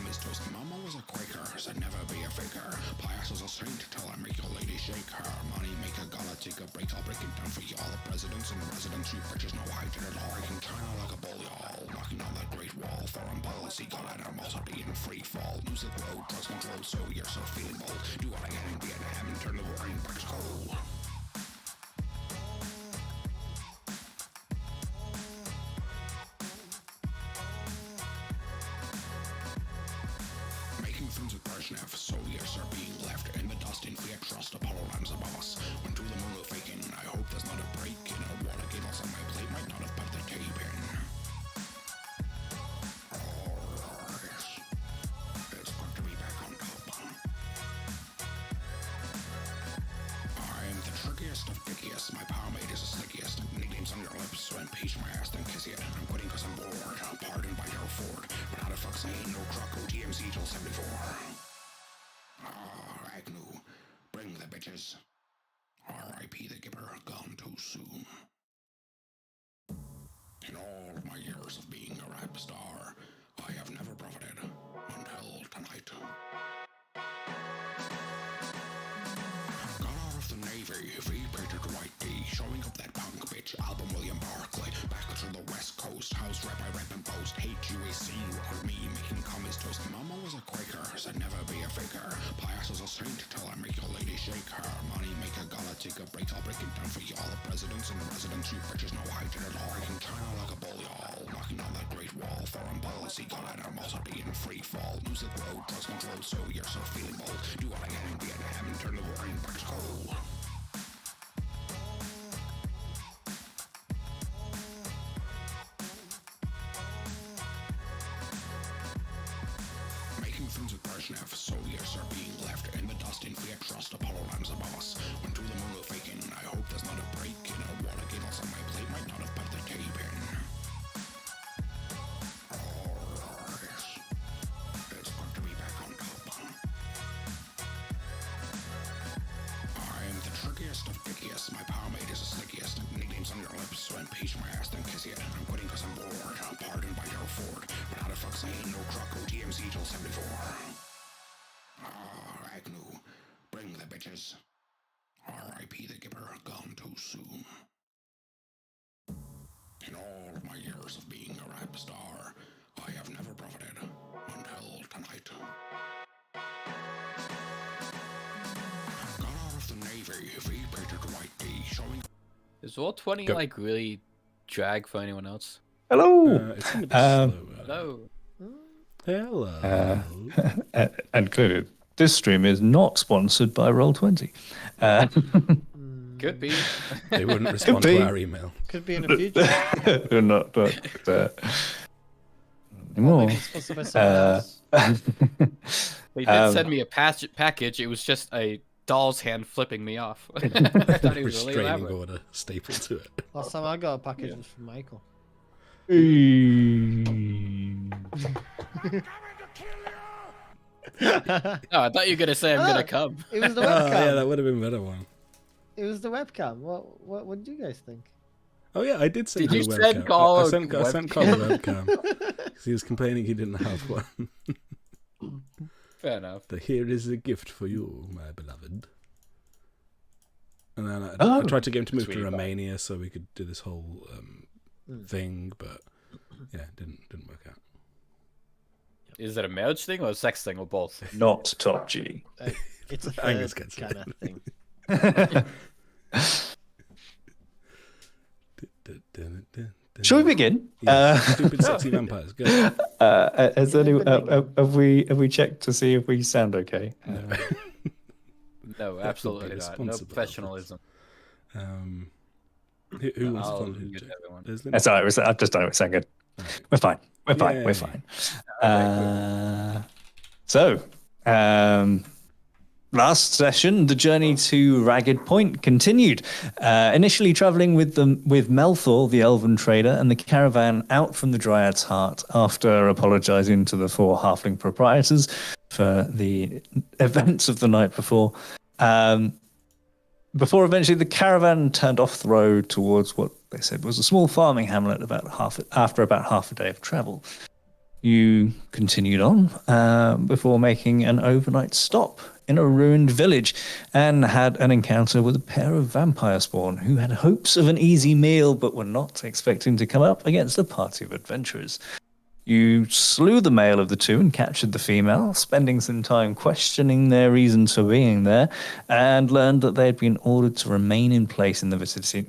is toast. Mama was a Quaker, said never be a faker. Pious as a saint till I make your lady shake her. Money make a Galatica break, I'll break it down for y'all. The presidents and the residents, you bitches know I did it all. Breaking China like a bull, y'all. Knocking on that great wall. Foreign policy, got animosity in free fall. Music road, drugs control, so you're so feeling bold. Do what I can in Vietnam and turn the war in back cold. Soldiers are being left in the dust in fear, trust Apollo lands above us. When to the moon we're faking, I hope there's not a break in a water giggles on my plate, might not have put the tape in. It's good to be back on top. I'm the trickiest of dickiest, my power mate is the slickiest. Nicknames on your lips, so impeach my ass, then kiss it. I'm quitting cause I'm bored, pardoned by Gerald Ford. But how the fuck say no truck, OTMC till 74. Agnew, bring the bitches. R.I.P. the Gipper, gone too soon. In all of my years of being a rap star, I have never profited until tonight. Got out of the Navy, V-painted white D, showing up that punk bitch album William Barclay. Back to the West Coast, house rap I rap and post. Hate UAC, rock me, making commies toast. Mama was a Quaker, said never be a faker. Pious as a saint till I make your lady shake her. Money make a Galatica break, I'll break it down for y'all. The presidents and the residents, you bitches know I did it all. Breaking China like a bull, y'all. Knocking on that great wall. Foreign policy, got animosity in free fall. Music road, drugs control, so you're so feeling bold. Do what I can in Vietnam and turn the war in back cold. Soldiers are being left in the dust in fear, trust Apollo lands above us. When to the moon we're faking, I hope there's not a break in a water giggles on my plate, might not have put the tape in. It's good to be back on top. I'm the trickiest of dickiest, my power mate is the slickiest. Nicknames on your lips, so impeach my ass, then kiss it. I'm quitting cause I'm bored, pardoned by Gerald Ford. But how the fuck say no truck, OTMC till 74. Agnew, bring the bitches. R.I.P. the Gipper, gone too soon. In all of my years of being a rap star, I have never profited until tonight. Got out of the Navy, V-painted white D, showing... Is Roll 20 like really drag for anyone else? Hello! It's gonna be slow. Hello. Hello. And clearly, this stream is not sponsored by Roll20. Could be. They wouldn't respond to our email. Could be in the future. They're not, but anymore. Maybe it's sponsored by someone else. They did send me a package. It was just a doll's hand flipping me off. I thought it was really Restraining elaborate. order stapled to it. Last time I got a package was from Michael. No, I thought you were gonna say I'm gonna come. It was the Oh, webcam. yeah, that would have been a better one. It was the webcam. What did you guys think? Oh yeah, I did send Did him you a send webcam. Carl I a sent Carl a webcam because he was complaining he didn't have one. Fair enough. So here is a gift for you, my beloved. And then I tried to get him to move Sweetie to pie. Romania so we could do this whole thing, but yeah, it didn't work out. Is it a marriage thing or a sex thing or both? Not top G. It's a Angus third gets kind it. of thing. Shall we begin? Yeah, stupid sexy vampires. Go. Have we checked to see if we sound okay? No, absolutely not. No responsible. professionalism. Who wants I'll to follow? get everyone. Deslin? That's all right. I've just done it. It sound good. We're fine. We're fine. We're Yay. fine. Last session, the journey to Ragged Point continued. Initially traveling with Melthor, the elven trader, and the caravan out from the Dryad's Heart after apologizing to the 4 halfling proprietors for the events of the night before. Before eventually the caravan turned off the road towards what they said was a small farming hamlet after about half a day of travel. you continued on before making an overnight stop in a ruined village and had an encounter with a pair of vampire spawn who had hopes of an easy meal but were not expecting to come up against a party of adventurers. You slew the male of the two and captured the female, spending some time questioning their reasons for being there, and learned that they had been ordered to remain in place in the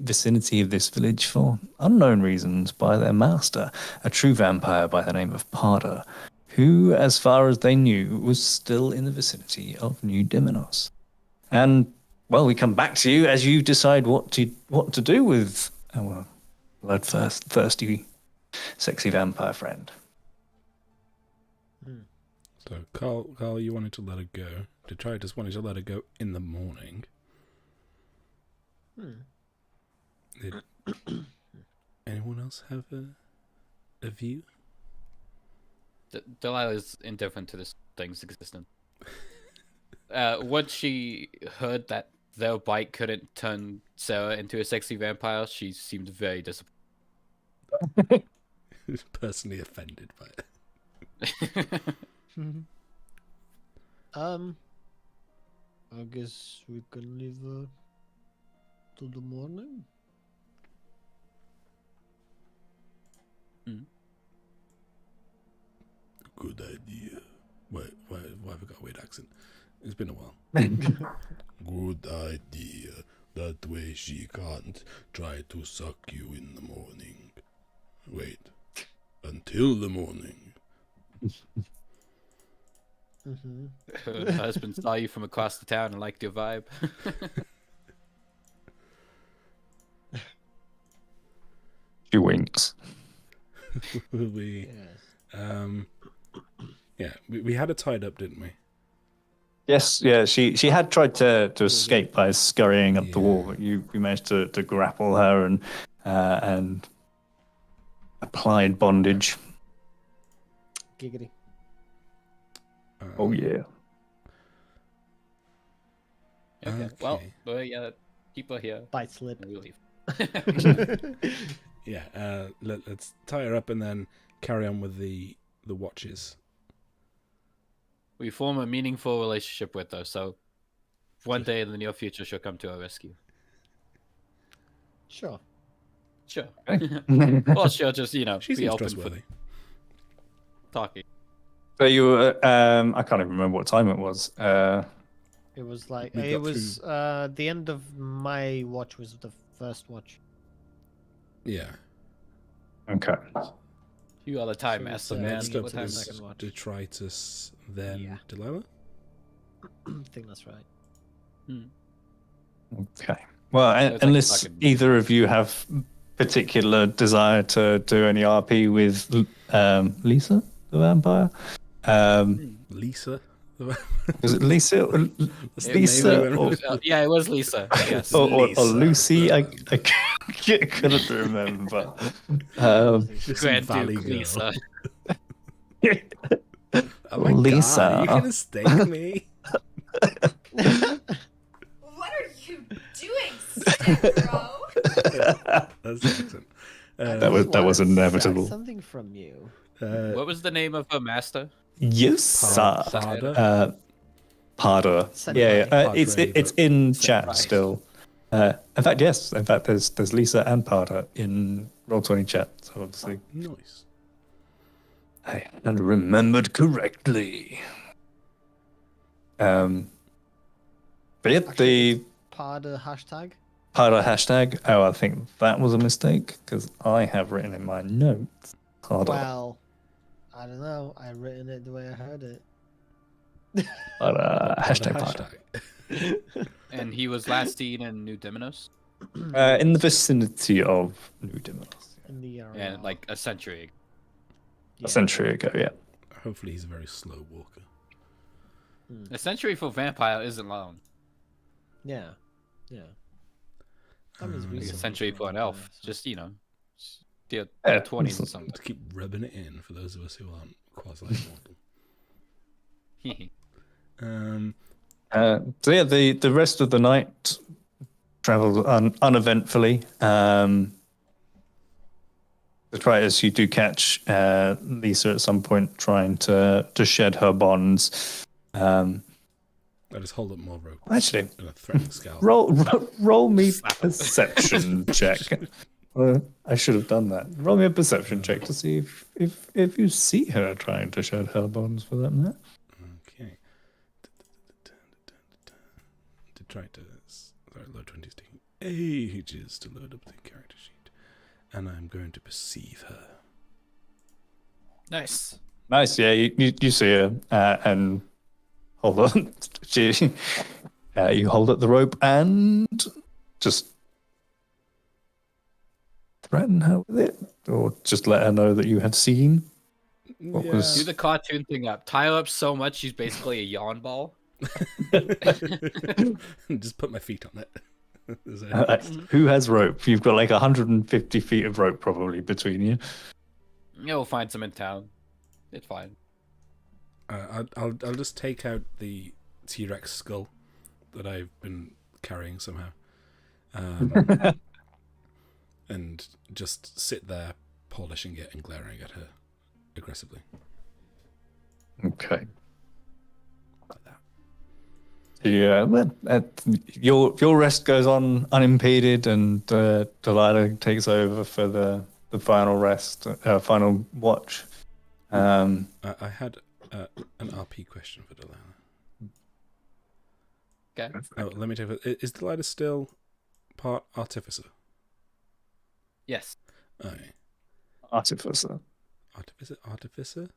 vicinity of this village for unknown reasons by their master, a true vampire by the name of Parda, who, as far as they knew, was still in the vicinity of New Dimenos. And, well, we come back to you as you decide what to do with our bloodthirsty, sexy vampire friend. So, Carl, you wanted to let it go. Detritus wanted to let it go in the morning. Did anyone else have a view? Delilah's indifferent to this thing's existence. Once she heard that their bite couldn't turn Sarah into a sexy vampire, she seemed very disappointed. Personally offended by it. I guess we can leave till the morning. Good idea. Why have I got a weird accent? It's been a while. Good idea. That way she can't try to suck you in the morning. Wait. Until the morning. Her husband saw you from across the town and liked your vibe. She winks. we had her tied up, didn't we? Yes, yeah. She had tried to escape by scurrying up the wall, but you managed to grapple her and applied bondage. Giggity. Oh yeah. Okay. Well, yeah, keep her here. Bite slip. And we'll leave. Yeah. Let's tie her up and then carry on with the watches. We form a meaningful relationship with her, so one day in the near future she'll come to our rescue. Sure. Sure. Okay. Or she'll just, She be seems open trustworthy. for talking. So you were, I can't even remember what time it was. It was like We it got was the end of my watch was the first watch. Yeah. Okay. You are the time So master, it's, man. Next Yeah, up what What time is is second watch? Detritus, then Yeah. Delilah? I think that's right. Okay. Well, it's like unless fucking- either of you have particular desire to do any RP with Lisa, the vampire. Lisa? Was it Lisa? Lisa? maybe Or, yeah, it was Lisa. Yes. or Lisa. Lucy? I couldn't remember. Just Grand Valley Duke girl. Lisa. Oh my Lisa. God, are you gonna stake me? What are you doing, step bro? That's the accent. That was inevitable. Something from you. What was the name of her master? Yes, Parda? Parda. Senpai. Yeah. It's Padre, in Senpai. chat still. In fact, yes. In fact, there's Lisa and Parda in Roll20 chat. So obviously, Nice. I had remembered correctly. But yeah, the Parda hashtag. Parda hashtag. Oh, I think that was a mistake because I have written in my notes. Parda. Well, I don't know. I written it the way I heard it. Hashtag Parda. And he was last seen in New Dimenos. In the vicinity of New Dimenos. In the area. And like a century ago. A century ago, yeah. Hopefully he's a very slow walker. A century for vampire isn't long. Yeah. Yeah. That was Like a recent century for an elf. so- Just, the Yeah. 20s or something. To keep rubbing it in for those of us who aren't quasi-mortal. So yeah, the rest of the night travelled uneventfully. Detritus, you do catch Lisa at some point trying to shed her bonds. I just hold up more rope Actually, and a threatening scowl. roll me perception check. I should have done that. Roll me a perception check to see if you see her trying to shed her bonds for that matter. Okay. Detritus. Sorry, low 20s taking ages to load up the character sheet. And I'm going to perceive her. Nice. Nice, yeah. You see her and hold on. You hold up the rope and just threaten her with it, or just let her know that you had seen. What Do was the cartoon thing up. Tie her up so much she's basically a yawn ball. Just put my feet on it. who has rope? You've got like 150 feet of rope probably between you. Yeah, we'll find some in town. It's fine. I'll just take out the T-Rex skull that I've been carrying somehow, and just sit there polishing it and glaring at her aggressively. Okay. Like that. Yeah, well, your rest goes on unimpeded, and Delilah takes over for the final rest, final watch. I had an RP question for Delilah. Okay. Oh, let me take it. Is Delilah still part artificer? Yes. Aye. Artificer. Artificer.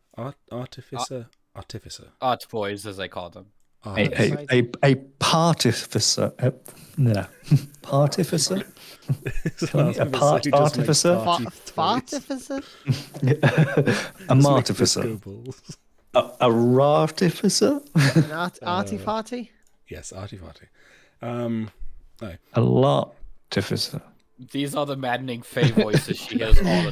Art boys, as I call them. A partificer. No. Partificer? A part artificer? Fartificer? A martificer. A rartificer? An arty-farty? Yes, arty-farty. No. A lartificer. These are the maddening Fae voices she hears all the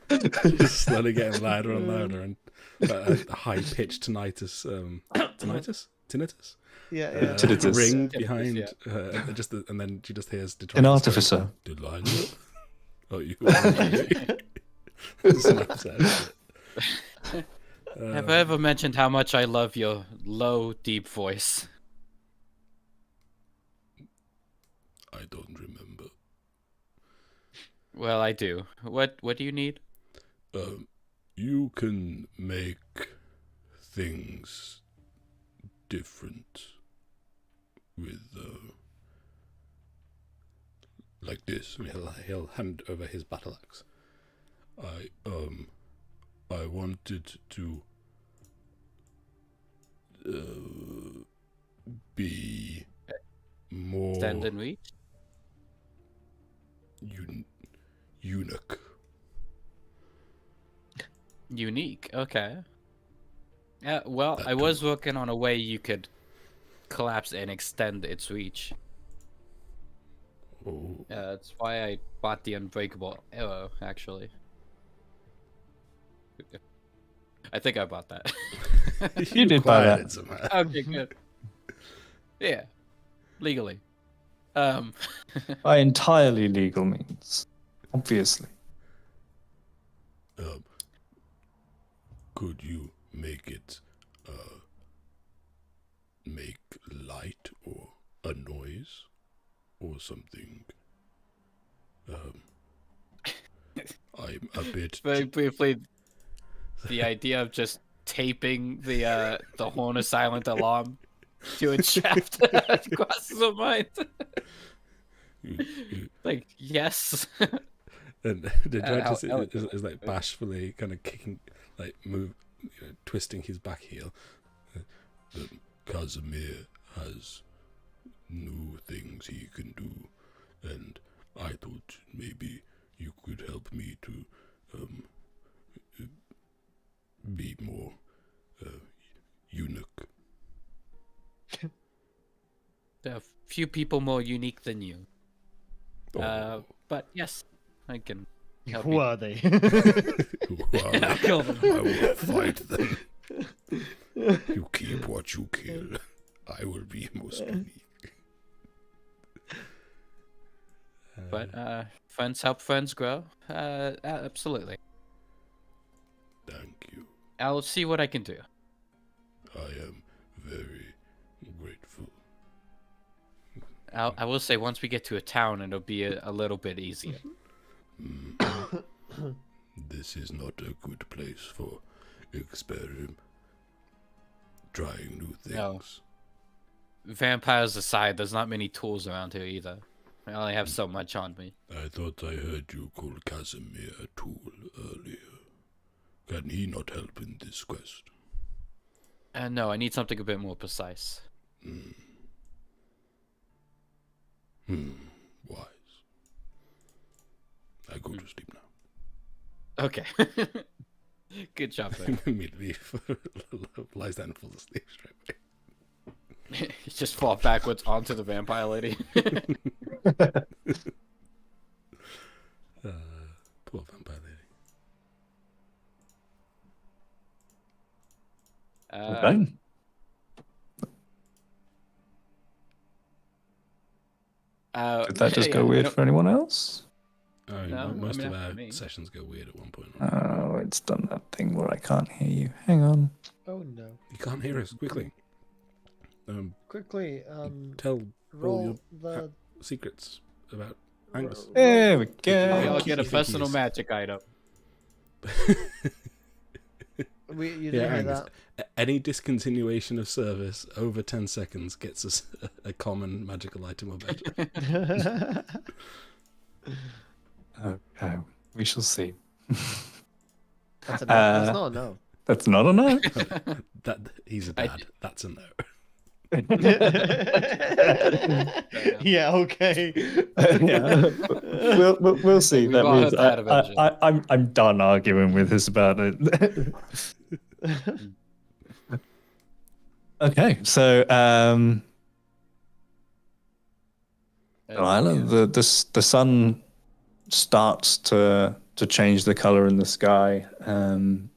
time. Just slowly getting louder and louder, and a high-pitched tinnitus. Tinnitus? Yeah. Tinnitus. Ring Tinnitus, behind yeah. her, and then she just hears Detritus An artificer. going, Delilah? Oh, you snaps out of it. Have I ever mentioned how much I love your low, deep voice? I don't remember. Well, I do. What do you need? You can make things different with like this. He'll hand over his battle axe. I wanted to be more Stand and reach? eunuch. Unique. Okay. Yeah. Well, I was working on a way you could collapse and extend its reach. Oh, That's why I bought the unbreakable arrow. Actually, I think I bought that. You did buy acquired that. it somehow. Okay, good. Yeah, legally. By entirely legal means. Obviously. Could you make it make light or a noise or something? I'm a bit Very briefly, the idea of just taping the horn of silent alarm to its shaft crosses my mind. Like, yes. and the judge is like bashfully kind of kicking, like twisting his back heel. That Casimir has new things he can do, and I thought maybe you could help me to be more eunuch. There are few people more unique than you. Oh. But yes, I can help Who you. are they? I'll kill them. I will fight them. You keep what you kill. I will be most unique. But friends help friends grow. Absolutely. Thank you. I'll see what I can do. I am very grateful. I will say once we get to a town, it'll be a little bit easier. This is not a good place for trying new things. No. Vampires aside, there's not many tools around here either. I only have so much on me. I thought I heard you call Casimir a tool earlier. Can he not help in this quest? No, I need something a bit more precise. Wise. I go to sleep now. Okay. Good job, there. Immediately lies down and falls asleep straight away. You just fall backwards onto the vampire lady. Poor vampire lady. Okay. Did that just go weird for anyone else? No, Most of not our for me. sessions go weird at one point. Oh, it's done that thing where I can't hear you. Hang on. Oh no. You can't hear us quickly. Quickly, Tell all roll your the. secrets about Angus. There we We all go. get a Think personal he's- magic item. You didn't hear Angus. Any discontinuation of service over 10 seconds gets us a common magical item or better. that? Okay, we shall see. That's a no. That's not a no. That's not a no. That he's a dad. That's a no. Yeah. Okay. Yeah, we'll see. We've That all means heard that eventually. I'm done arguing with this about it. Okay, so Delilah, the sun starts to change the color in the sky, and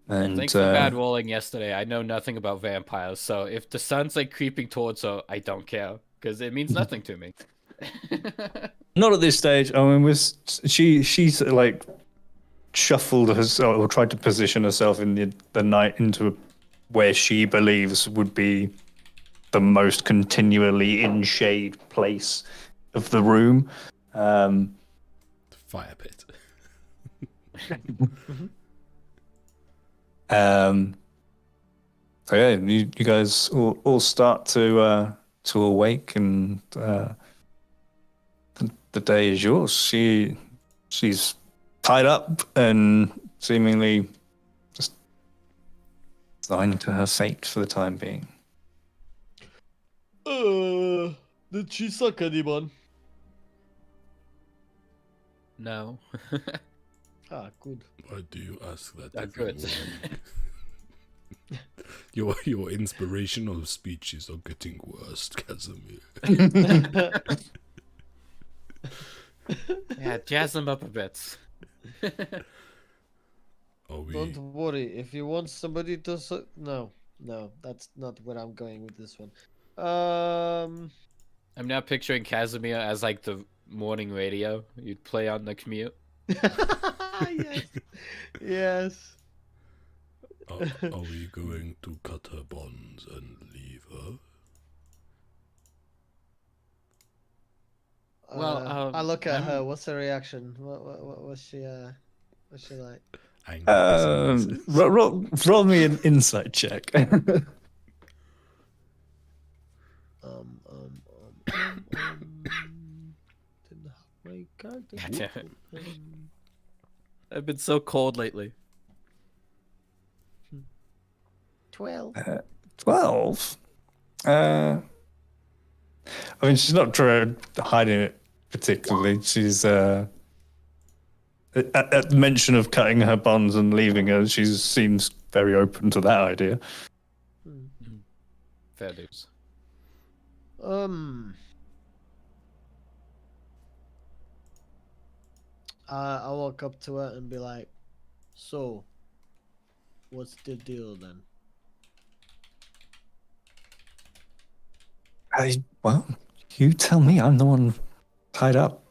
Thanks for bad rolling yesterday. I know nothing about vampires, so if the sun's like creeping towards her, I don't care because it means nothing to me. not at this stage. I mean, she's like shuffled herself or tried to position herself in the night into where she believes would be the most continually in shade place of the room. Fire pit. So yeah, you guys all start to awake, and the day is yours. She's tied up and seemingly just resigned to her fate for the time being. Did she suck anyone? No. Ah, good. Why do you ask that? Not every good. morning? Your inspirational speeches are getting worse, Casimir. Yeah, jazz them up a bit. Are we? Don't worry. If you want somebody to no, that's not where I'm going with this one. I'm now picturing Casimir as like the morning radio you'd play on the commute. Yes. Yes. Are we going to cut her bonds and leave her? Well, I look at her. What's her reaction? What's she like? Angry Roll me an insight check. Didn't have my card. God damn it. I've been so cold lately. 12. 12. I mean, she's not hiding it particularly. She's at the mention of cutting her bonds and leaving her, she seems very open to that idea. Fair dues. I walk up to her and be like, "So, what's the deal then?" Well, you tell me. I'm the one tied up.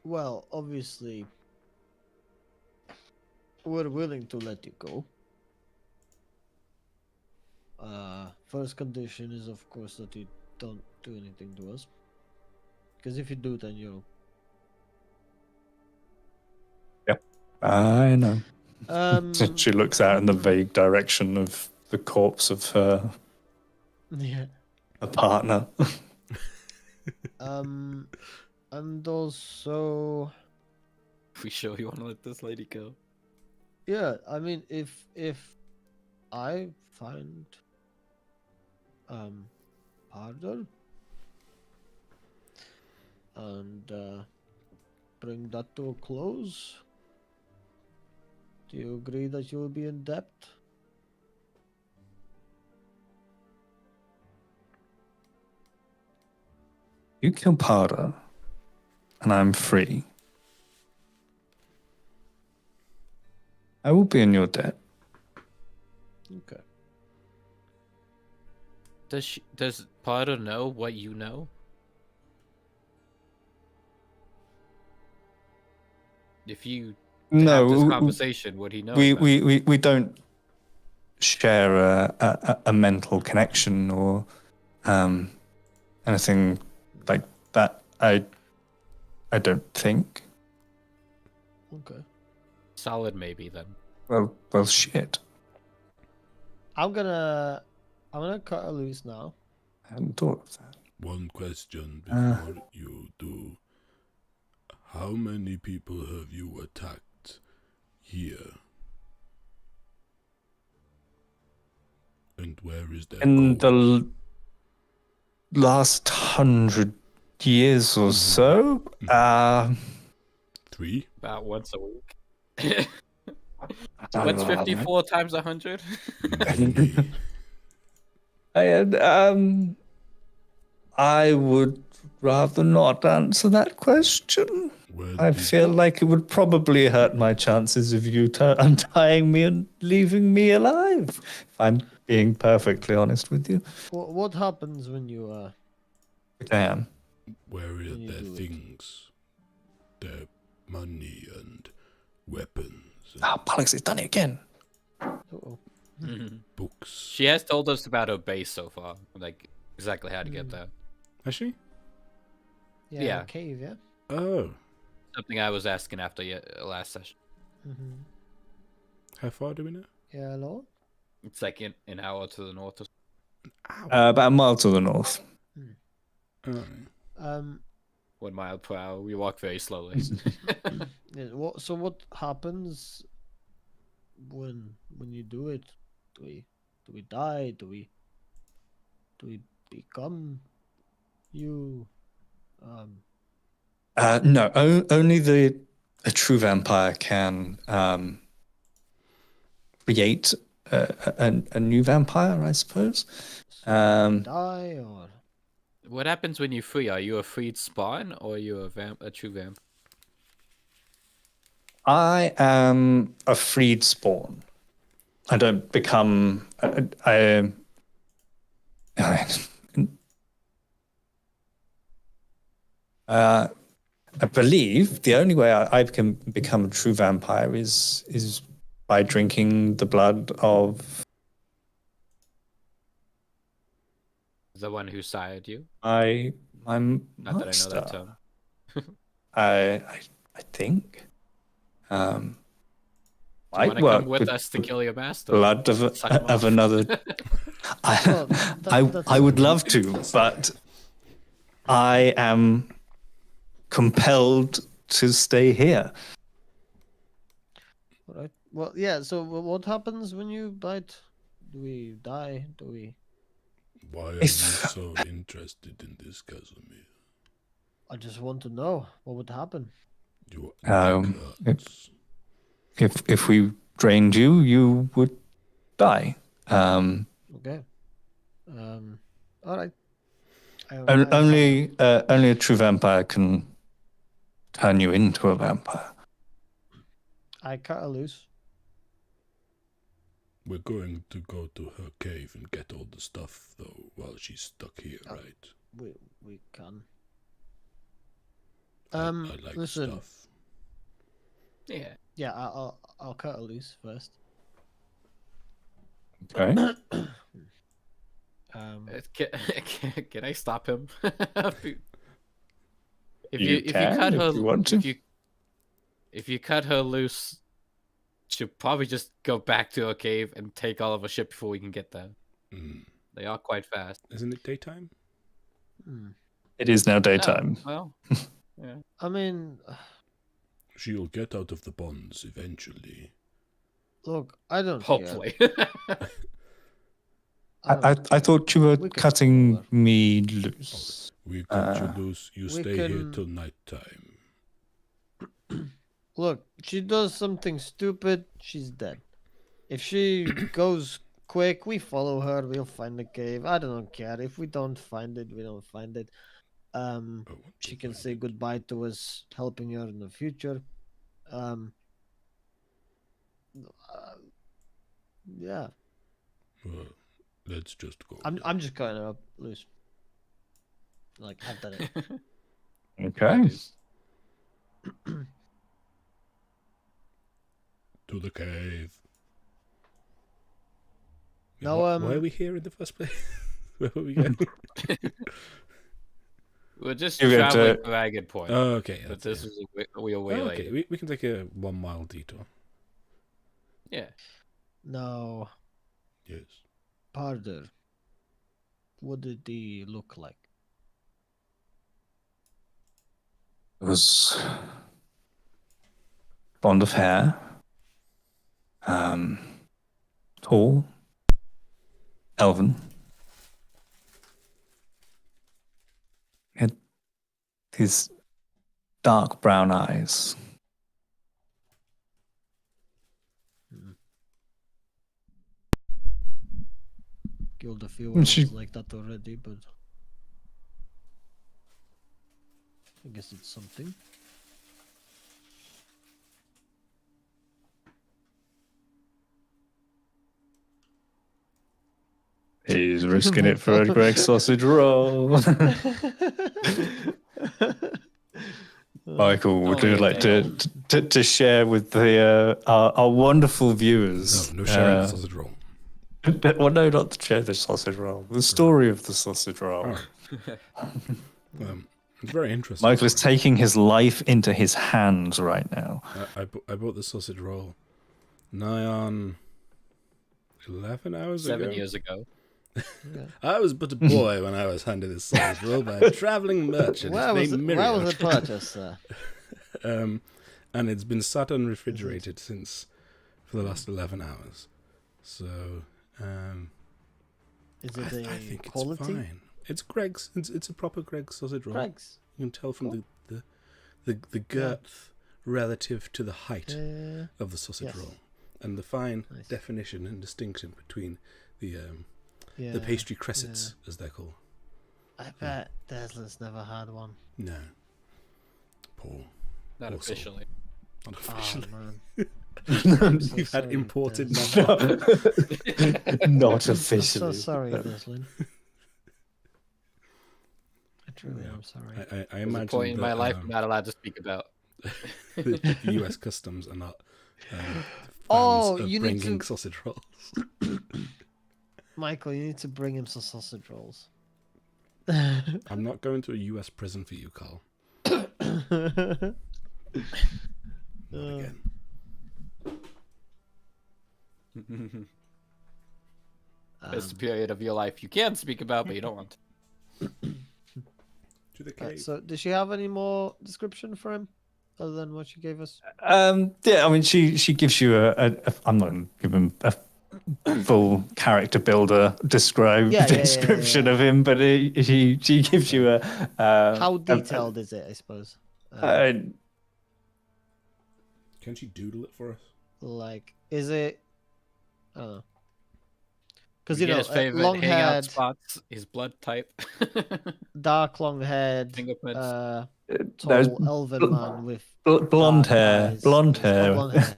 Well, obviously, we're willing to let you go. First condition is, of course, that you don't do anything to us. Because if you do, then you'll. Yep, I know. Um. She looks out in the vague direction of the corpse of her Yeah. partner. And also, We sure you want to let this lady go? yeah. I mean, if I find pardon and bring that to a close, do you agree that you will be in debt? You kill Parda, and I'm free. I will be in your debt. Okay. Does Potter know what you know? If you have this conversation, would he know? We don't share a mental connection or anything like that. I don't think. Okay. Solid, maybe then. Well, shit. I'm gonna cut her loose now. I hadn't thought of that. One question before you do. How many people have you attacked here? And where is their In goal? the last 100 years or so, 3? About once a week. I don't What's know. 54 times 100? I would rather not answer that question. I feel like it would probably hurt my chances of you untying me and leaving me alive, if I'm being perfectly honest with you. What happens when you I am. Where are When you their do it. things? Their money and weapons and Pollux has done it again. Uh-oh. books. She has told us about her base so far, like exactly how to get there. Has she? Yeah. Cave, yeah. Oh. Something I was asking after last session. Mm-hmm. How far do we know? Yeah, hello. It's like an hour to the north. About a mile to the north. Um. 1 mile per hour. We walk very slowly. Yeah, what happens when you do it? Do we die? Do we become you? No, only a true vampire can create a new vampire, I suppose. Die or What happens when you free? Are you a freed spawn or are you a true vamp? I am a freed spawn. I don't become. I believe the only way I can become a true vampire is by drinking the blood of The one who sired you? my Not that I know that master. term. I think. Do you Might want to work come with with us to kill your master? blood Suck him of off. another. I would love to, but I am compelled to stay here. All right. Well, yeah. So what happens when you bite? Do we die? Do we? Why are you so interested in this, Casimir? I just want to know what would happen. Your If we drained you, you would die. Okay. All right. Only a true vampire can turn you into a vampire. I cut her loose. We're going to go to her cave and get all the stuff, though, while she's stuck here, right? We can. I like listen. stuff. Yeah. Yeah, I'll cut her loose first. Okay. Can I stop him? If You you can, cut if her, you want to. If you cut her loose, she'll probably just go back to her cave and take all of her shit before we can get there. Mm. They are quite fast. Isn't it daytime? It is now Oh, daytime. well, yeah. I mean, She'll get out of the bonds eventually. look, I don't Hopefully. I thought you were We can cutting follow her. me loose. We cut you loose. You we stay here can- till nighttime. Look, she does something stupid, she's dead. If she goes quick, we follow her, we'll find the cave. I don't care. If we don't find it, we don't find it. But She can say goodbye to us, helping her in the future. Yeah, Well, let's just go. I'm just cutting her up loose. Like, I've done it. Okay. To the cave. No, Why are we here in the first place? Where were we going? We're just You have traveling to- to Ragged Point. Oh, okay. But that's- this is we are way oh, late. okay. We can take a 1 mile detour. Yeah. No, Yes. Parder. What did he look like? It was blonde of hair. Tall. Elven. Had his dark brown eyes. Killed a few And she- elves like that already, but I guess it's something. He's risking it for a Greg sausage roll. Michael, would Oh, you yeah, like yeah. to share with the our wonderful viewers? No sharing the sausage roll. Well, no, not to share the sausage roll. The story of the sausage roll. It's very interesting. Michael is taking his life into his hands right now. I bought the sausage roll nigh on 11 hours 7 ago. years ago. I was but a boy when I was handed this sausage roll by a traveling merchant Where was named it? Where Miriam. was it purchased, sir? And it's been sat unrefrigerated since for the last 11 hours. So Is it a I think quality? it's fine. It's Greg's. It's a proper Greg's sausage roll. Greg's. You can tell from the girth relative to the height of the sausage Yes. roll, and the fine Nice. definition and distinction between the Yeah. pastry cressets, as they're called. I bet Deslin's never had one. No, Paul. Not Also- officially. Not Oh officially. man. so You've had sorry, imported. Des. Not I'm officially. so sorry, Deslin. I truly am sorry. I There's a imagine point in my that, life I'm not allowed to speak about. the U.S. customs are not fans Oh, of you need bringing to- sausage rolls. Michael, you need to bring him some sausage rolls. I'm not going to a U.S. prison for you, Carl. Not again. It's the period of your life you can speak about, but you don't want to. To the Right, cave. so, does she have any more description for him other than what she gave us? Yeah, I mean, she gives you I'm not going to give him a full character builder description yeah. of him, but she gives you a. How detailed is it? I suppose. Can she doodle it for us? Like, is it? I don't know. Because We you get know, his favorite long hangout haired, spots, his blood type, dark long haired, fingerprints. There's tall elven man with blonde dark hair, eyes. blonde Oh, hair. blonde hair.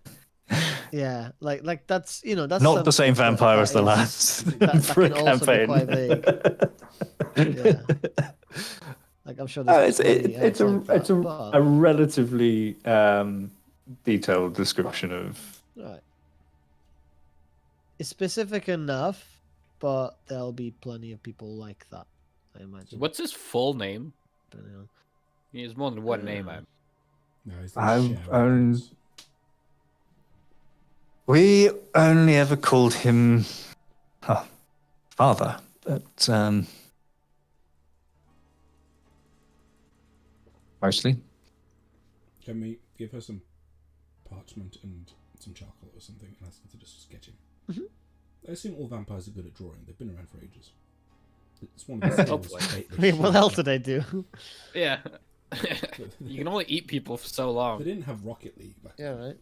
Yeah, like that's that's Not the same something vampire that as the is- last that for a can also be campaign. quite vague. Yeah. Like I'm sure Oh, there's plenty it's else like it's that, a, but a relatively detailed description of. right. It's specific enough, but there'll be plenty of people like that, I imagine. What's his full name? depending on- He has more than one name. No, he's I've the sheriff. owned- We only ever called him father, but mostly. Can we give her some parchment and some charcoal or something and ask her to just sketch him? I assume all vampires are good at drawing. They've been around for ages. It's one of the skills Hopefully. I mean, what else did I do? Yeah. You can only eat people for so They long. didn't have Rocket League back Yeah, then. right.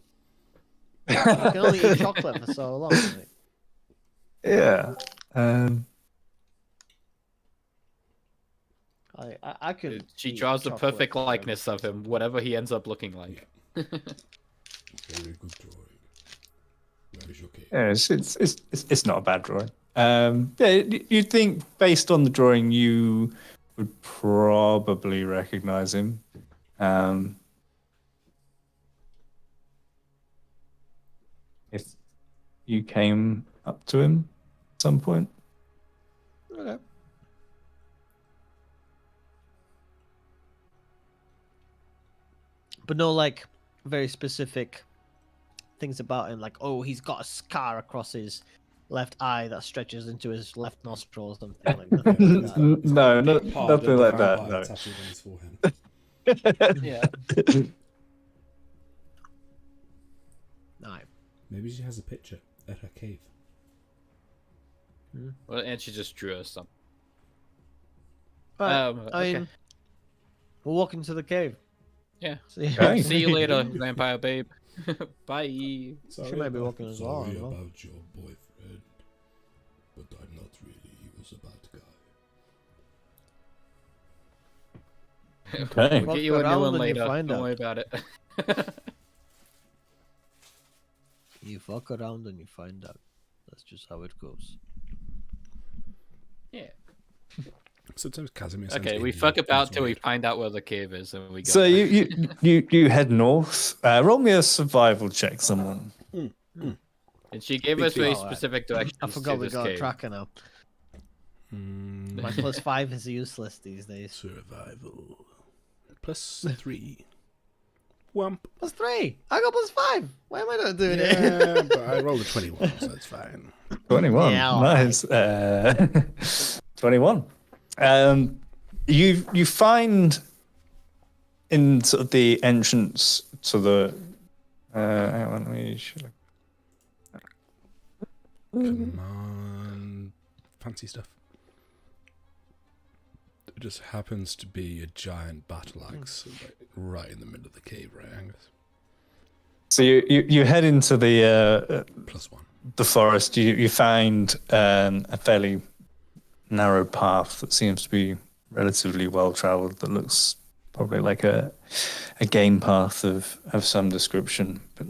You can only eat chocolate for so long. Right? Yeah. I could. She eat draws the chocolate perfect forever. likeness of him, whatever he ends up looking like. Very good drawing. Where is your cave? Yeah, it's not a bad drawing. Yeah, you'd think based on the drawing you would probably recognize him. If you came up to him at some point. Okay. But no, like very specific things about him, like he's got a scar across his left eye that stretches into his left nostril or something like that. No, Big part of nothing the like that. vampire No. tattooed on his forehead. Yeah. No. Maybe she has a picture at her cave. Well, and she just drew us something. Right, I Okay. mean, we'll walk into the cave. Yeah. See, Okay. See you later, vampire babe. Bye. Sorry might be about- walking as well, Sorry as well. about your boyfriend, but I'm not really. He was a bad guy. Okay. We'll get you a new around one and you later. find Don't out. worry about it. You fuck around and you find out. That's just how it goes. Yeah. Sometimes Casimir. sounds Okay, we Indian, fuck and about it's till we weird. find out where the cave is, and we go. So there. you head north. Roll me a survival check, someone. And she gave Big us very deal. specific directions. I forgot to we this got a cave. tracker now. My +5 is useless these days. Survival. +3. Wump. +3. I got +5. Why am I not doing it? Yeah, but I rolled a 21, so it's fine. 21. Yeah, all Nice. 21. You find in sort of the entrance to the. Hang on, let me show. Come on. Fancy stuff. There just happens to be a giant battle axe right in the middle of the cave, right, Angus? So you head into the +1. the forest. You find a fairly narrow path that seems to be relatively well traveled. That looks probably like a game path of some description. But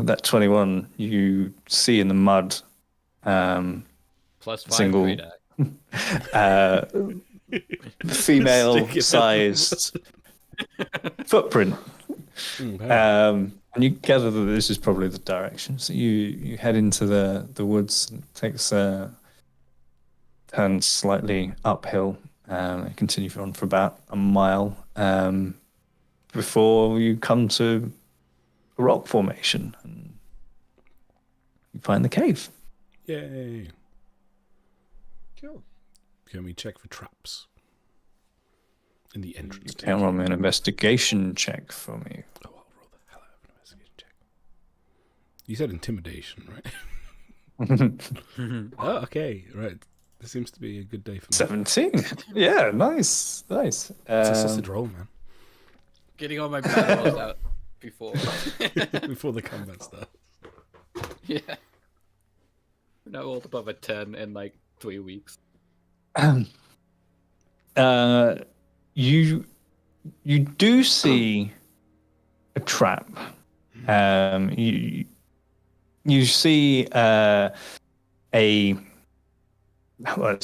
that 21 you see in the mud. +5 Single- great eye. Female-sized footprint. And you gather that this is probably the direction. So you head into the woods. And it takes turns slightly uphill and continue on for about a mile before you come to a rock formation and you find the cave. Yay. Cool. Can we check for traps? In the entrance to the Can roll cave? me an investigation check for me. Oh, I'll roll the hell out of an investigation check. You said intimidation, right? Oh, okay, right. This seems to be a good day for me. 17. Yeah, nice. Nice. It's a sausage roll, man. Getting all my battles out before. Before the combat starts. Yeah. We're not rolled above a 10 in like 3 weeks. You do see a trap. you see it's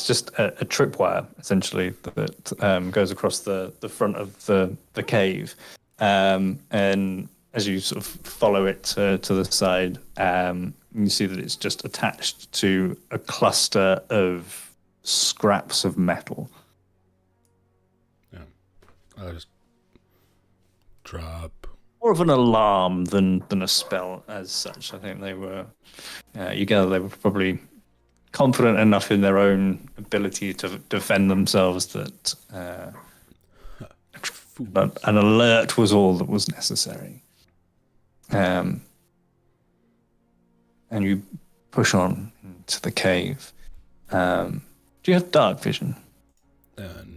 just a tripwire essentially that goes across the front of the cave, and as you sort of follow it to the side, you see that it's just attached to a cluster of scraps of metal. Yeah, I just drop. More of an alarm than a spell as such. I think they were. You gather they were probably confident enough in their own ability to defend themselves that an alert was all that was necessary. And you push on into the cave. Do you have dark vision?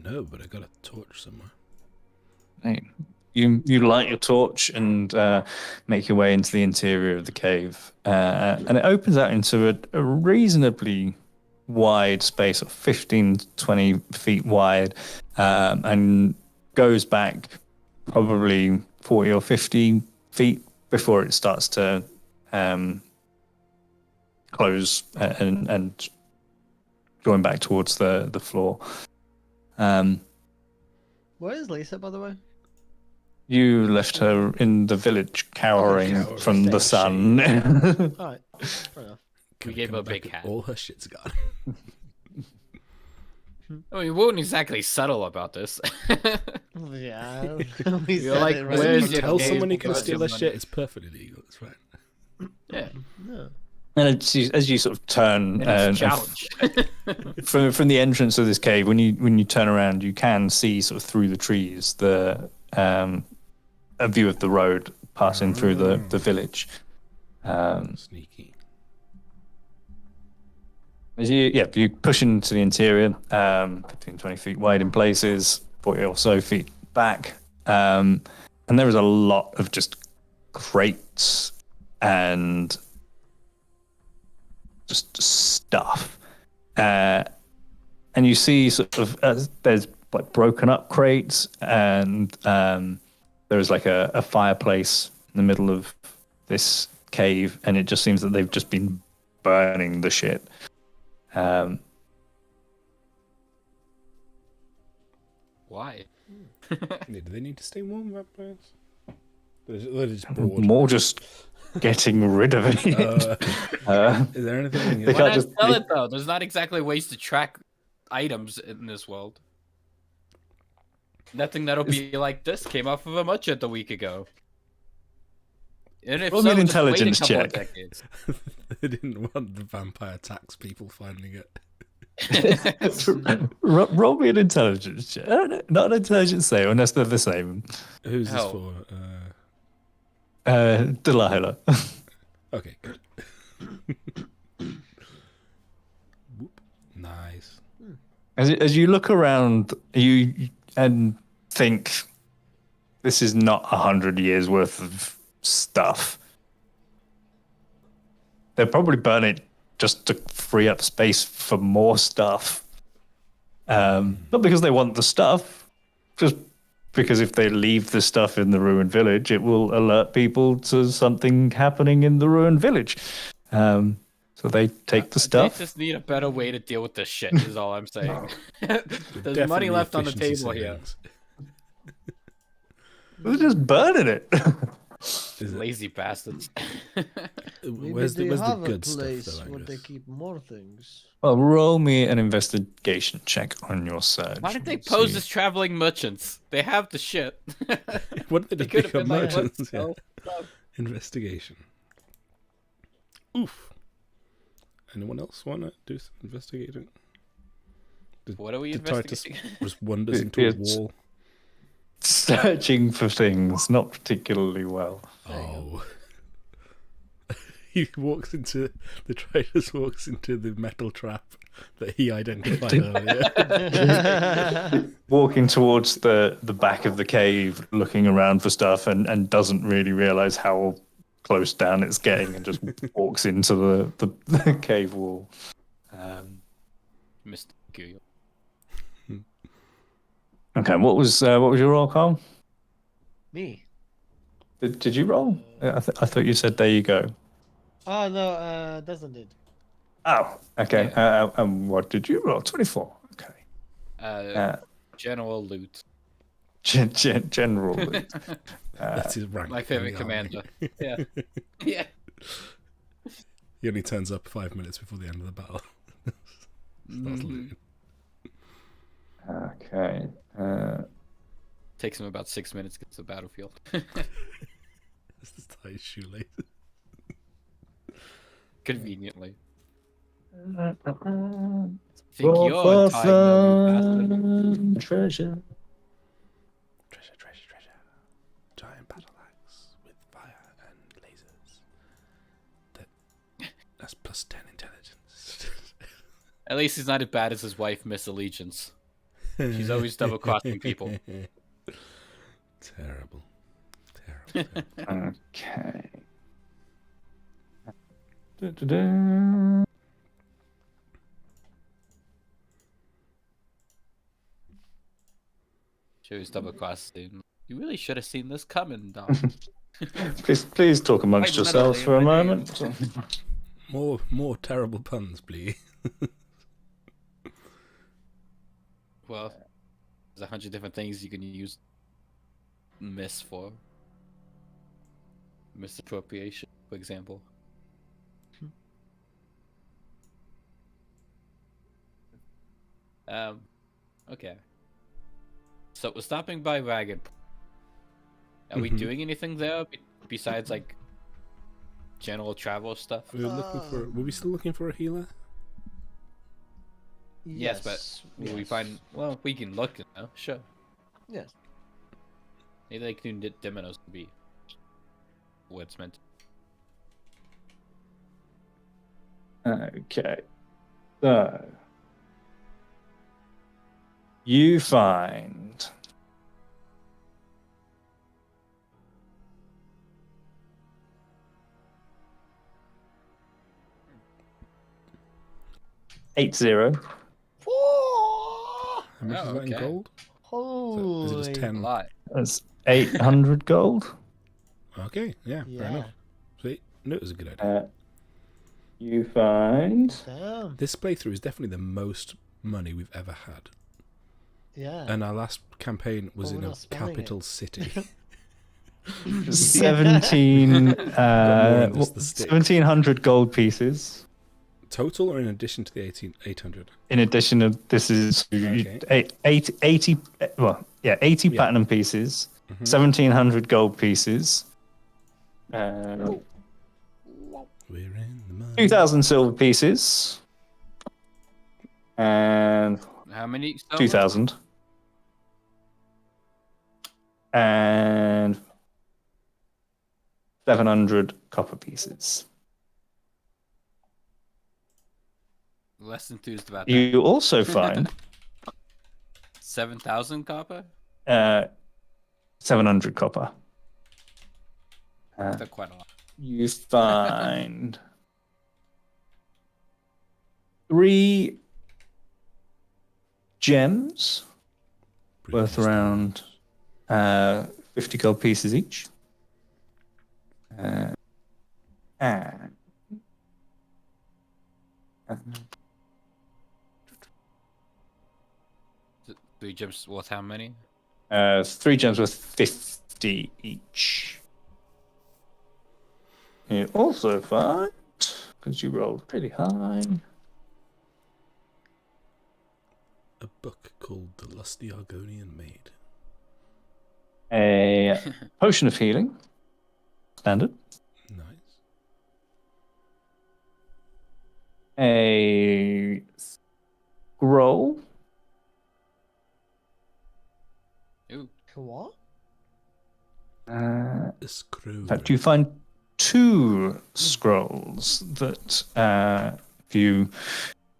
No, but I got a torch somewhere. Hey. You light your torch and make your way into the interior of the cave. And it opens out into a reasonably wide space of 15 to 20 feet wide, and goes back probably 40 or 50 feet before it starts to close and going back towards the floor. Where is Lisa, by the way? You left her in the village, cowering from the sun. Alright, fair enough. We gave her a big hat. All her shit's gone. I mean, we weren't exactly subtle about this. Yeah, You're like, where's your Tell game? someone you can Give us steal your their money. shit. It's perfectly legal. It's fine. Yeah, And as you sort of turn it's a challenge. from the entrance of this cave, when you turn around, you can see sort of through the trees a view of the road passing through the village. Sneaky. As you push into the interior, 15, 20 feet wide in places, 40 or so feet back, and there is a lot of just crates and just stuff. And you see sort of there's like broken up crates, and there's like a fireplace in the middle of this cave, and it just seems that they've just been burning the shit. Why? Do they need to stay warm, that place? They're just bored. More just getting rid of it. Is there anything? They Why can't not just- sell it though? There's not exactly ways to track items in this world. Nothing that'll be like this came off of a mudshot a week ago. And if Roll me an just wait a intelligence couple of check. decades. They didn't want the vampire tax people finding it. Roll me an intelligence check. Not an intelligence save, unless they're the same. Who's this Hell. for? Delilah. Okay, good. Whoop. Nice. As you look around, you and think this is not 100 years worth of stuff. They'll probably burn it just to free up space for more stuff. Not because they want the stuff, just because if they leave the stuff in the ruined village, it will alert people to something happening in the ruined village. So they take the stuff. They just need a better way to deal with this shit, is all I'm saying. There's money Definitely left on the efficiency table here. savings. They're just burning it. Is it, Lazy bastards. Maybe where's they the have a good place stuff, though, where they Angus? keep more things. Well, roll me an investigation check on your search. Why did they Let's pose see. as traveling merchants? They have the shit. What did They they could have become been like, merchants? let's Yeah. sell stuff. Investigation. Oof. Anyone else want to do some investigating? What are we The Titus investigating? just wanders into a It's- wall. Searching for things, not particularly well. Oh. He walks into the Titus walks into the metal trap that he identified earlier. Walking towards the back of the cave, looking around for stuff, and doesn't really realize how close down it's getting, and just walks into the cave wall. Mr. Google. Okay, what was your roll, Carl? Me. Did you roll? I thought you said there you go. Oh no, Deslin did. Oh, okay. And what did you roll? 24. Okay. General loot. General loot. That's his rank. My in favorite the army. commander. Yeah. Yeah. He only turns up 5 minutes before the end of the battle. Starts looting. Okay. Takes him about 6 minutes to get to the battlefield. Let's just tie his shoelace. Conveniently. Roll Think you're for untying them, you bastard. fun, treasure. Treasure. Giant battle axe with fire and lasers. That's plus 10 intelligence. At least he's not as bad as his wife, Miss Allegiance. She's always double-crossing people. Terrible. Okay. Da-da-da. She was double-crossing. You really should have seen this coming, Dom. Please talk amongst Quite yourselves for a literally, moment. More terrible puns, please. Well, there's 100 different things you can use miss for. Misappropriation, for example. Okay. So we're stopping by Ragged. Are we doing anything there besides like general travel stuff? Were we still looking for a healer? Yes, but will we find? Well, we can look. You know? Sure. Yes. Maybe they can do Diminos to be what it's meant. Okay. So you find eight zero. How much is that in okay. gold? Holy. Is it just 10? A lot. That's 800 gold. Okay, yeah, fair Yeah. enough. Sweet. No, it was a good idea. You find Damn. This playthrough is definitely the most money we've ever had. Yeah. And our last campaign was Well, in we're a not spending capital city. 17 more than just the stick. 1700 gold pieces. Total or in addition to the 800? In addition to this is Okay. 80 80 platinum pieces, 1700 gold pieces, We're in the money. 2000 silver pieces, and How many? 2000 and 700 copper pieces. Less enthused about that. You also find 7,000 copper. 700 copper. That's quite a lot. You find 3 gems worth around 50 gold pieces each. And 3 gems worth how many? 3 gems worth 50 each. You also find, because you rolled pretty high, A book called The Lusty Argonian Maid. a potion of healing, standard, Nice. a scroll, Ooh. What? A screw. in fact, you find 2 scrolls that, if you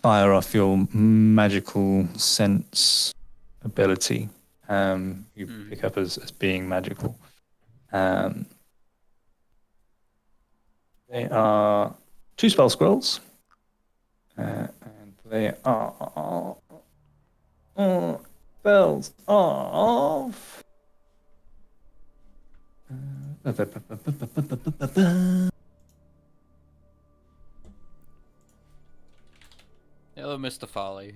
fire off your magical sense ability, you pick up as being magical. They are 2 spell scrolls, and they are spells of. Follow Mr. Folly.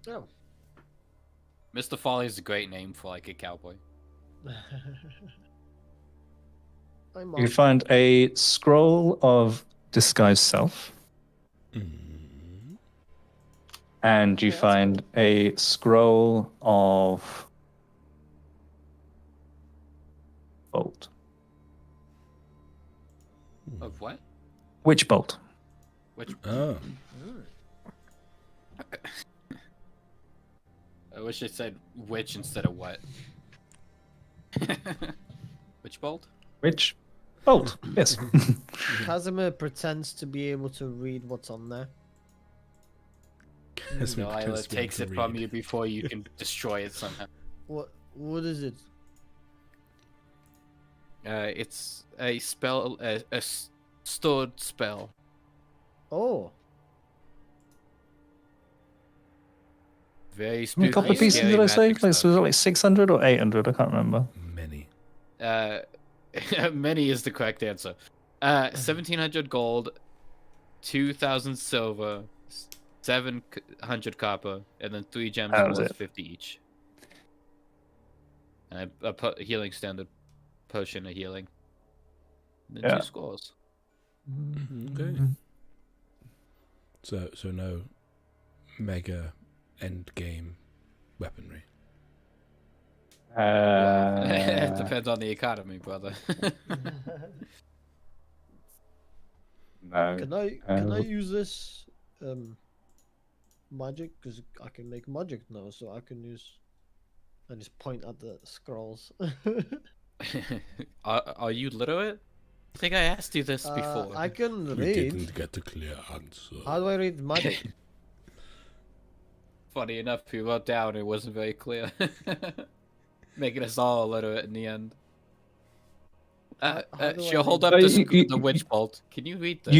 Oh. Mr. Folly is a great name for like a cowboy. I'm You off. find a scroll of disguise self, and you Yeah, that's find a scroll of bolt. Of what? Which bolt? Which? Oh. I wish I said which instead of what. Which bolt? Which bolt? Yes. Casimir pretends to be able to read what's on there. Casimir No, pretends Isla to be able takes to it from read. you before you can destroy it somehow. What is it? It's a spell, stored spell. Oh, Very How many spooky, copper pieces scary did I say? magic Like, stuff. was it like 600 or 800? I can't remember. Many. Many is the correct answer. 1,700 gold, 2,000 silver, 700 copper, and then 3 gems That was worth it. 50 each. And a healing standard potion of healing. And then Yeah. 2 scores. Okay. So no mega end game weaponry. It depends on the economy, brother. No. can I use this magic? Because I can make magic now, so I can use. I just point at the scrolls. Are you literate? I think I asked you this before. I can You read. didn't get a clear answer. How do I read magic? Funny enough, you wrote down it wasn't very clear. Making us all illiterate in the end. How do I She'll hold read up that? the witch bolt. Can you read this?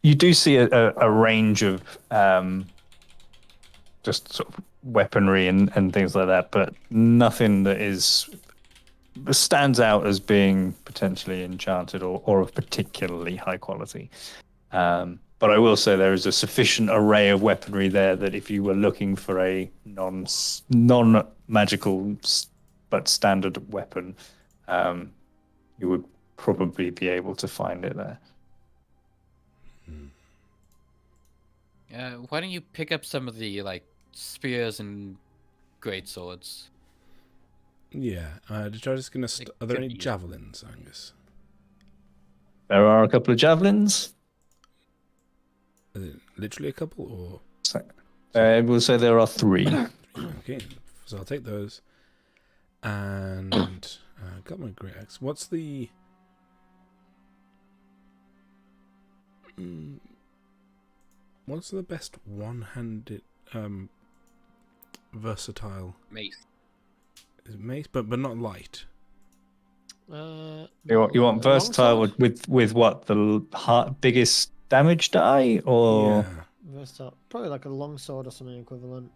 You do see a range of just sort of weaponry and things like that, but nothing that stands out as being potentially enchanted or of particularly high quality. But I will say there is a sufficient array of weaponry there that if you were looking for a non-magical but standard weapon, you would probably be able to find it there. Why don't you pick up some of the like spears and great swords? Yeah. Just gonna. Are there could any be useful. javelins, Angus? There are a couple of javelins. Is it literally a couple, or We'll say there are 3. okay? So I'll take those. And got my great axe. What's the? What's the best one-handed, versatile? Mace. Is it mace, but not light. You want versatile longsword? with what, the biggest damage die, or Yeah. Versatile. Probably like a longsword or something equivalent.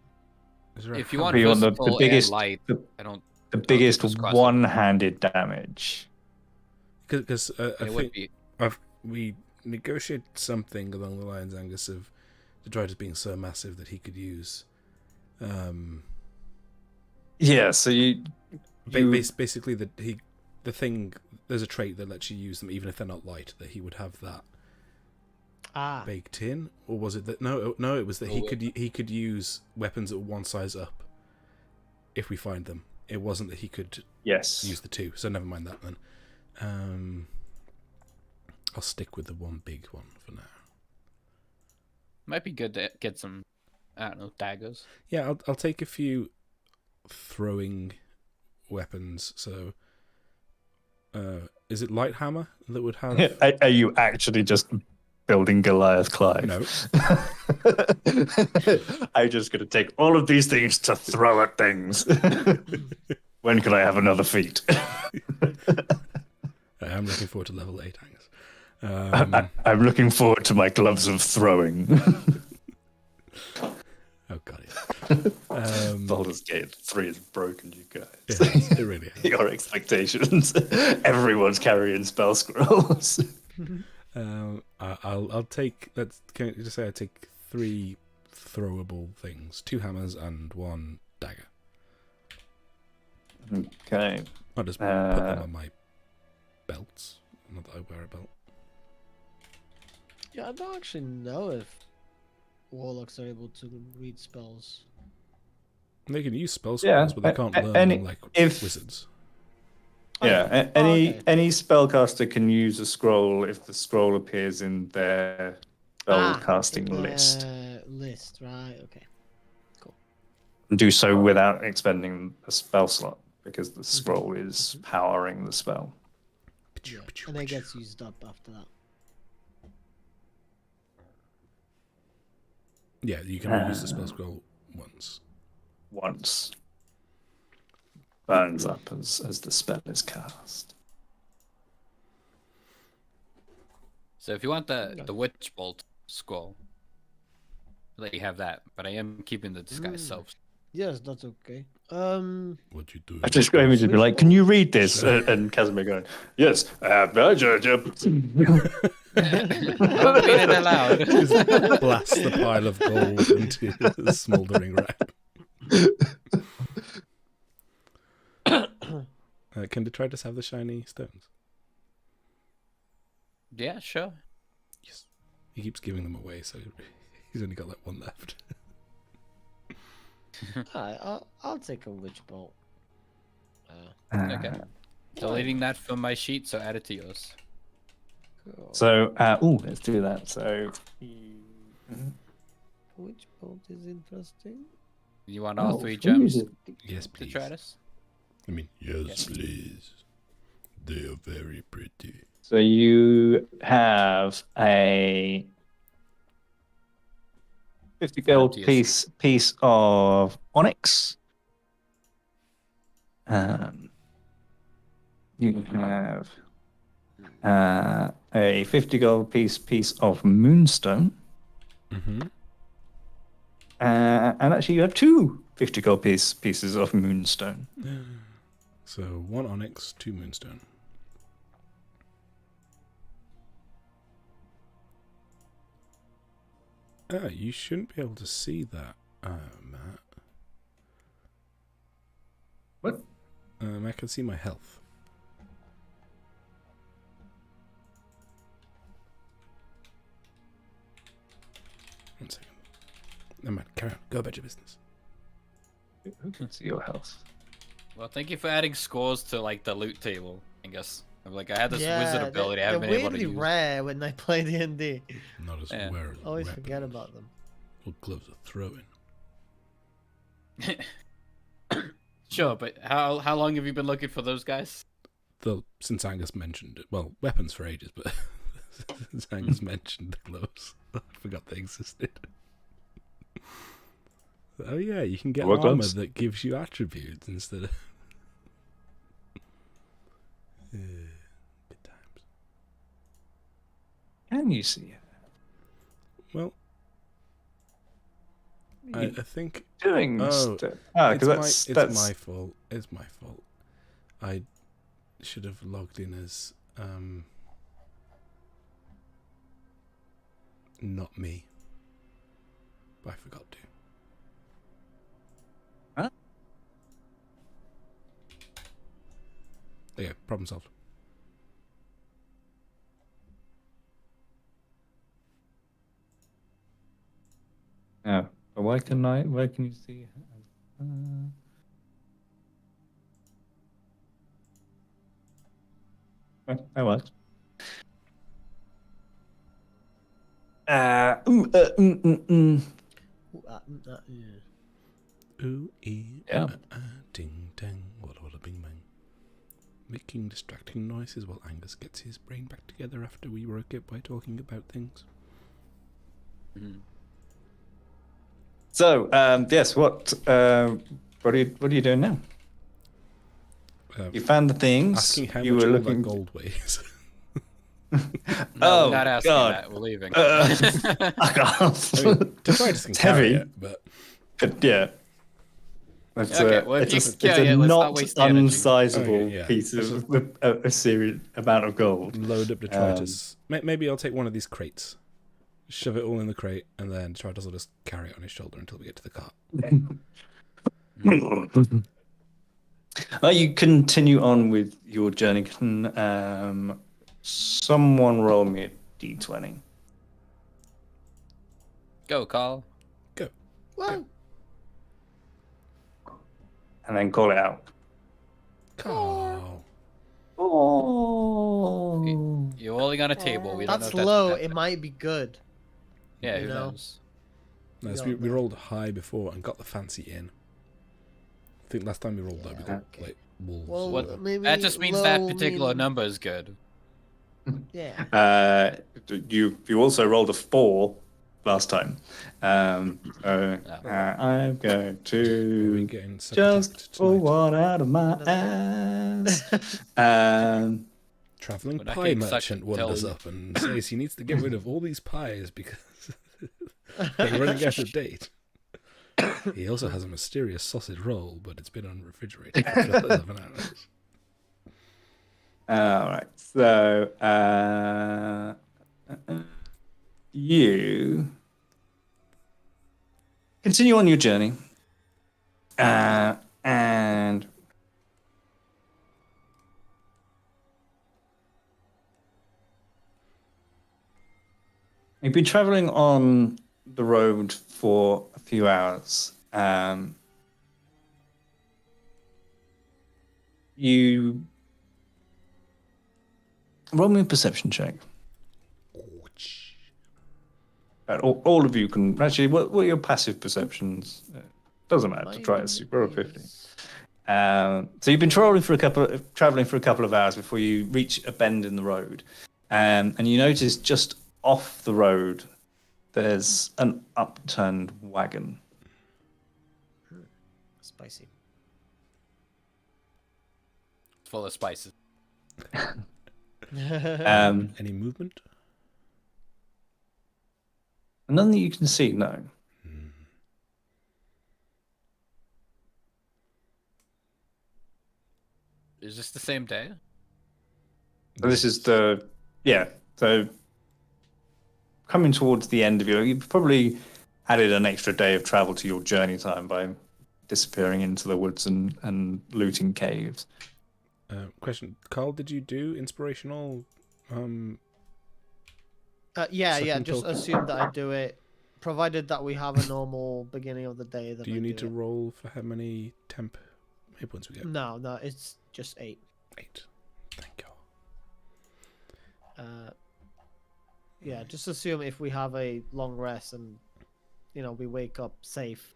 Is there a If you hammer? want you want versatile the biggest and light, the, I don't. the think biggest it's crossing. one-handed damage? Because I It would think be. we negotiated something along the lines, Angus, of the Detritus being so massive that he could use. Yeah, so you Basically, the thing. There's a trait that lets you use them even if they're not light. That he would have that baked in, or was it that? No, it was that he could use weapons that were one size up. If we find them, it wasn't that he could yes. use the 2. So never mind that then. I'll stick with the one big one for now. Might be good to get some, I don't know, daggers. Yeah, I'll take a few throwing weapons. So, is it light hammer that would have? Are you actually just building Goliath Clive? No. I'm just going to take all of these things to throw at things. When can I have another feat? I am looking forward to level 8, Angus. I'm looking forward to my gloves of throwing. Oh god, yeah. Baldur's Gate 3 is broken, you guys. Yeah, it really is. Your expectations. Everyone's carrying spell scrolls. I'll take. Can I just say I take 3 throwable things: 2 hammers and 1 dagger. Okay. I'll just put them on my belts. Not that I wear a belt. Yeah, I don't actually know if warlocks are able to read spells. They can use spell Yeah, scrolls, but they can't learn any- them like if- wizards. Yeah, Oh, any okay. any spellcaster can use a scroll if the scroll appears in their spell casting in the list. List, right? Okay. And do so without expending a spell slot because the scroll is powering the spell. Yeah. And it gets used up after that. Yeah, you can only use the spell scroll once. Once burns up as the spell is cast. So if you want the witch bolt scroll, I'll let you have that. But I am keeping the disguise self. Yes, that's okay. What you do? I just go images be like, "Can you read this?" And Casimir going, "Yes." I don't mean it aloud. Just blast the pile of gold into the smouldering wreck. Can Detritus have the shiny stones? Yeah, sure. Yes. He keeps giving them away, so he's only got like 1 left. I'll take a witch bolt. Okay. Deleting that from my sheet, so add it to yours. Cool. So, let's do that. So, Witch bolt is interesting. You want all 3 gems? Yes, please. Detritus? I mean, yes, please. They are very pretty. So you have a 50 gold Yes. piece of onyx. You have a 50 gold piece of moonstone. Mm-hmm. And actually, you have 2 50 gold pieces of moonstone. So 1 onyx, 2 moonstone. You shouldn't be able to see that, Matt. What? I can see my health. One second. No man, carry on. Go about your business. Who can see your health? Well, thank you for adding scores to like the loot table. I guess. Like I had this Yeah, wizard ability I haven't they're been able to weirdly use. rare when I play D&D. Not as Yeah. aware of Always weapons. forget about them. What gloves are throwing? Sure, but how long have you been looking for those guys? Since Angus mentioned it. Well, weapons for ages, but since Angus mentioned the gloves, I forgot they existed. Oh yeah, you can get What armor gloves? that gives you attributes instead of... Good times. Can you see it? Well, I think... Doing Oh, stuff. it's That's my fault. It's my fault. I should have logged in as not me. But I forgot to. Huh? Yeah, problem solved. Yeah. But why can you see? That works. Ooh, yeah. Ooh, Yeah. ding, dang, walla, walla, bing, bang. Making distracting noises while Angus gets his brain back together after we broke it by talking about things. So, yes, what are you doing now? You found the things Asking how you much were all looking. that gold weighs. No, we're not asking God. that. We're leaving. Fuck off. I mean, Detritus can It's carry heavy. it, but But yeah. It's Okay, a, well, if it's you a, can it's carry a it, let's not not waste the energy. unsizable Okay, yeah. piece of a serious amount of gold. Load up detritus. Maybe I'll take one of these crates, shove it all in the crate, and then detritus will just carry it on his shoulder until we get to the cart. You continue on with your journey. Can someone roll me a d20? Go, Carl. Go. Well, And then call it out. Carl. Oh. You're rolling on a table. We don't know that's if that's low. bad. It might be good. Yeah, you who know. knows? Nice. Yeah, We rolled high before and got the fancy in. I think last time we rolled low, we got like wolves. Well, or whatever. maybe That just means that low, particular medium- number is good. Yeah. You also rolled a 4 last time. I'm going Are we to getting suck just attacked pull tonight? one out of my ass. Traveling We're not pie getting merchant sucked wanders until- up and says he needs to get rid of all these pies because they're running out of date. He also has a mysterious sausage roll, but it's been unrefrigerated for 11 hours. All right. So you continue on your journey, and you've been traveling on the road for a few hours. You roll me a perception check. All of you can actually. What are your passive perceptions? Doesn't matter to try it. Super or 50. So you've been traveling for a couple of hours before you reach a bend in the road, and you notice just off the road there's an upturned wagon. Spicy. It's full of spices. Any movement? None that you can see. No. Is this the same day? So this is So coming towards the end of you've probably added an extra day of travel to your journey time by disappearing into the woods and looting caves. Question, Carl, did you do inspirational? Yeah. Second Just token. assume that I do it, provided that we have a normal beginning of the day. Then Do you I need do to roll for how many temp hit points we get? No, it's just 8. 8. Thank you. Yeah, just assume if we have a long rest and we wake up safe,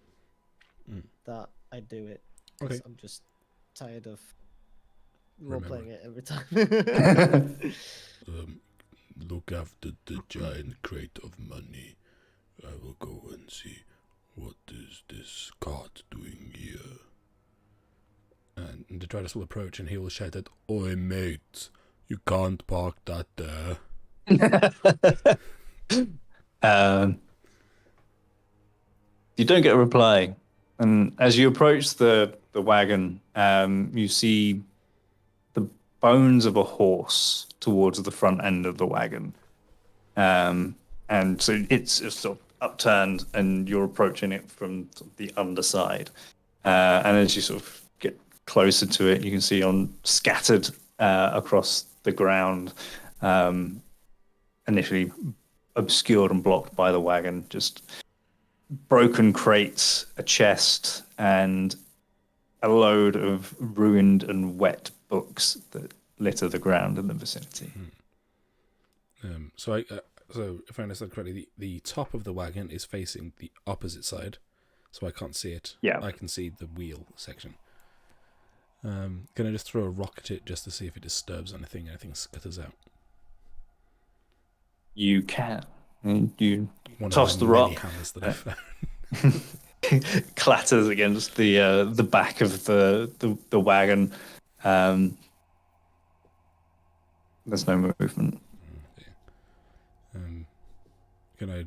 that I do it. 'Cause Okay. I'm just tired of role playing it every time. Look after the giant crate of money. I will go and see what is this cart doing here. And Detritus will approach and he will shout out, "Oi, mate, you can't park that there." You don't get a reply, and as you approach the wagon, you see the bones of a horse towards the front end of the wagon, and so it's sort of upturned, and you're approaching it from sort of the underside, and as you sort of get closer to it, you can see scattered across the ground, initially obscured and blocked by the wagon, just broken crates, a chest, and a load of ruined and wet books that litter the ground in the vicinity. So if I understand correctly, the top of the wagon is facing the opposite side, so I can't see it. Yeah. I can see the wheel section. Can I just throw a rock at it just to see if it disturbs anything scatters out? You can. You One toss of the my many rock, hammers that I found. clatters against the back of the wagon. There's no movement. Can I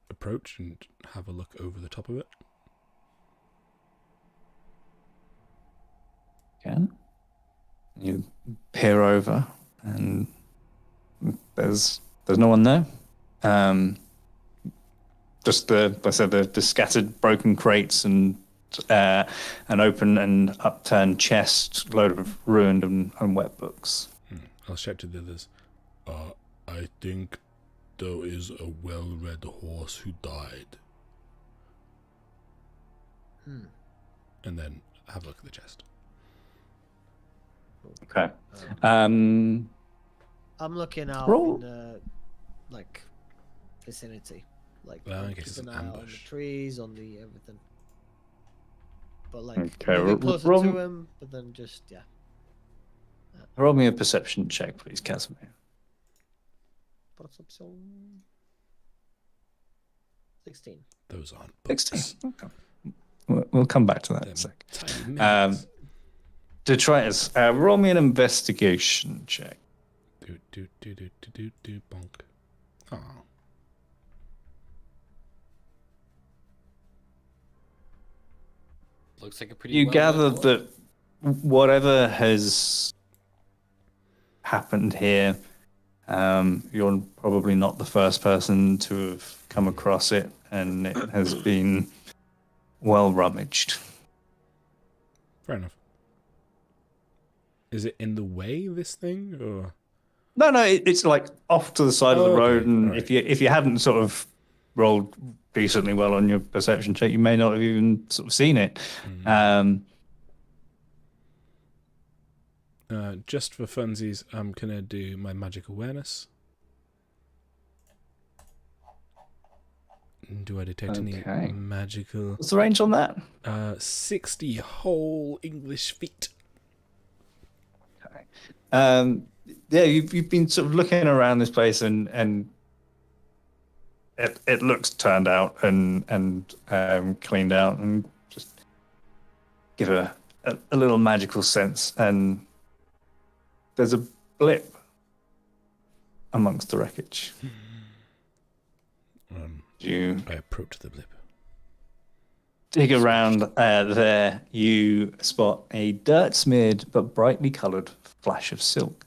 approach and have a look over the top of it? again. You peer over, and there's no one there. Just the scattered broken crates and an open and upturned chest, load of ruined and wet books. I'll shout to the others. I think there is a well-read horse who died. And then have a look at the chest. Okay. I'm looking out Roll. in the vicinity, In case keep it's an an eye on the ambush. trees, on the everything. But Okay, maybe closer roll- to him. But then just Roll me a perception check, please, Casimir. Perception. 16. Those aren't books. 16. Okay. We'll come back to that in a Them sec. tiny minutes. Detritus, roll me an investigation check. Do bonk. Oh. Looks like a pretty. You well gather read that whatever has happened here, you're probably not the first person to have come across it, and it has been well rummaged. Fair enough. Is it in the way, this thing, or? No, it's like off to the side of the Oh, road, okay, and alright. if you hadn't sort of rolled decently well on your perception check, you may not have even sort of seen it. Just for funsies, I'm gonna do my magic awareness. Do I detect Okay. any magical? What's the range on that? 60 whole English feet. Yeah, you've been sort of looking around this place, and it looks turned out and cleaned out, and just give a little magical sense. And there's a blip amongst the wreckage. You I approach the blip. dig around there, you spot a dirt-smeared but brightly coloured flash of silk.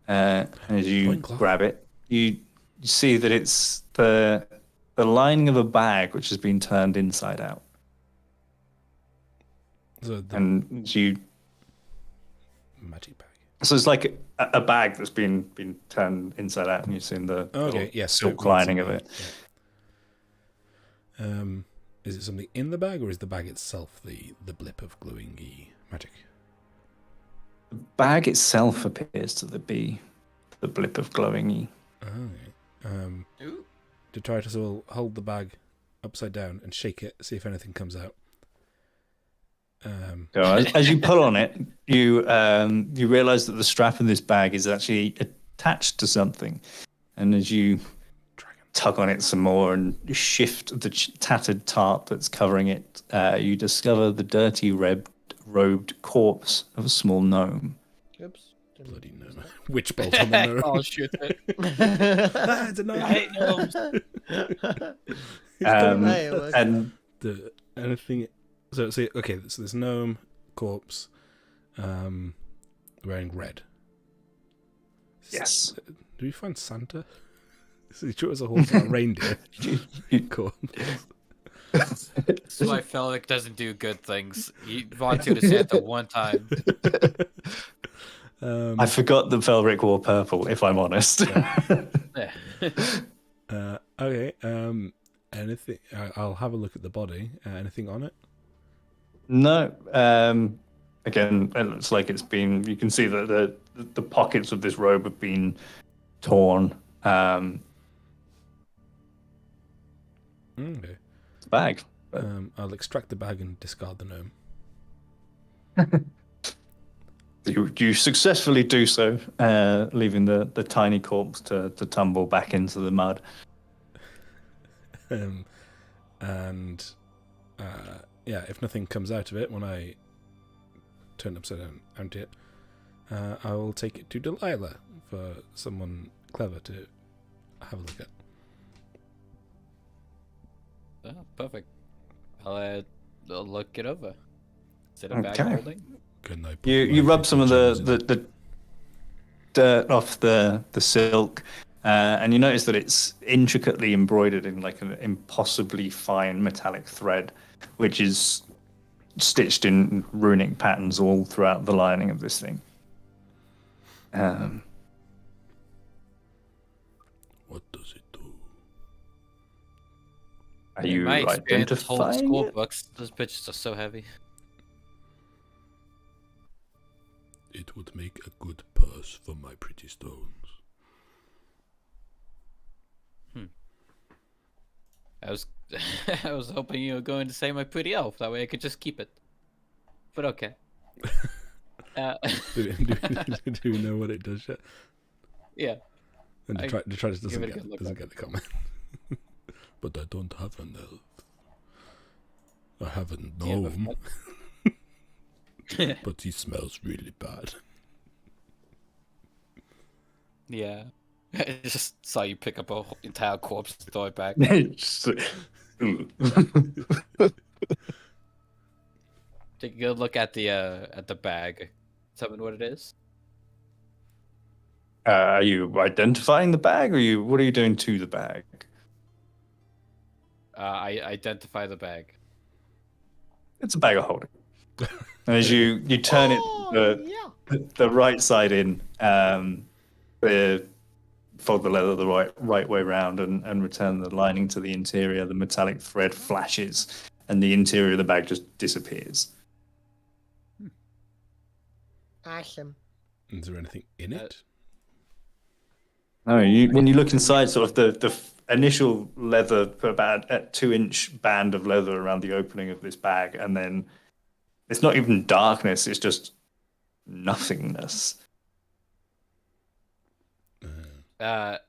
As you Loincloth. grab it, you see that it's the lining of a bag which has been turned inside out. So the And you, magic bag. so it's like a bag that's been turned inside out, and you've seen the Okay, little yes. silk lining of it. Yeah. Is it something in the bag, or is the bag itself the blip of glowing magic? The bag itself appears to be the blip of glowing. Okay. Ooh. Detritus will hold the bag upside down and shake it, see if anything comes out. So as you pull on it, you realise that the strap in this bag is actually attached to something, and as you tug on it some more and shift the tattered tarp that's covering it, you discover the dirty robed corpse of a small gnome. Oops. Bloody no. Witch bolt on the nose. I'll shoot it. That's a I no. hate gnomes. Hey, it worked. And anything. So okay. So there's gnome corpse, wearing red. Yes. Do we find Santa? Is he sure as a horse, not a reindeer? Cool. So I feel like doesn't do good things. He volunteered to Santa one time. I forgot that Felric wore purple, if I'm honest. Okay. Anything? I'll have a look at the body. Anything on it? No. Again, it looks like it's been. You can see that the pockets of this robe have been torn. Okay. It's a bag. I'll extract the bag and discard the gnome. You successfully do so, leaving the tiny corpse to tumble back into the mud. Yeah, if nothing comes out of it when I turn it upside down, empty it, I will take it to Delilah for someone clever to have a look at. Oh, perfect. I'll look it over. Is it a bag Okay. holding? Can I? Put You my rub some of gems in? the dirt off the silk, and you notice that it's intricately embroidered in like an impossibly fine metallic thread, which is stitched in runic patterns all throughout the lining of this thing. What does it do? Are In you my experience, whole identifying school it? books, those bitches are so heavy. It would make a good purse for my pretty stones. I was I was hoping you were going to say my pretty elf. That way I could just keep it. But okay. Do you know what it does yet? Yeah. And the Travis give it a good look doesn't up. get the comment. But I don't have an elf. I have a gnome. But he smells really bad. Yeah. I just saw you pick up a whole entire corpse and throw it back. Take a good look at the bag. Tell me what it is. Are you identifying the bag, or what are you doing to the bag? I identify the bag. It's a bag of holding. And as you turn the right side in, fold the leather the right way round and return the lining to the interior, the metallic thread flashes, and the interior of the bag just disappears. Awesome. Is there anything in it? No, when you look inside, sort of the initial leather, about a 2-inch band of leather around the opening of this bag, and then it's not even darkness; it's just nothingness. I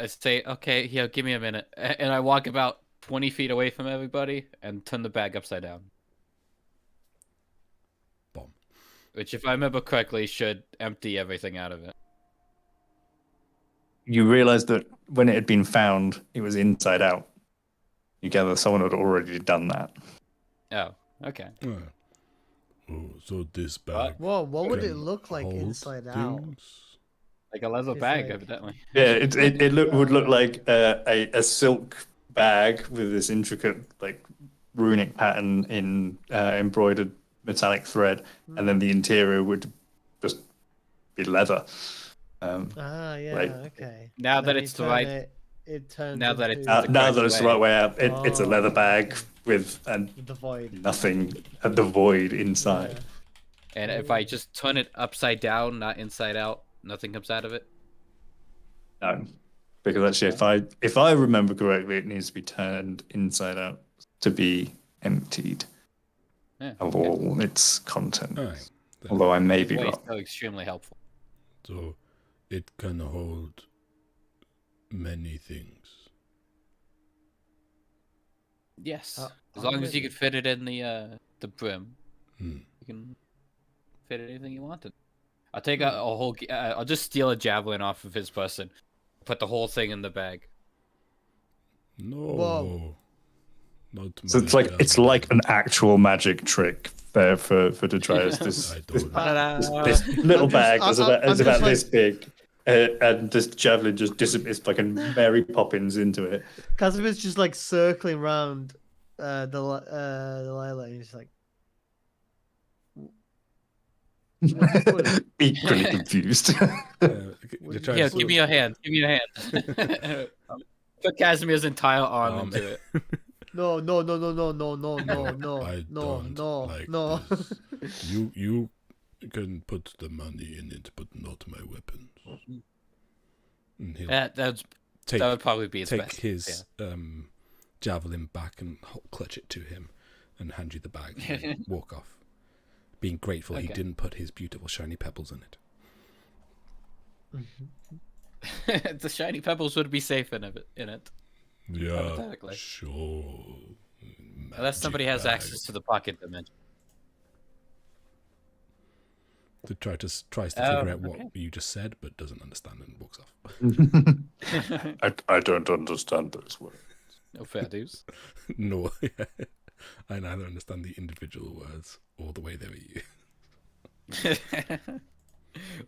say, okay, here, give me a minute, and I walk about 20 feet away from everybody and turn the bag upside down. Bomb. Which, if I remember correctly, should empty everything out of it. You realize that when it had been found, it was inside out. You gather someone had already done that. Oh, okay. Oh, so this bag. Whoa, what would it can look like hold inside out? things? Like a leather It's bag, like- evidently. Yeah, would look like a silk bag with this intricate like runic pattern in embroidered metallic thread, and then the interior would just be leather. Yeah, like- okay. Now And that then it's you the right- turn it turns now that it's into the Now correct that it's the way. right way out, it's a leather bag okay. with the void. nothing at the void inside. Yeah. And if I just turn it upside down, not inside out, nothing comes out of it. No, because actually, if I remember correctly, it needs to be turned inside out to be emptied Yeah. of all its content. Alright. Although I may be Way is wrong. so extremely helpful. So it can hold many things. Yes, Uh, as long as you already. can fit it in the brim, Hmm. you can fit anything you wanted. I'll take a whole. I'll just steal a javelin off of his person, put the whole thing in the bag. No. Whoa. Not So my it's javelin. like an actual magic trick there for Detrius. I don't know. This little I'm just- bag is I'm about just this big, and this javelin just disappears like a Mary Poppins into it. Casimir's just like circling around the Lila, and he's like, Equally confused. What Try Here, to- give me your hand. Give me your hand. Put Casimir's entire arm into it. no, no, no, no, no, no, no, no, No, no, I no, don't no, like no. this. You can put the money in it, but not my weapons. And he'll That would probably be his take best. his javelin back and clutch it to him and hand you the bag and walk off, being grateful he Okay. didn't put his beautiful shiny pebbles in it. The shiny pebbles would be safe in it. Yeah, Hypothetically. sure. Unless somebody Magic has bag. access to the pocket dimension. To tries to Oh, figure out what okay. you just said, but doesn't understand and walks off. I don't understand those words. No fair dues. No, I neither understand the individual words or the way they were used.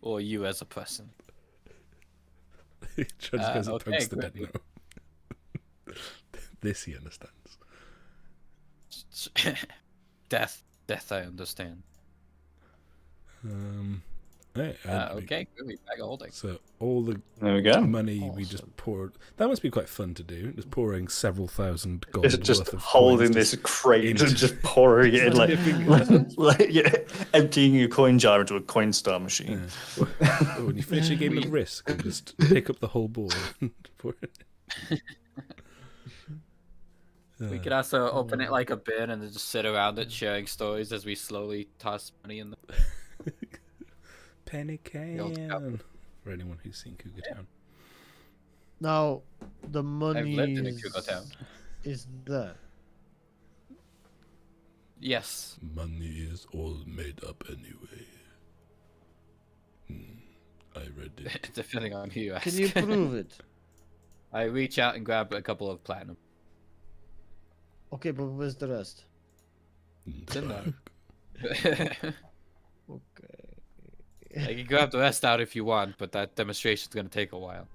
Or you as a person. Just goes and okay, pokes the dead great. no. This he understands. Death, I understand. Right, Okay, good. We're back holding. So all the There we go. money we just poured. That must be quite fun to do. Just pouring several thousand gold Just worth of holding coins this just crate into- and just pouring it in, like, Dipping yeah, emptying your coin jar into a coin star machine. Yeah. When you finish a game of Risk, and just pick up the whole board and pour it. We could also open it like a bin and then just sit around it sharing stories as we slowly toss money in the. Penny old can. For anyone who's seen Cougar Town. Now, the I've money lived in a Cougar Town. is there. Yes. Money is all made up anyway. I read it. Depending on who you ask. Can you prove it? I reach out and grab a couple of platinum. Okay, but where's the rest? It's in there. Okay. I can grab the rest out if you want, but that demonstration's gonna take a while.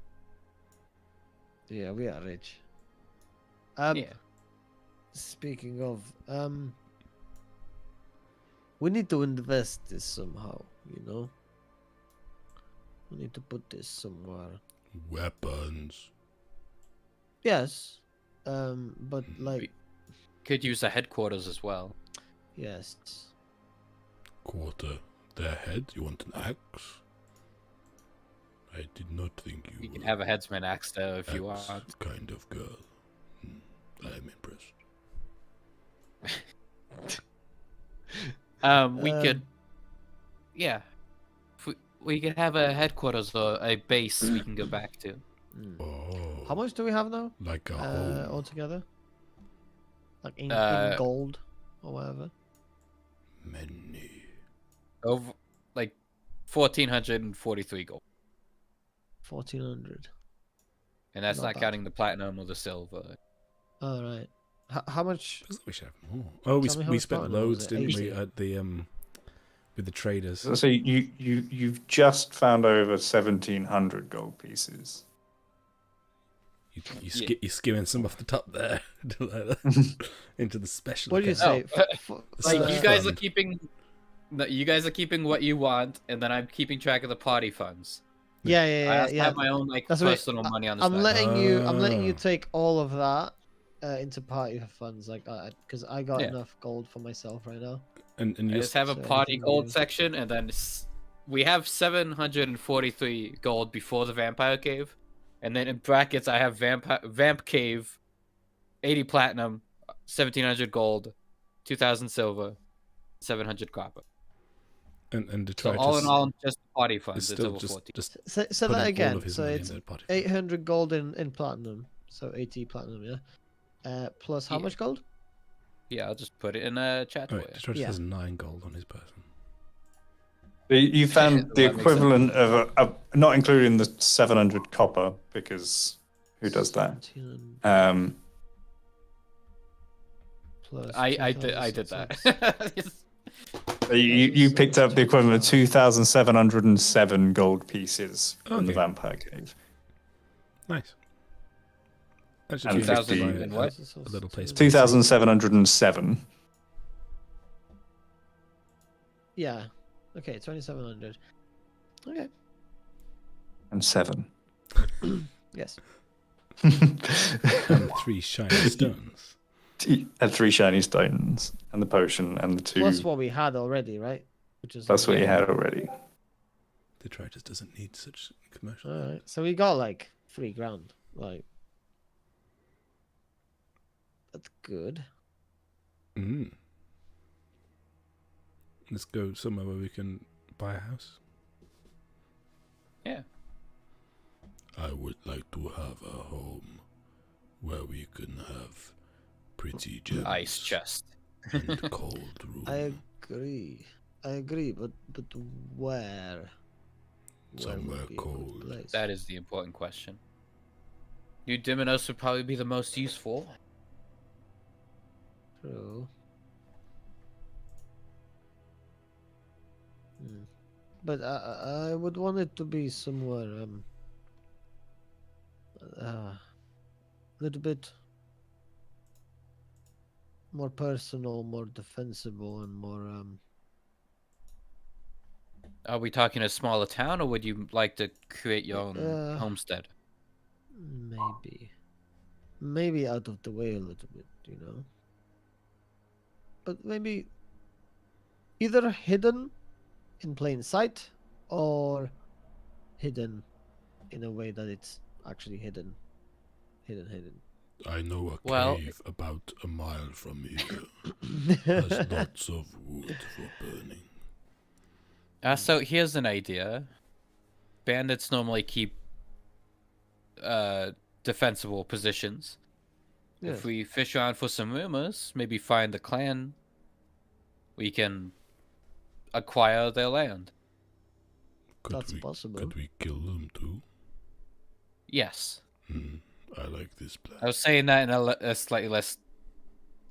Yeah, we are rich. Yeah. Speaking of, we need to invest this somehow, you know? We need to put this somewhere. Weapons. Yes, but like, Could use the headquarters as well. yes. Quarter their head? You want an axe? I did not think you You can were have a headsman axe there if you axe want. kind of girl. I am impressed. We could, yeah. We could have a headquarters or a base we can go back to. Oh, How much do we have now? like a home. Altogether? Like in gold or whatever? Many. Over like 1,443 gold, 1,400. and that's Not not bad. counting the platinum or the silver. All right. How much? Feels like we should have more. Oh, Tell me how we much spent platinum was loads, it? didn't 80? we, at the with the traders? So you've just found over 1,700 gold pieces. You're skewing some off the top there into the special. What do you account. say? Like Like, you guys fun. are keeping, no, you guys are keeping what you want, and then I'm keeping track of the party funds. Yeah, I yeah, also yeah. have my own like That's what personal money on the I'm side. letting you Ah. take all of that into party funds, like, because I got Yeah. enough gold for myself right now. And I you just have a So party everything gold you- section, and then we have 743 gold before the vampire cave, and then in brackets I have vamp cave, 80 platinum, 1,700 gold, 2,000 silver, 700 copper. and to So try all to in all, just party funds. it's It's still over just 14. just Say putting that all again. of his So money in it's their party fund. 800 gold in platinum, so 80 platinum, yeah. Plus how Yeah. much gold? Yeah, I'll just put it in a chat Oh, for wait, you. Detroit Yeah. has 9 gold on his person. You found the That makes equivalent of not including the 700 copper, because who does that? 1,700 plus I did 2,600. that. You picked up the equivalent of 2,707 gold pieces from the Okay. vampire cave. Nice. That And just 50 and what? a little place. 2,707 Yeah. Okay, 2,700. Okay. and 7. Yes. and 3 shiny stones. And 3 shiny stones, and the potion, and the 2. Plus what we had already, right? Which is That's what you had already. Detritus doesn't need such commercial. All right. So we got like 3 grand. Like, that's good. Mm. Let's go somewhere where we can buy a house. Yeah. I would like to have a home where we can have pretty gems Ice chest. and cold room. I agree, but where? Somewhere would be a good cold. place? That is the important question. New Diminos would probably be the most useful. True. But I would want it to be somewhere a little bit more personal, more defensible, and more Are we talking a smaller town, or would you like to create your own homestead? maybe out of the way a little bit, you know. But maybe either hidden in plain sight or hidden in a way that it's actually hidden. I know a Well- cave about a mile from here. Has lots of wood for burning. So here's an idea. Bandits normally keep defensible positions. Yeah. If we fish around for some rumors, maybe find the clan, we can acquire their land. That's possible. Could we kill them too? Yes. I like this plan. I was saying that in a slightly less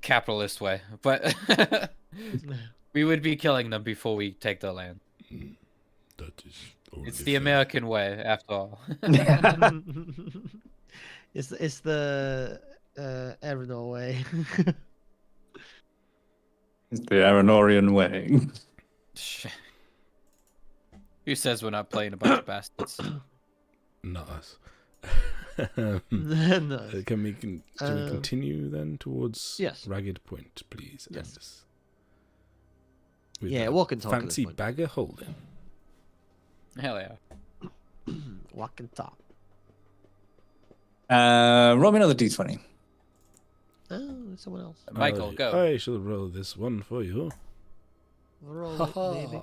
capitalist way, but we would be killing them before we take their land. That is only It's the fair. American way, after all. It's the Arenor way. It's the Aranorian way. Who says we're not playing a bunch of bastards? Not us. No. Can we continue then towards Yes. Ragged Point, please? Yes. Angus? With Yeah, that walk and talk at this fancy point. bag of holding. Hell yeah. Walk and talk. Roll me another d20. Oh, it's someone else. Michael, go. I shall roll this one for you. Roll it, baby.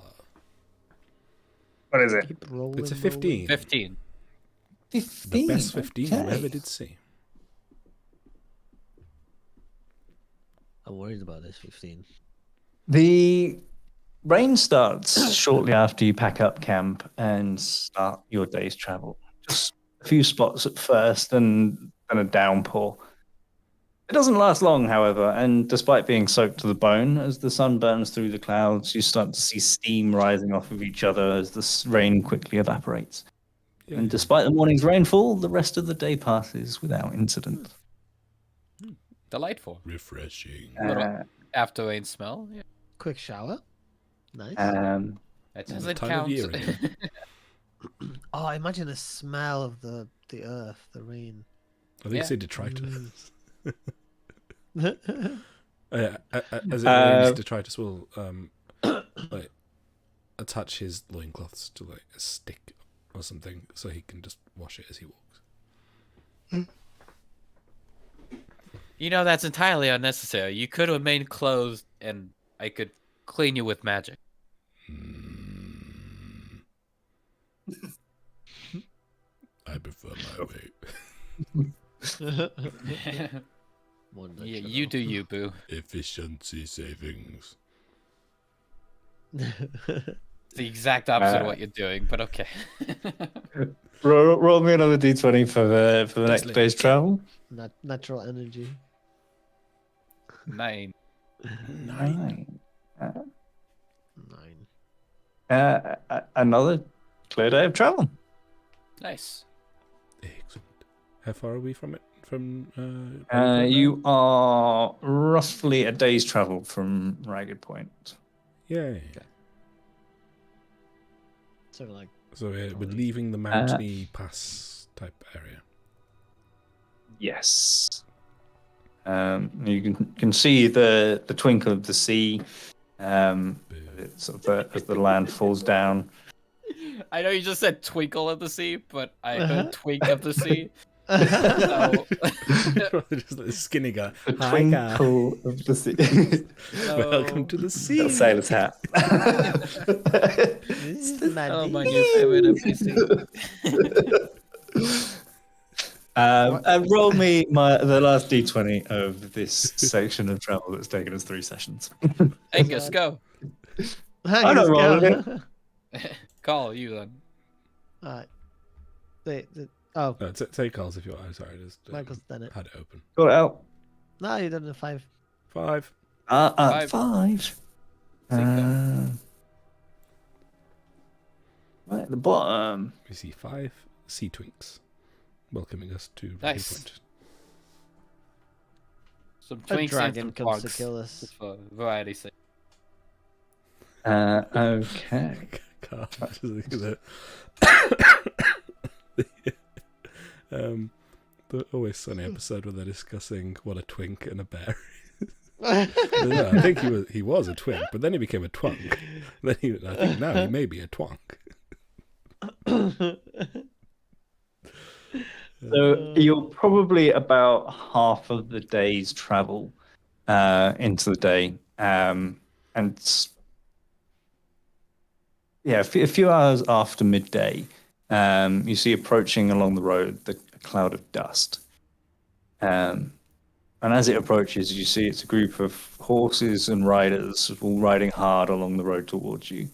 What is it? Keep rolling. It's a 15. 15. 15. The best 15 you okay. ever did see. I'm worried about this 15. The rain starts shortly after you pack up camp and start your day's travel. Just a few spots at first and then a downpour. It doesn't last long, however, and despite being soaked to the bone, as the sun burns through the clouds, you start to see steam rising off of each other as the rain quickly evaporates. Yeah. And despite the morning's rainfall, the rest of the day passes without incident. Delightful. Refreshing. After rain smell. Yeah. Quick shower. Nice. Um, That Yeah, doesn't time of count. year again. Oh, imagine the smell of the earth, the rain. I think Yeah. it's a detritus. That's As it rains, detritus will like attach his loincloths to like a stick or something so he can just wash it as he walks. You know, that's entirely unnecessary. You could remain clothed and I could clean you with magic. I prefer my way. Yeah, you do you, boo. Efficiency savings. It's the exact opposite of what you're doing, but okay. roll me another d20 for the next Deslin. day's travel. Natural energy. 9. 9. 9. Another clear day of travel. Nice. Excellent. How far are we from it? From You are roughly a day's travel from Ragged Point. Yay. So like So we're leaving the mountainy pass type area. Yes. You can see the twinkle of the sea. It's sort of as the land falls down. I know you just said twinkle of the sea, but I heard twink of the sea. So... Just like a skinny guy. The Hi, guy. twinkle of the sea. Welcome to the sea. Got a sailor's hat. this is Oh my new favorite NPC. And roll me the last d20 of this section of travel that's taken us 3 sessions. Angus, go. I don't roll Call you then. Alright. Oh, Take calls if you want. I'm sorry, just Michael's done it. had it open. Got it out. No, you done a 5. 5. Five. Right at the bottom. We see 5 sea twinks welcoming us to Ragged Nice. Point. Some A twinks dragon and some comes to bugs, kill us. just for variety's sake. Okay. Carl, just look at that. The Always Sunny episode where they're discussing what a twink and a bear is. No, I think he was a twink, but then he became a twunk. I think now he may be a twonk. So you're probably about half of the day's travel into the day, and yeah, a few hours after midday, you see approaching along the road a cloud of dust. And as it approaches, you see it's a group of horses and riders all riding hard along the road towards you.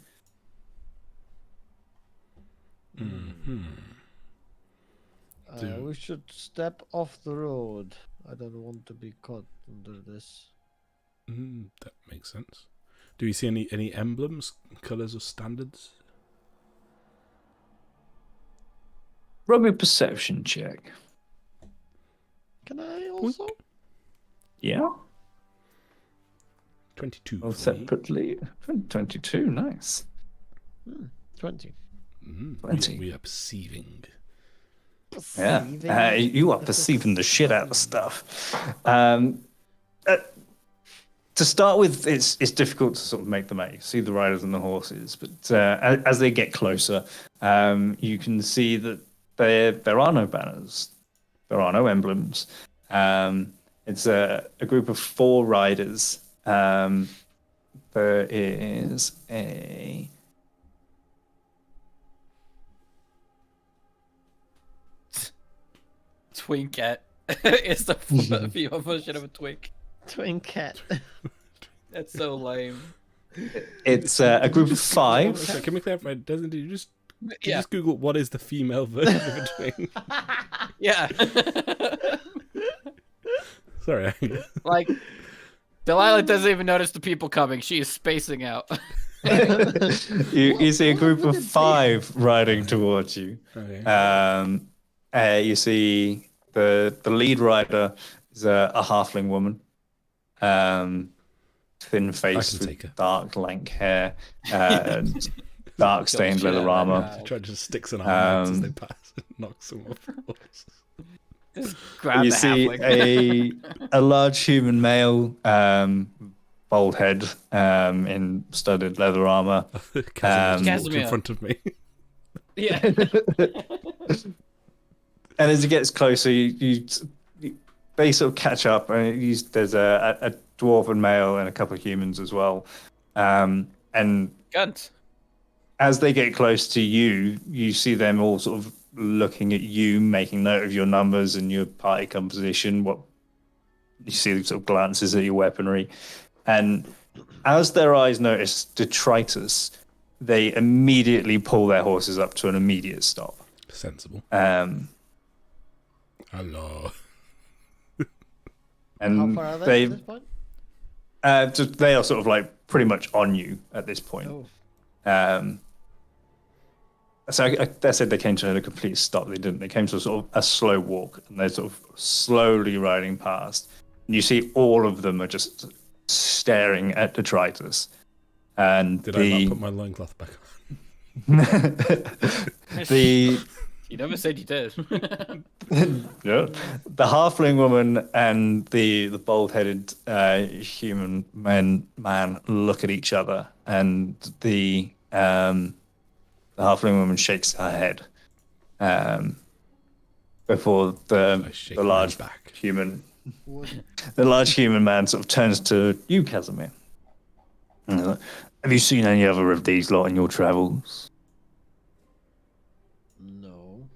We should step off the road. I don't want to be caught under this. That makes sense. Do we see any emblems, colours, or standards? Roll me a perception check. Can I also? Yeah. 22. Well, for me. separately. 22, nice. 20. 20. We are perceiving. Yeah, you are perceiving the shit out of stuff. To start with, it's difficult to sort of make them out. You see the riders and the horses, but as they get closer, you can see that there are no banners, there are no emblems. It's a group of 4 riders. There is a Twinket. It's the female version of a twink. Twin cat. That's so lame. It's a group of 5. So can we clarify? Did you just Yeah. just Google what is the female version of a twink? Yeah. Sorry. Like, Delilah doesn't even notice the people coming. She is spacing out. You see a group of 5 riding towards you. Okay. You see the lead rider is a halfling woman, thin face can take her. with dark lank hair, and dark stained leather armor. She tried to just sticks an arm out as they Um, pass and knocks them off. Just grab You the see halfling. a large human male, bald head, in studded leather armor. Casimir just walked in Casimir. front of me. Yeah. And as it gets closer, they sort of catch up, and there's a dwarven male and a couple of humans as well. And Guns. as they get close to you, you see them all sort of looking at you, making note of your numbers and your party composition. What you see, sort of glances at your weaponry, and as their eyes notice detritus, they immediately pull their horses up to an immediate stop. Sensible. Hello. And How far are they at this point? they are sort of like pretty much on you at this point. Oh. So I said they came to a complete stop. They didn't. They came to sort of a slow walk, and they're sort of slowly riding past. And you see all of them are just staring at detritus. And Did I not put my loincloth back on? You never said you did. yeah, the halfling woman and the bald-headed human man look at each other, and the halfling woman shakes her head before I shake the my large back. human man sort of turns to you, Casimir. And he's like, have you seen any other of these lot in your travels? No.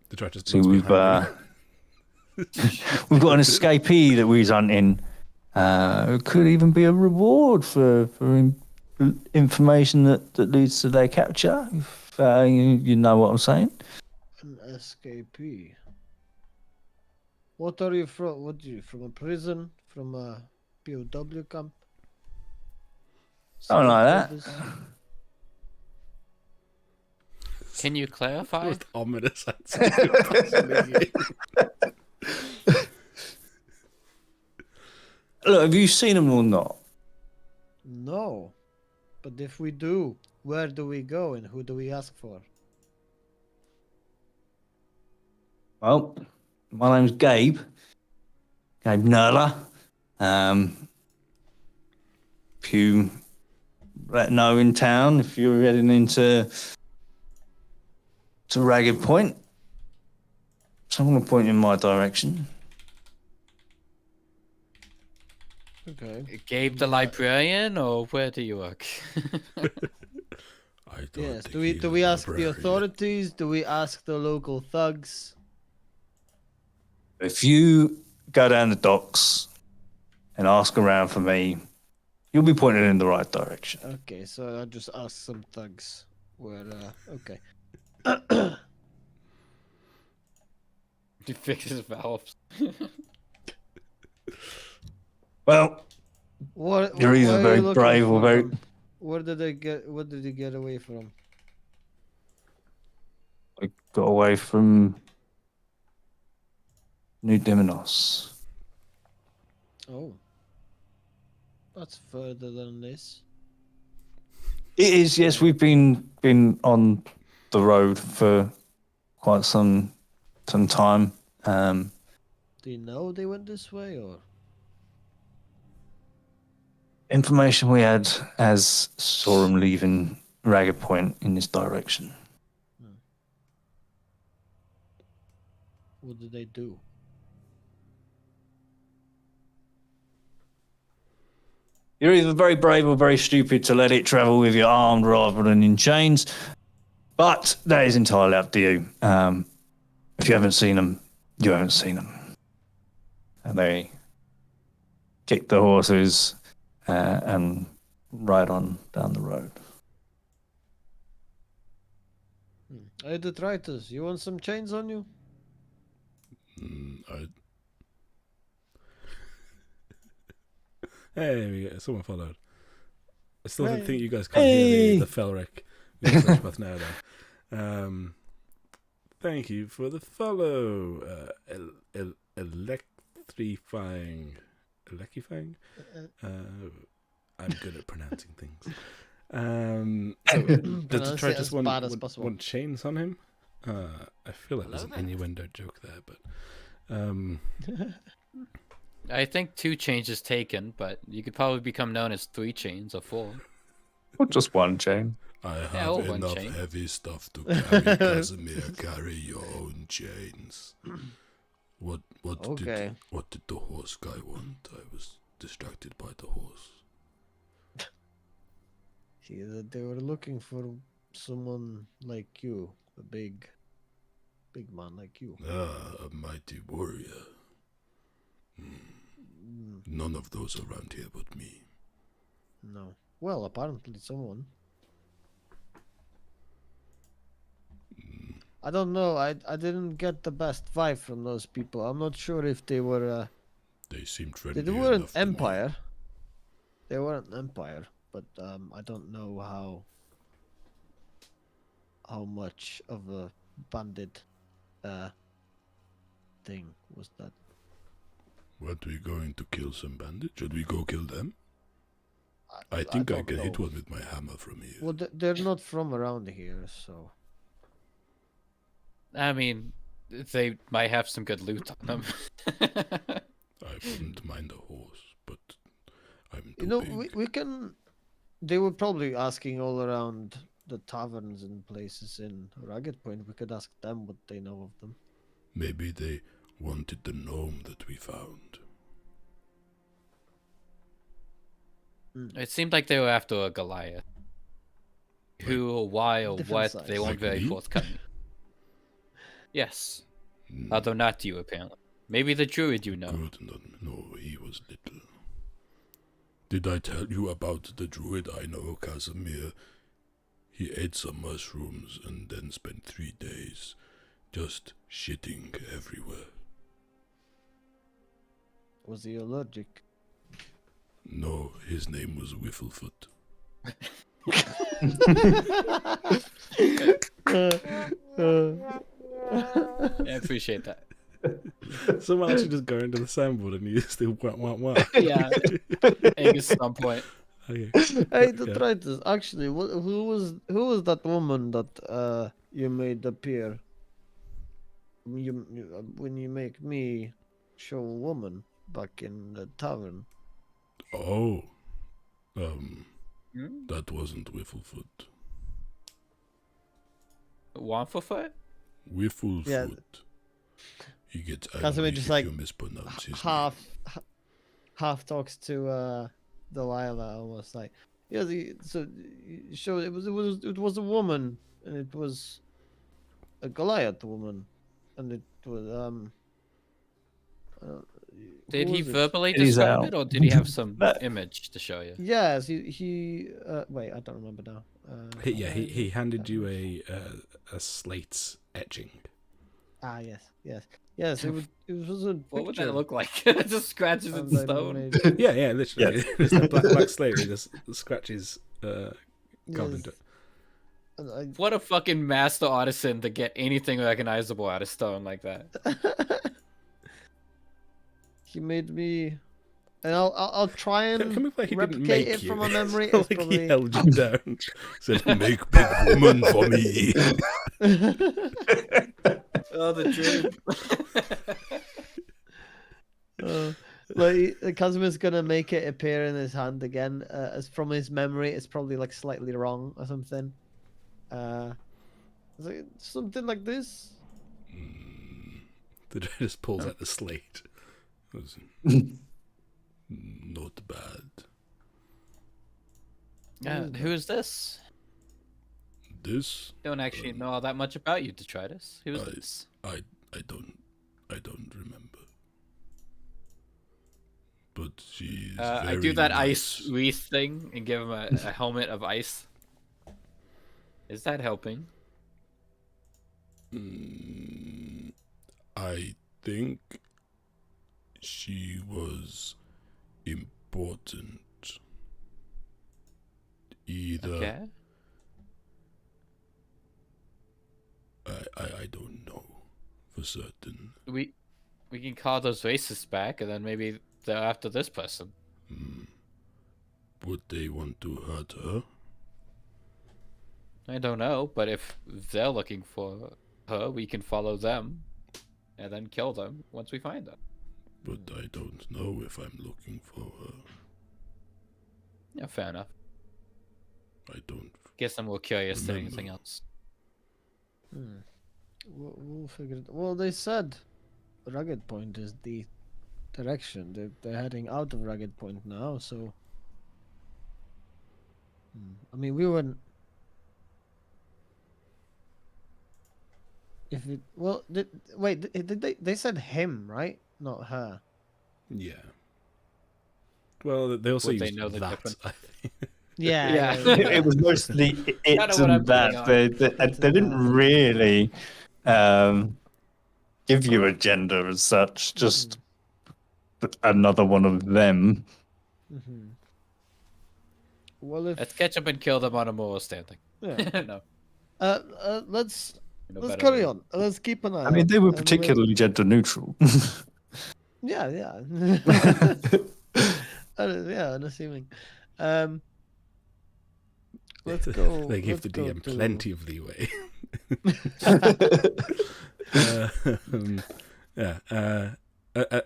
The tractor's So we've got an escapee that we're hunting. It could even be a reward for information that leads to their capture. If you know what I'm saying. An escapee. What are you from? What are you from? A prison? From a POW camp? Something like that. Traders? Can you clarify? Most ominous answer you could possibly give. Look, have you seen them or not? No. But if we do, where do we go and who do we ask for? Well, my name's Gabe. Gabe Nerler. If you know in town, if you're heading into Ragged Point, someone will point you in my direction. Okay. Gabe the librarian, or where do you work? I don't Yes. think Do we he's do a we ask the librarian. authorities? Do we ask the local thugs? If you go down the docks and ask around for me, you'll be pointed in the right direction. Okay, so I'll just ask some thugs. Where? Okay. He fixes valves. Well, What? you're why either are very you looking brave or for very. them? Where did they get? What did he get away from? I got away from New Diminos. Oh. That's further than this. It is, yes. We've been on the road for quite some time. Do you know they went this way or? Information we had as saw him leaving Ragged Point in this direction. What did they do? You're either very brave or very stupid to let it travel with you armed rather than in chains. But that is entirely up to you. If you haven't seen them, you haven't seen them. And they kick the horses and ride on down the road. Hey, detritus, you want some chains on you? Hey, someone followed. I still don't think you guys can hear the Felric. Now, then. Thank you for the follow, Electrifying. I'm good at pronouncing things. So, does Pronounce try it just as bad as possible. want chains on him? I feel like there's an innuendo joke there, but I think 2 changes taken, but you could probably become known as 3 chains or 4. Or just one chain. I Yeah, have or one enough chain. heavy stuff to carry. Casimir, carry your own chains. What Okay. did the horse guy want? I was distracted by the horse. See that they were looking for someone like you, a big man like you. Ah, a mighty warrior. None of those around here but me. No. Well, apparently someone. I don't know. I didn't get the best vibe from those people. I'm not sure if they were. They seemed friendly They were an enough to me. empire. They were an empire, but I don't know how much of a bandit thing was that. What, we going to kill some bandits? Should we go kill them? I think I don't can hit know. one with my hammer from here. Well, they're not from around here, so. I mean, they might have some good loot on them. I wouldn't mind a horse, but I'm too You know, big. we can. They were probably asking all around the taverns and places in Ragged Point. We could ask them what they know of them. Maybe they wanted the gnome that we found. It seemed like they were after a Goliath. Who or why or Different what, they size. weren't Like very me? forthcoming. Yes. Although not you, apparently. Maybe the druid you know. Good, no, he was little. Did I tell you about the druid I know, Casimir? He ate some mushrooms and then spent 3 days just shitting everywhere. Was he allergic? No, his name was Whifflefoot. I appreciate that. Someone actually just go into the soundboard and you still wah. Yeah. At some point. Okay. Hey, the Yeah. traitors. Actually, who was that woman that you made appear? When you make me show a woman back in the tavern. Oh. Hmm? That wasn't Whifflefoot. Wafflefoot? Whifflefoot. Yeah. He gets Casimir angry just if like you mispronounce his half talks to Delilah, almost like, yeah. So it was a woman, and it was a Goliath woman, and it was Did who he was it? verbally He's describe out. it, or did he have some That- image to show you? Yes, he wait, I don't remember now. He handed you a slate's etching. Ah, yes. It was a What would picture that look like? Just scratches in and then stone. made- Yeah, literally. It's a black slate. He just scratches carved Yes. into it. and I- What a fucking master artisan to get anything recognizable out of stone like that. He made me, and I'll try and Can we play he didn't replicate make it you? from my memory. It's It's like probably... he held you down. Said, "Make big woman for me." Oh, the dream. Like Casimir's gonna make it appear in his hand again. As from his memory, it's probably like slightly wrong or something. It's like, something like this. The guy just pulls out the slate. It was not bad. Who is this? This Don't actually know all that much about you, Detritus. Who is this? I don't remember. But she's I very do that nice. ice wreath thing and give him a helmet of ice. Is that helping? I think she was important. Either Okay. I don't know for certain. We can call those racists back, and then maybe they're after this person. Would they want to hurt her? I don't know, but if they're looking for her, we can follow them, and then kill them once we find them. But I don't know if I'm looking for her. Yeah, fair enough. I don't. Guess I'm more curious than Remember. anything else. We'll figure it. Well, they said Rugged Point is the direction. They're heading out of Rugged Point now, so. I mean, we wouldn't. If it well, wait, did they said him, right? Not her. Yeah. Well, they also Would they used know the that. difference? I think. Yeah. Yeah. It was mostly it Kinda what I'm and that. putting They didn't really give you a gender as such, just another one of them. Mm-hmm. Well, if Let's catch up and kill them on a moral standing. yeah. No. Let's you know let's better carry than- on. Let's keep an eye. I mean, out, they were and particularly gender neutral. Yeah. Yeah, unassuming. Let's go. They give let's the go DM to- plenty of leeway.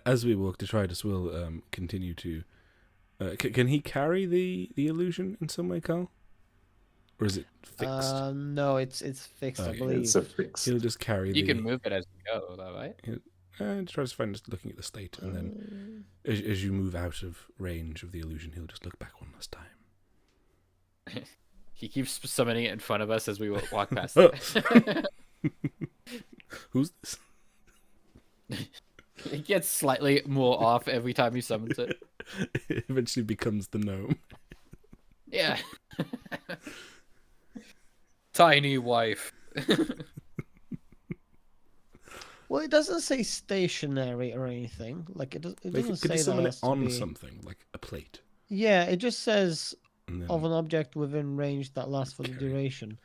As we walk, Detritus will continue to. Can he carry the illusion in some way, Carl? Or is it fixed? No, it's fixed, I Okay. believe. It's a fix. He'll just carry You the. can move it as you go, though, right? Tries to find just looking at the slate, and then as you move out of range of the illusion, he'll just look back one last time. He keeps summoning it in front of us as we walk past Oh. it. Who's this? It gets slightly more off every time he summons it. It eventually becomes the gnome. Yeah. Tiny wife. Well, it doesn't say stationary or anything. Like it Like, doesn't could say you that summon it it has to on be. something like a plate? Yeah, it just says And then of an object within range that lasts for the Carry. duration.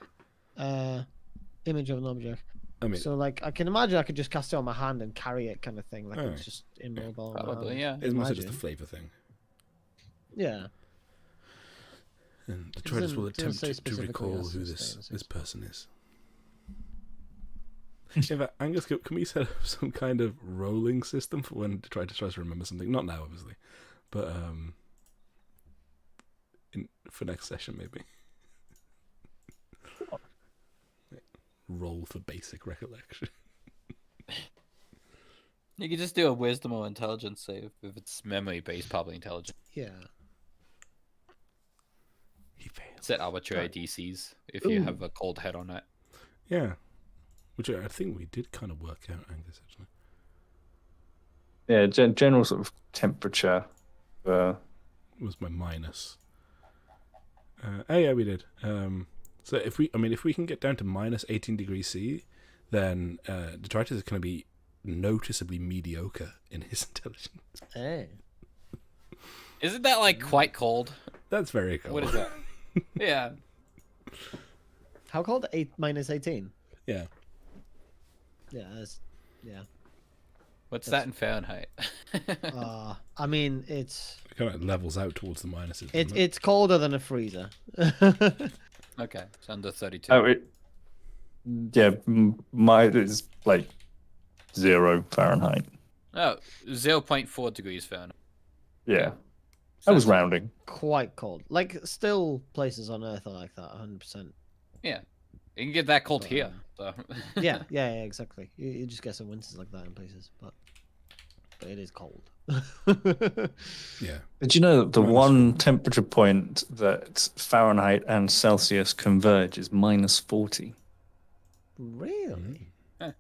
Image of an object. I mean, So like I can imagine I could just cast it on my hand and carry it, kind of thing. Like Oh. it's just immobile. on my Probably, hand. yeah. it's mostly just a Imagine. flavor thing. Yeah. And the It traders doesn't- will doesn't attempt say to specifically recall has who to this stay in the same person is. In fact, Angus, can we set up some kind of rolling system for when to try to remember something? Not now, obviously, but for next session maybe. Roll for basic recollection. You could just do a wisdom or intelligence save. If it's memory based, probably intelligence. Yeah. He failed. Set arbitrary DCs if you have a cold head on it. Yeah, which I think we did kind of work out, Angus. Actually, Yeah, general sort of temperature. was my minus. Oh yeah, we did. So if we can get down to minus 18 degrees C, then detritus is going to be noticeably mediocre in his intelligence. Hey. Isn't that like quite cold? That's very cool. What is that? Yeah. How cold? Minus 18. Yeah. Yeah. That's, yeah. What's that in Fahrenheit? I mean, it's It kind of levels out towards the minuses. it's doesn't it? it's colder than a freezer. Okay, it's under 32. Oh, yeah, mine is like 0 Fahrenheit. Oh, 0.4 degrees Fahrenheit. Yeah, I was rounding. Quite cold. Like still places on Earth are like that, 100%. Yeah. You can get that cold here. So. Yeah, exactly. You just get some winters like that in places, but it is cold. Yeah. Did you know that the one temperature point that Fahrenheit and Celsius converge is minus 40? Really? Huh.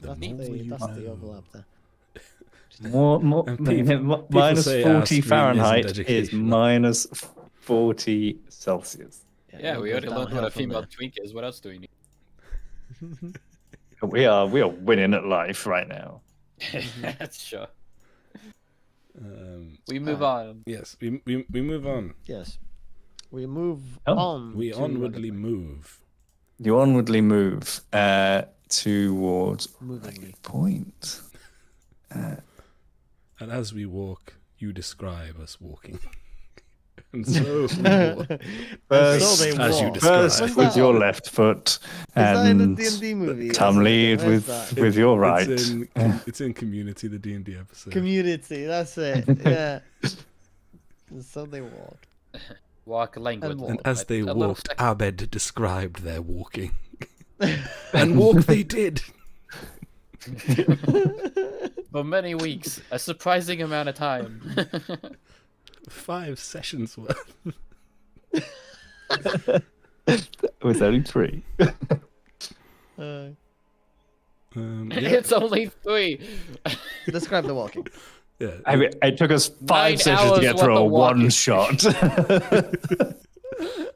The That's more you the know. overlap there. More, And people minus say our 40 stream isn't Fahrenheit is educational. minus 40 Celsius. Yeah, it we goes already learned what downhill a from female there. twink is. What else do we need? We are winning at life right now. That's sure. Um, We move on. yes, we move on. Yes. We move Oh. on. We to onwardly move. You onwardly move towards Movingly. Ragged Point. And as we walk, you describe us walking. And so we walk. First, So they as you walk. describe. first When's with that your on? left foot, Is that in the and D&D movie? Tom lead Where's with that? with your right. It's in Community, the D&D episode. Community, that's it. Yeah. And so they walk. Walk languid. And walk. And as they A little walked, sec- Abed described their walking. And walk they did. For many weeks, a surprising amount of time. 5 sessions worth. It was only 3. Uh, Yeah, It's only 3. describe the walking. yeah. I mean, it took us 5 9 sessions to hours get worth through a of walking. one shot.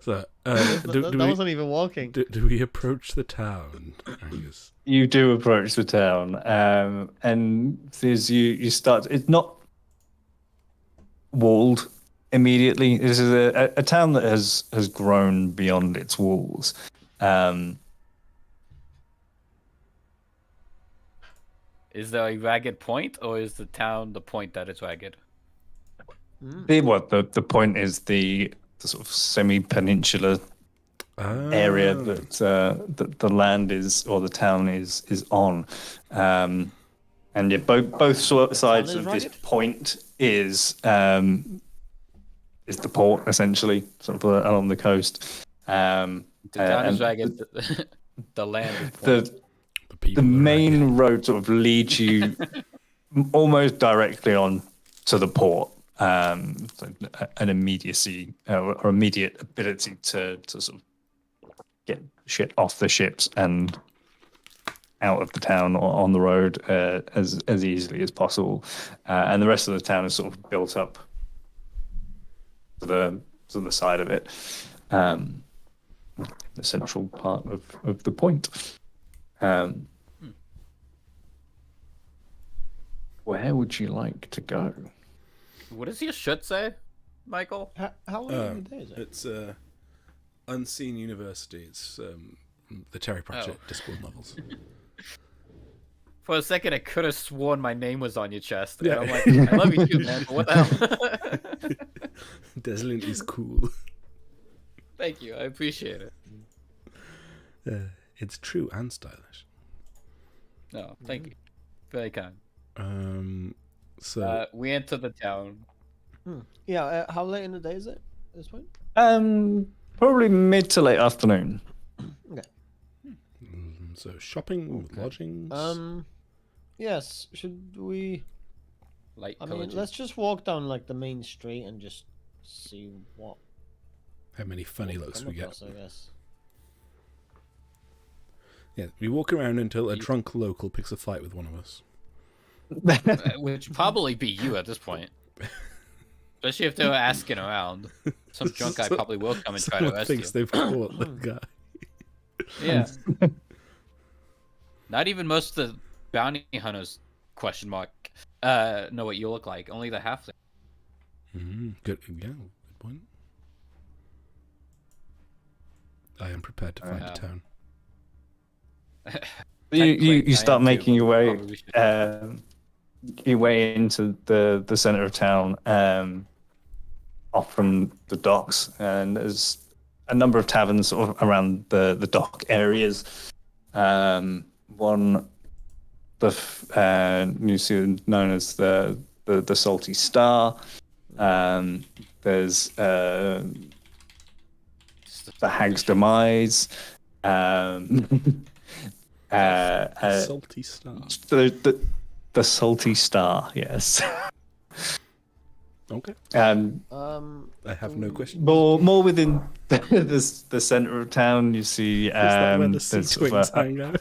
So, That wasn't even walking. do we approach the town, Angus? You do approach the town, and as you start, it's not walled immediately. This is a town that has grown beyond its walls. Is there a ragged point, or is the town the point that it's ragged? The point is the sort of semi-peninsular area that the land is, or the town is on, and yeah, both sides is of this ragged? point is the port, essentially, sort of along the coast. The town is and ragged. The land is point. The people the are main road sort of leads you almost directly on to the port. So an immediacy or immediate ability to sort of get shit off the ships and out of the town or on the road as easily as possible, and the rest of the town is sort of built up to the side of it, the central part of the point. Where would you like to go? What does your shit say, Michael? How long in the day is it? It's Unseen University. It's the Terry Pratchett Discworld novels. For a second, I could have sworn my name was on your chest. Yeah. And I'm like, I love you too, man, but what the hell? Deslin is cool. Thank you, I appreciate it. It's true and stylish. No, thank you. Very kind. So We enter the town. Yeah. How late in the day is it at this point? Probably mid to late afternoon. Okay. so shopping, lodgings. Yes. Should we? Light I mean, pillaging. let's just walk down like the main street and just see what. How many funny looks come we get? across, I guess. Yeah, we walk around until a drunk local picks a fight with one of us. Which would probably be you at this point. Especially if they were asking around. Some drunk guy probably will come and try to Someone arrest you. thinks they've caught the guy. Yeah. Not even most of the bounty hunters, question mark, know what you look like. Only the halfling. Good. Yeah, good point. I am prepared to find a town. You start making your way Probably should. into the center of town, off from the docks, and there's a number of taverns sort of around the dock areas. One, New Zealand known as the Salty Star. There's the Hag's Demise. Salty Star. The Salty Star, yes. Okay. I have no question. More within the center of town, you see. Is that where the there's sea sort of twins hang out?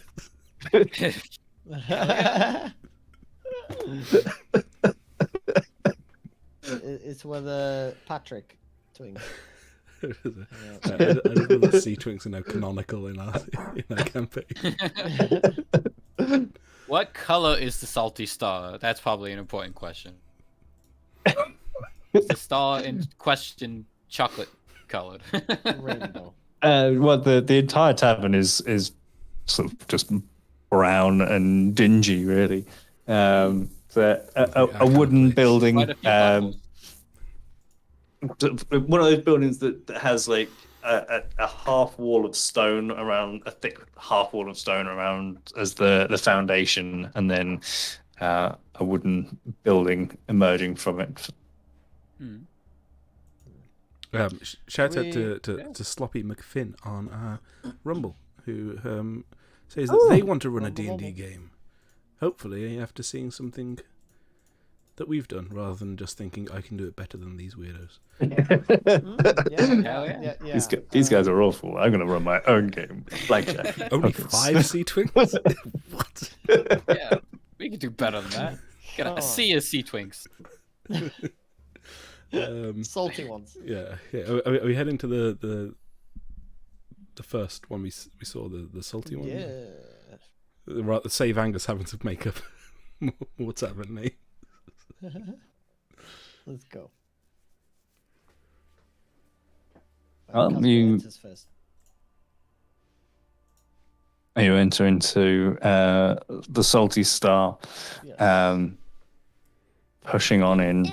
It's where the Patrick twins. I don't know the sea twins are now canonical in our campaign. What color is the salty star? That's probably an important question. The star in question chocolate colored. Rainbow. Well, the entire tavern is sort of just brown and dingy, really. A wooden building. Quite a few bubbles. One of those buildings that has like a half wall of stone around, a thick half wall of stone around as the foundation, and then a wooden building emerging from it. Shout out to Sloppy McFinn on Rumble, who says that they want to run a D&D game. Hopefully, after seeing something that we've done, rather than just thinking I can do it better than these weirdos. Yeah. These guys are awful. I'm going to run my own game. Blackjack. Only 5 sea twins? What? Yeah, we could do better than that. Gotta see a sea twinks. Salty ones. Yeah. Are we heading to the first one we saw, the salty one? Yeah. Right, save Angus having to make up more tavern name. Let's go. You enter into the Salty Star, Yes. pushing on in.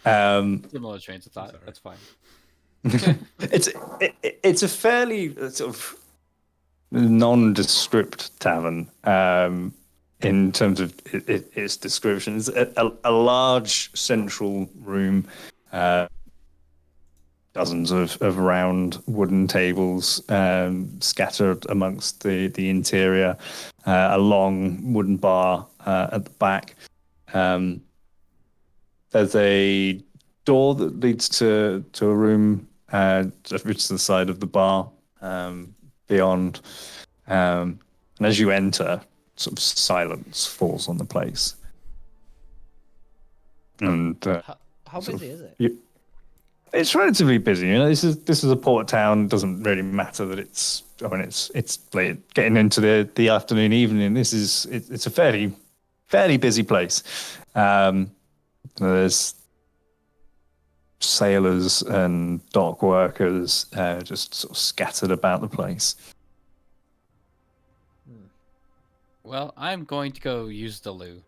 Similar trains of thought. That's fine. It's a fairly sort of nondescript tavern in terms of its description. It's a large central room, dozens of round wooden tables scattered amongst the interior, a long wooden bar at the back. There's a door that leads to a room just to the side of the bar beyond. And as you enter, sort of silence falls on the place. And How busy is it? it's relatively busy. You know, this is a port town. It doesn't really matter that it's. I mean, it's late, getting into the afternoon, evening. It's a fairly busy place. There's sailors and dock workers just sort of scattered about the place. Well, I'm going to go use the loo.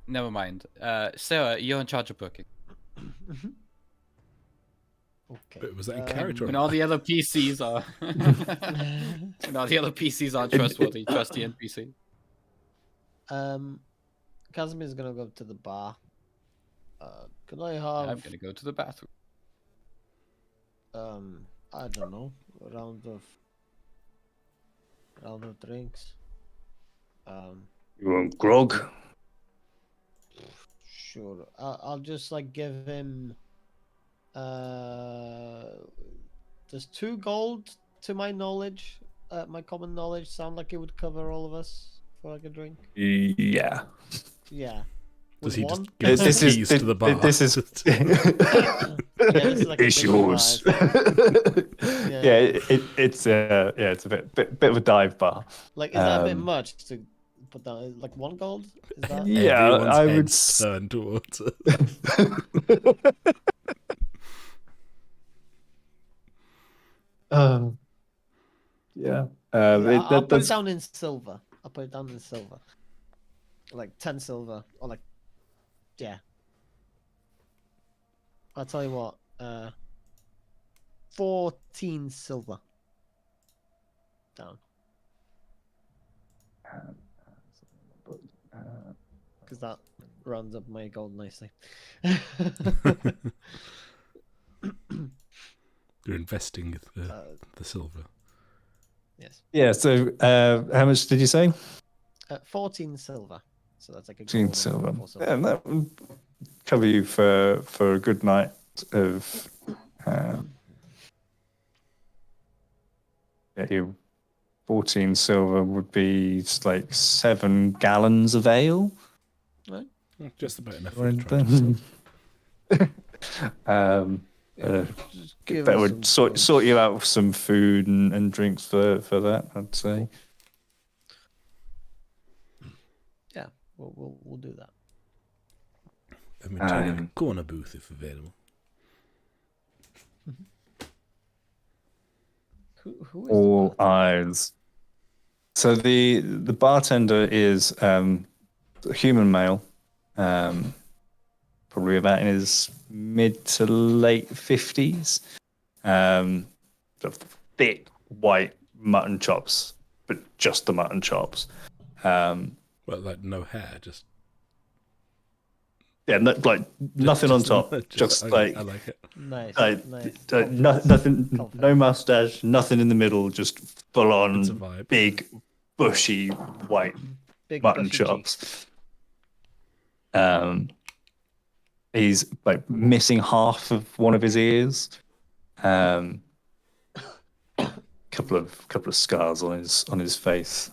Never mind. Sarah, you're in charge of booking. Okay. But was that in character? When all the other PCs are, when all the other PCs aren't trustworthy, trust the NPC. Casimir's gonna go to the bar. Could I have? I'm gonna go to the bathroom. I don't know, a round of drinks. You want grog? Sure. I'll just like give him. Does 2 gold, to my knowledge, my common knowledge, sound like it would cover all of us for like a drink? Yeah. Yeah. Does Would he one? just give us the keys to the bar? This is. Yeah, this is like a It's big yours. dive. Yeah, it's a bit of a dive bar. Like, is that a bit much to put down? Like 1 gold? Is that? Yeah, Everyone's I would. heads turned towards it. Yeah. I'll put it down in silver. I'll put it down in silver. Like 10 silver, or like, yeah. I'll tell you what. 14 silver. Down. Because that rounds up my gold nicely. You're investing the silver. Yes. Yeah. So, how much did you say? 14 silver. So that's like a 14 gold silver. and 4 silver. Yeah, and that would cover you for a good night of. Yeah, you 14 silver would be like 7 gallons of ale. Right. Just about enough. Right For then. Just give That us would some sort you out with some food and drinks for that, I'd say. Yeah, we'll do that. I mean, try a corner booth if available. Who is All the bartender? eyes. So the bartender is a human male, probably about in his mid to late 50s. Thick white mutton chops, but just the mutton chops. Well, like no hair, just Yeah, nothing on top. Just I like like it. Nice, nice. nothing, Confidence. no mustache, nothing in the middle, just full It's a on vibe. big, bushy white Big mutton bushy cheek. chops. He's like missing half of one of his ears. Couple of scars on his face.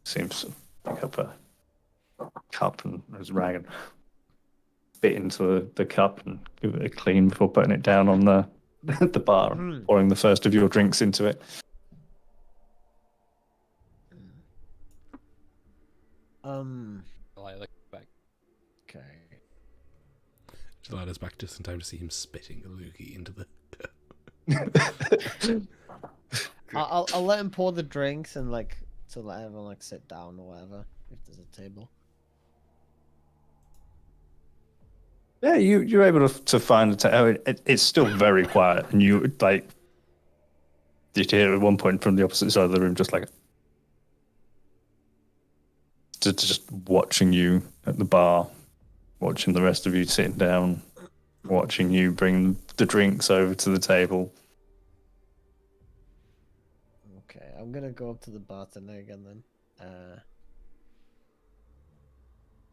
Seems to pick up a cup and his rag and spit into the cup and give it a clean before putting it down on the bar and pouring the first of your drinks into it. I look back. Okay. Jelida's back just in time to see him spitting a loogie into the. I'll let him pour the drinks and like to let everyone like sit down or whatever if there's a table. Yeah, you're able to find it's still very quiet, and you like you hear at one point from the opposite side of the room, just like just watching you at the bar, watching the rest of you sitting down, watching you bring the drinks over to the table. Okay, I'm gonna go up to the bartender again then.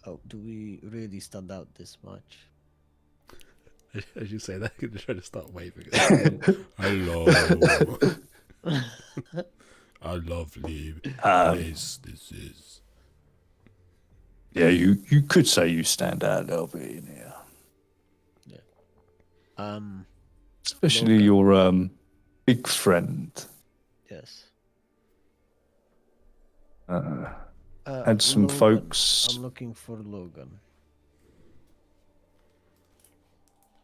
Oh, do we really stand out this much? As you say that, I'm going to try to start waving. Hello. A lovely place this is. Yeah, you could say you stand out a little bit in here. Especially Logan. your big friend. Yes. Had some Logan. folks. I'm looking for Logan.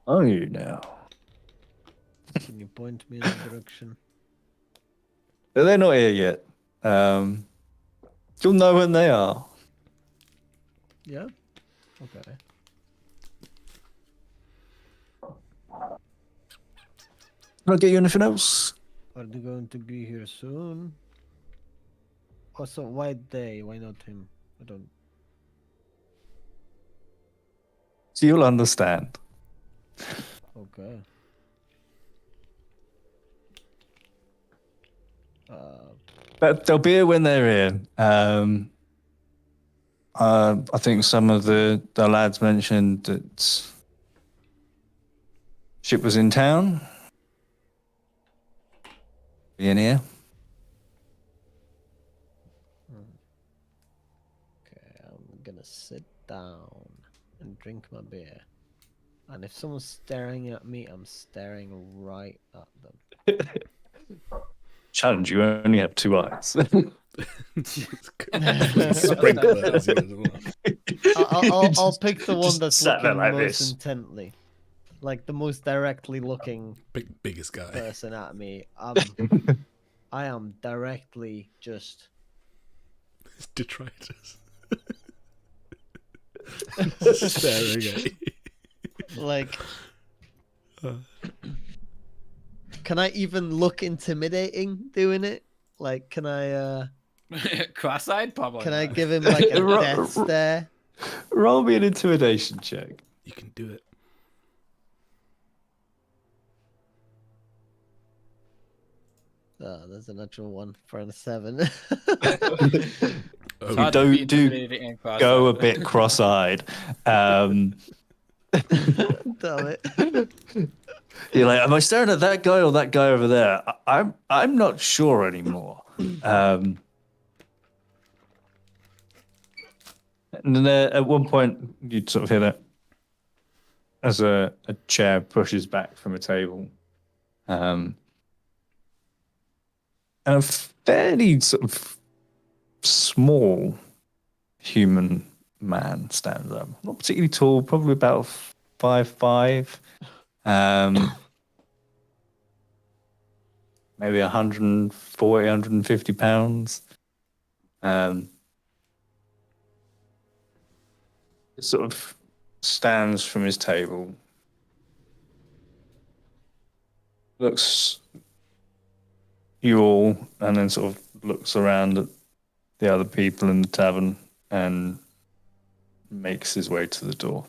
Are you now? Can you point me in the direction? But they're not here yet. You'll know when they are. Yeah. Okay. Can I get you anything else? Are they going to be here soon? Also, why they? Why not him? I don't. So you'll understand. Okay. But they'll be here when they're here. I think some of the lads mentioned that ship was in town. Be in here. Okay, I'm gonna sit down and drink my beer. And if someone's staring at me, I'm staring right at them. Challenge, you only have 2 eyes. Sprinkler as usual. I'll pick the one Just that's sat there looking like most this. intently, like the most directly looking Biggest guy. person at me. I am directly just Detritus. Staring at you. like. Can I even look intimidating doing it? Like, can I? Cross-eyed, probably. Can I not. give him like a death stare? Roll me an intimidation check. You can do it. Oh, there's a natural one for a 7. It's hard to be intimidating and cross-eyed. Go a bit cross-eyed. Damn it. You're like, am I staring at that guy or that guy over there? I'm not sure anymore. And then at one point, you'd sort of hear that as a chair pushes back from a table. And a fairly sort of small human man stands up. Not particularly tall, probably about 5'5". Maybe 140, 150 pounds. It sort of stands from his table, looks you all, and then sort of looks around at the other people in the tavern and makes his way to the door.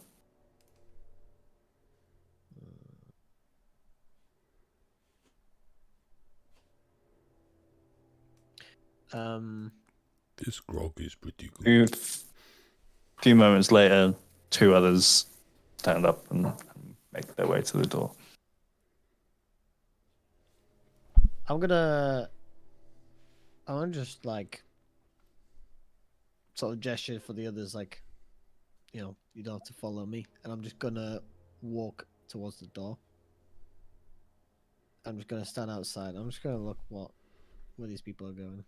This grog is pretty good. A few moments later, 2 others stand up and make their way to the door. I want to just like sort of gesture for the others, like, you know, you don't have to follow me, and I'm just gonna walk towards the door. I'm just gonna stand outside. I'm just gonna look where these people are going.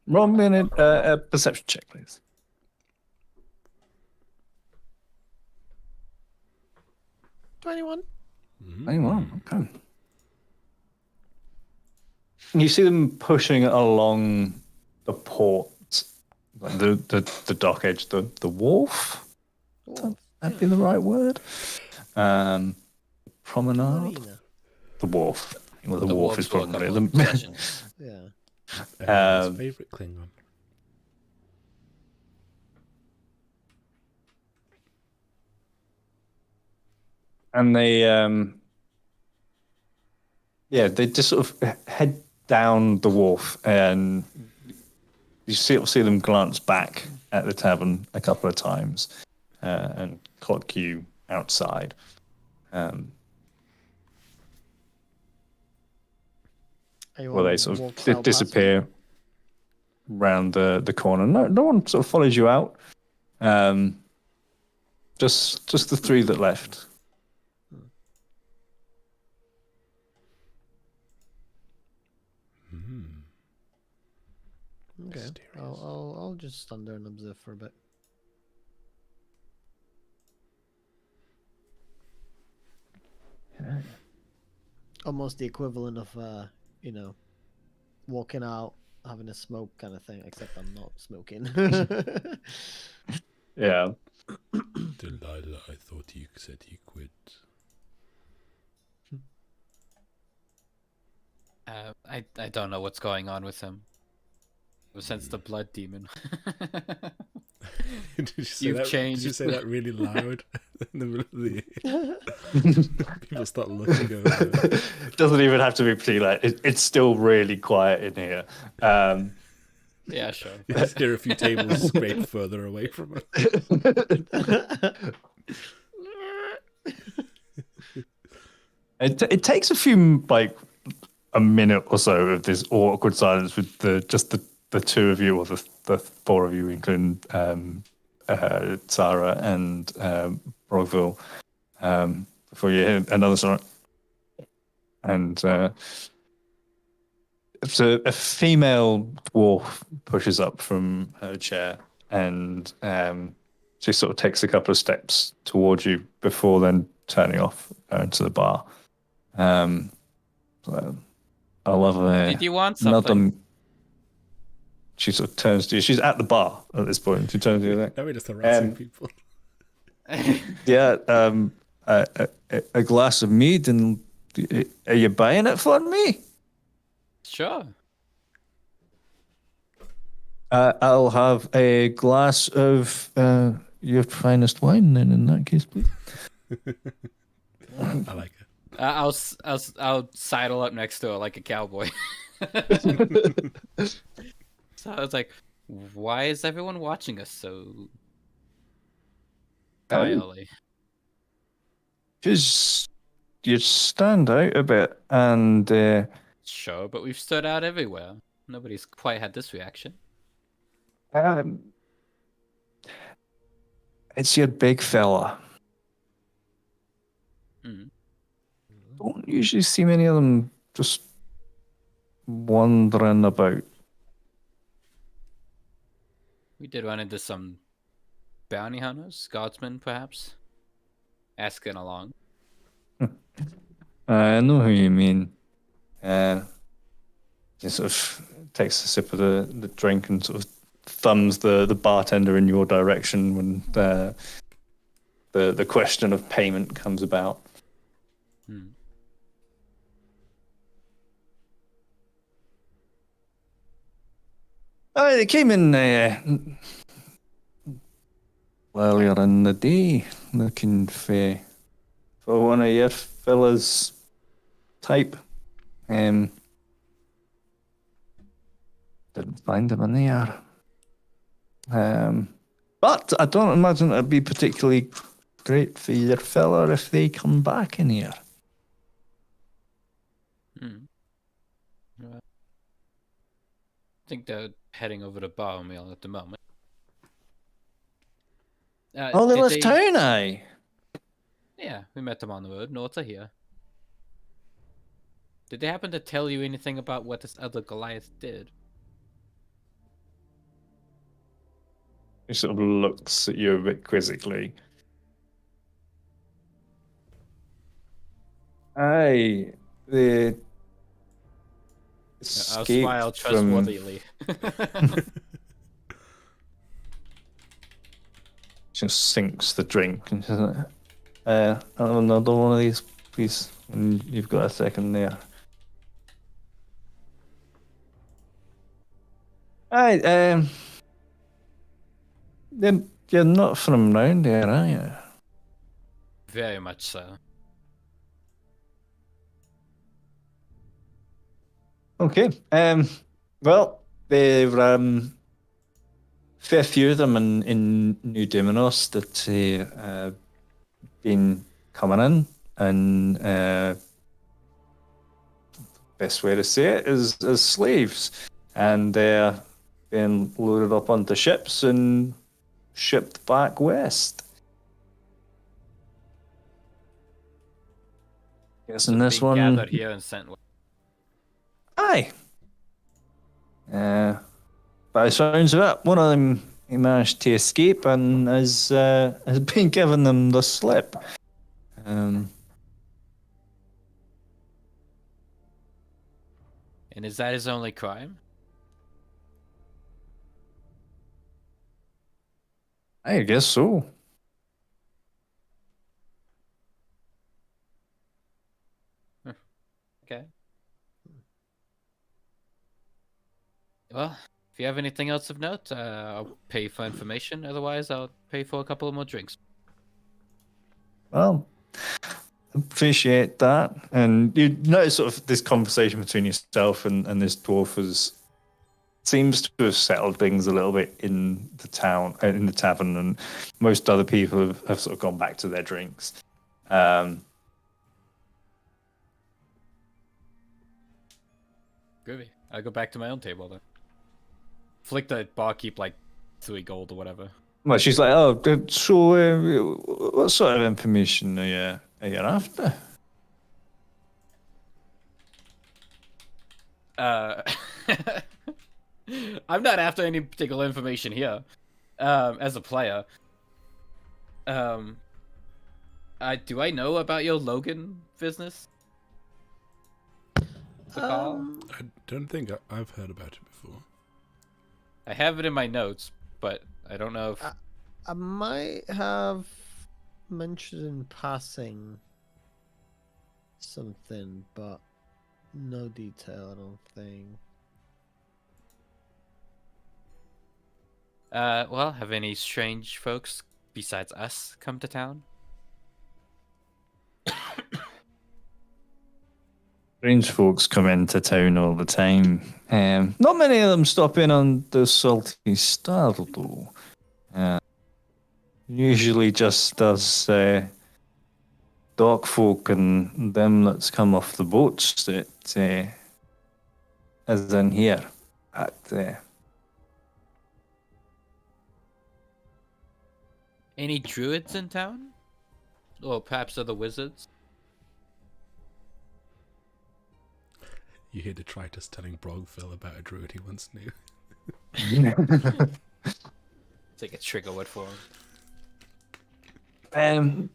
Roll me a perception check, please. 21. 21, okay. You see them pushing along the port, like the dock edge, the wharf. Oh, That'd be the right word. Promenade. marina. The wharf. Well, the The wharf is wharf's probably got no the. legends. Yeah. Everyone's favourite Klingon. And they they just sort of head down the wharf, and you see them glance back at the tavern a couple of times and clock you outside. Well, they sort of disappear round the corner. No one sort of follows you out. Just the 3 that left. Okay. I'll just stand there and observe for a bit. Almost the equivalent of walking out, having a smoke kind of thing, except I'm not smoking. Yeah. Delilah, I thought you said he quit. I don't know what's going on with him. Ever since the blood demon. Did you say You've that? changed. Did you say that really loud in the middle of the? People start looking over. Doesn't even have to be pretty loud. It's still really quiet in here. Yeah, sure. You just hear a few tables scrape further away from it. It takes a few, like, a minute or so of this awkward silence with the two of you, or the four of you, including Sarah and Brogville, before you hear another song. And so a female dwarf pushes up from her chair and she sort of takes a couple of steps towards you before then turning off into the bar. So I'll have Did you want something? another. She sort of turns to you. She's at the bar at this point. She turns to you like, Now we're just harassing people. yeah, a glass of mead, and are you buying it for me? Sure. I'll have a glass of your finest wine, then, in that case, please. I like it. I'll sidle up next to her like a cowboy. So I was like, why is everyone watching us so vilely? Because you stand out a bit, and Sure, but we've stood out everywhere. Nobody's quite had this reaction. it's your big fella. Mm. Don't usually see many of them just wandering about. We did run into some bounty hunters, guardsmen, perhaps, asking along. I know who you mean. He sort of takes a sip of the drink and sort of thumbs the bartender in your direction when the question of payment comes about. Hmm. They came in earlier in the day looking for one of your fellas type. Didn't find him in there. But I don't imagine it'd be particularly great for your fella if they come back in here. Hmm. I think they're heading over to Barmeal at the moment. Oh, they did left town, aye? Yeah, we met them on the road. North of here. Did they happen to tell you anything about what this other Goliath did? He sort of looks at you a bit quizzically. Aye, the I'll smile trustworthily. Just sinks the drink and says, I'll have another one of these, please, when you've got a second there. Aye, you're not from round here, are you? Very much so. Okay. Well, there fair few of them in New Dominos that been coming in, and best way to say it is as slaves, and they're being loaded up onto ships and shipped back west. Guessing this Being one. gathered here and sent. Aye. by the sounds of it, one of them he managed to escape and has been giving them the slip. And is that his only crime? I guess so. Okay. Well, if you have anything else of note, I'll pay for information. Otherwise, I'll pay for a couple of more drinks. Well, appreciate that. And you notice sort of this conversation between yourself and this dwarf seems to have settled things a little bit in the town, in the tavern, and most other people have sort of gone back to their drinks. Groovy. I'll go back to my own table then. Flick the barkeep like 3 gold or whatever. Well, she's like, "Oh, so what sort of information are you after?" I'm not after any particular information here. As a player. Do I know about your Logan business? I don't think I've heard about it before. I have it in my notes, but I don't know if I might have mentioned in passing something, but no detail, I don't think. Well, have any strange folks besides us come to town? Strange folks come into town all the time. Not many of them stop in on the Salty Star, though. Usually just us dock folk and them that's come off the boats that is in here. Any druids in town? Or perhaps other wizards? You hear detritus telling Brogville about a druid he once knew. Take a trigger word for We've him.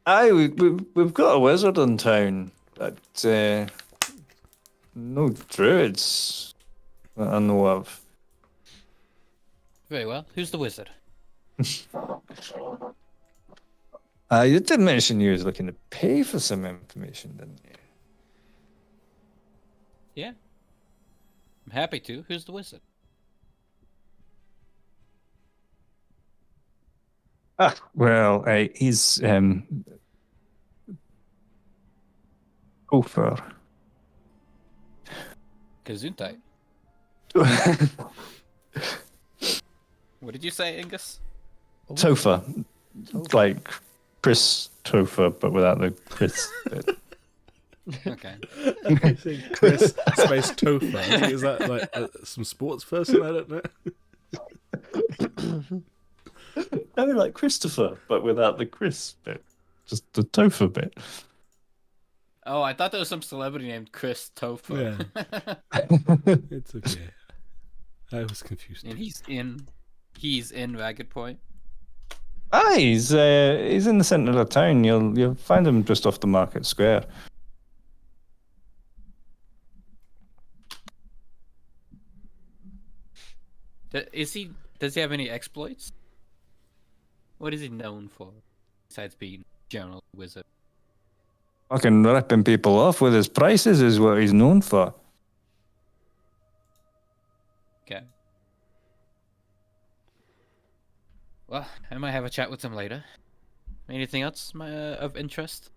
got a wizard in town, but no druids that I know of. Very well. Who's the wizard? You did mention you was looking to pay for some information, didn't you? Yeah. I'm happy to. Who's the wizard? Well, he's Gopher. Gesundheit. What did you say, Angus? Topher. Like Chris Topher, but without the Chris bit. Okay. Chris Space Topher. Is that like some sports person? I don't know. I mean, like Christopher, but without the Chris bit. Just the Topher bit. Oh, I thought there was some celebrity named Chris Topher. Yeah. It's okay. I was confused. And he's in Ragged Point. He's in the centre of town. You'll find him just off the market square. Does he have any exploits? What is he known for besides being general wizard? Fucking ripping people off with his prices is what he's known for. Okay. Well, I might have a chat with him later. Anything else of interest?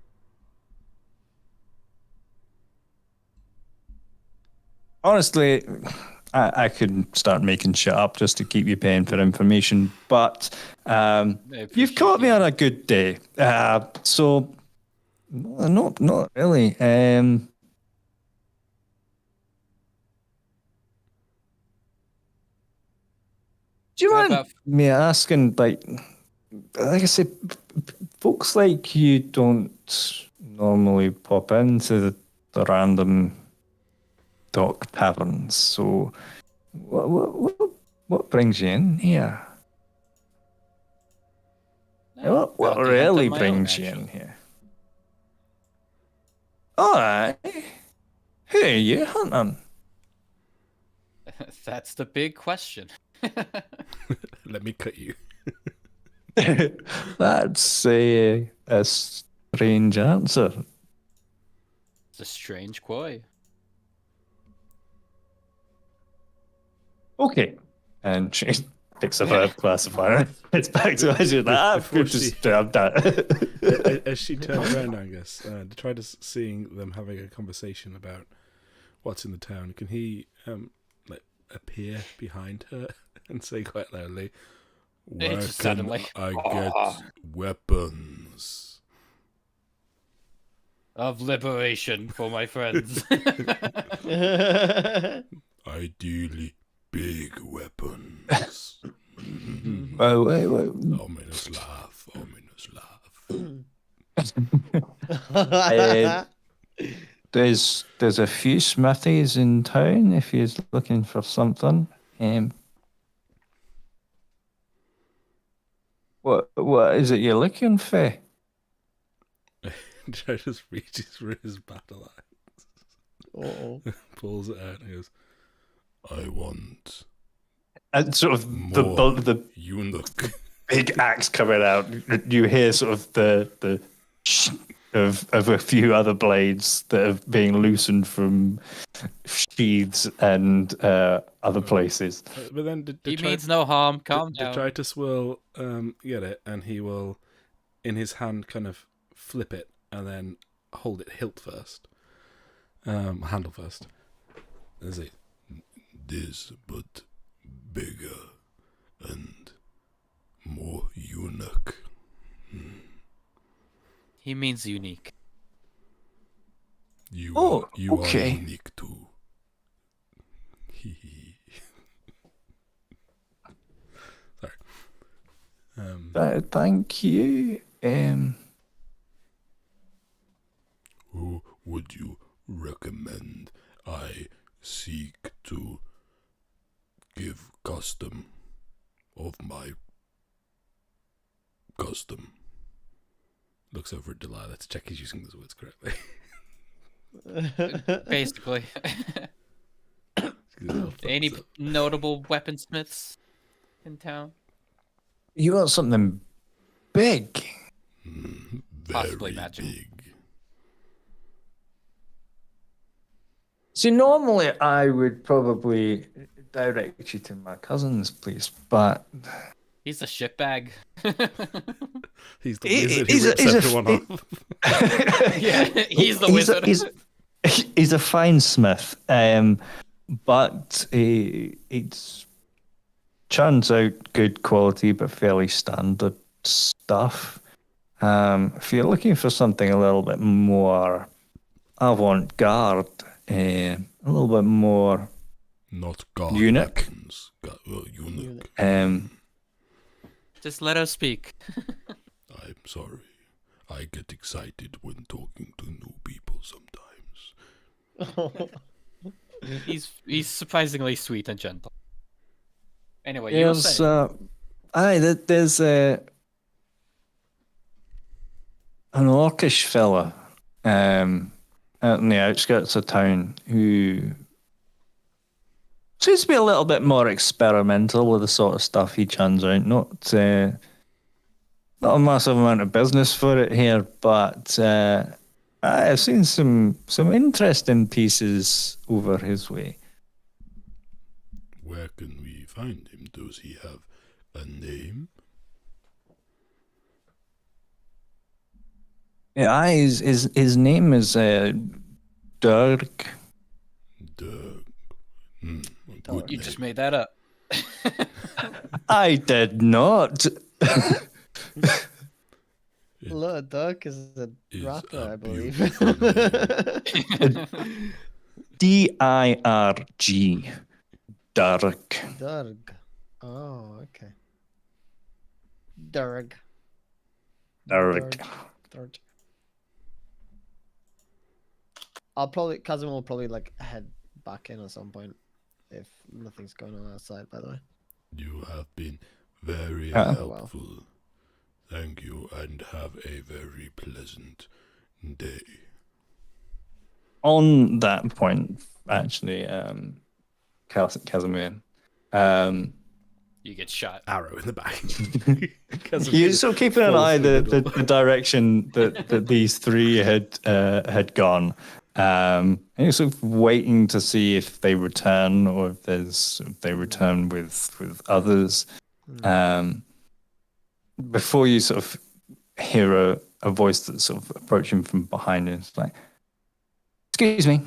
Honestly, I could start making shit up just to keep you paying for information, but you've caught me on a good day. So, not really. Do you mind me asking, like I said, folks like you don't normally pop into the random dock taverns, so what brings you in here? What bounty hunter really of my own, brings you in actually. here? Alright. Who are you hunting? That's the big question. Let me cut you. That's a strange answer. It's a strange koi. Okay. And she picks up her classifier. It's back to her. She's like, I've Before just she- stabbed that. As she turns around, Angus, to try to seeing them having a conversation about what's in the town, can he like appear behind her and say quite loudly, "Where Just can suddenly. I get weapons?" Of liberation for my friends. Ideally, big weapons. Oh, wait. Ominous laugh. Ominous laugh. There's a few smithies in town if you're looking for something. What is it you're looking for? Joe just reaches for his battle axe, Uh-oh. pulls it out, and goes, "I want And sort of more the eunuch." big axe coming out. You hear sort of the of a few other blades that are being loosened from sheaths and other places. But then He means no harm. Calm to down. try to swirl, get it, and he will, in his hand, kind of flip it and then hold it hilt first, handle first. Is it this, but bigger and more eunuch? He means unique. You Oh, are okay. unique too. Sorry. Thank you. Who would you recommend I seek to give custom of my custom? Looks over at Delilah to check he's using those words correctly. Basically. Any notable weaponsmiths in town? You want something big? Possibly Very magical. big. See, normally I would probably direct you to my cousin's place, but He's a shitbag. He's the He- wizard he's who a- rips he's a- everyone off. Yeah, he's the wizard. He's a fine smith, but it's churns out good quality but fairly standard stuff. If you're looking for something a little bit more avant-garde, a little bit more Not god Eunuch? weapons. Eunuch. Just let us speak. I'm sorry. I get excited when talking to new people sometimes. He's surprisingly sweet and gentle. Anyway, you were there's saying. there's an orcish fella out in the outskirts of town who seems to be a little bit more experimental with the sort of stuff he churns out. Not a massive amount of business for it here, but I've seen some interesting pieces over his way. Where can we find him? Does he have a name? Yeah, his name is Dirk. Doug. Good You name. just made that up. I did not. Look, Duck is a Is rapper, a I believe. beautiful DIRG. Dirk. Durg. Oh, okay. Durg. Dirk. Durg. Cousin will probably like head back in at some point if nothing's going on outside, by the way. You have been very Oh, well. helpful. Thank you, and have a very pleasant day. On that point, actually, Casimir, You get shot. Arrow in the back. you're sort of keeping an falls eye through the door. direction that these three had gone. And you're sort of waiting to see if they return or if they return with others. Before you sort of hear a voice that's sort of approaching from behind you, it's like, "Excuse me."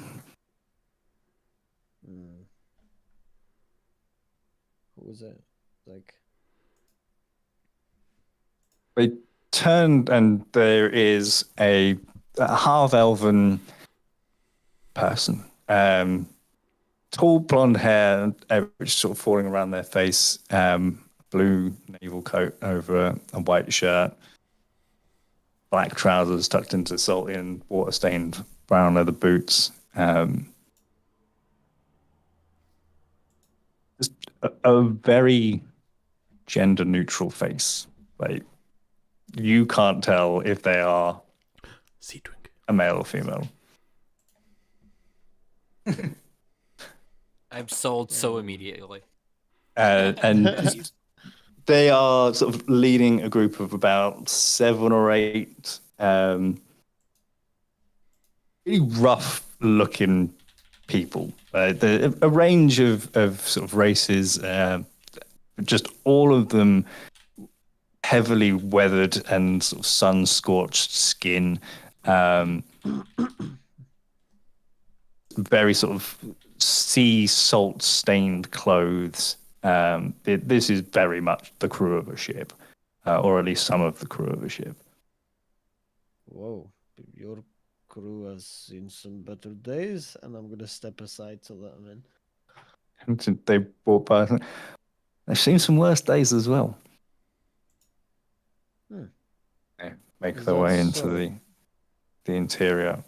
Who was it? Like, They turned and there is a half-elven person. Tall blonde hair, which is sort of falling around their face. Blue naval coat over a white shirt. Black trousers tucked into salty and water-stained brown leather boots. Just a very gender-neutral face. Like, you can't tell if they are Sea drink. a male or female. I'm sold so immediately. And they are sort of leading a group of about 7 or 8 really rough-looking people. A range of sort of races, just all of them heavily weathered and sort of sun-scorched skin. Very sort of sea salt stained clothes. This is very much the crew of a ship, or at least some of the crew of a ship. whoa, your crew has seen some better days, and I'm gonna step aside to let them in. And they brought by. They've seen some worse days as well. They make Is their that way into so? the interior.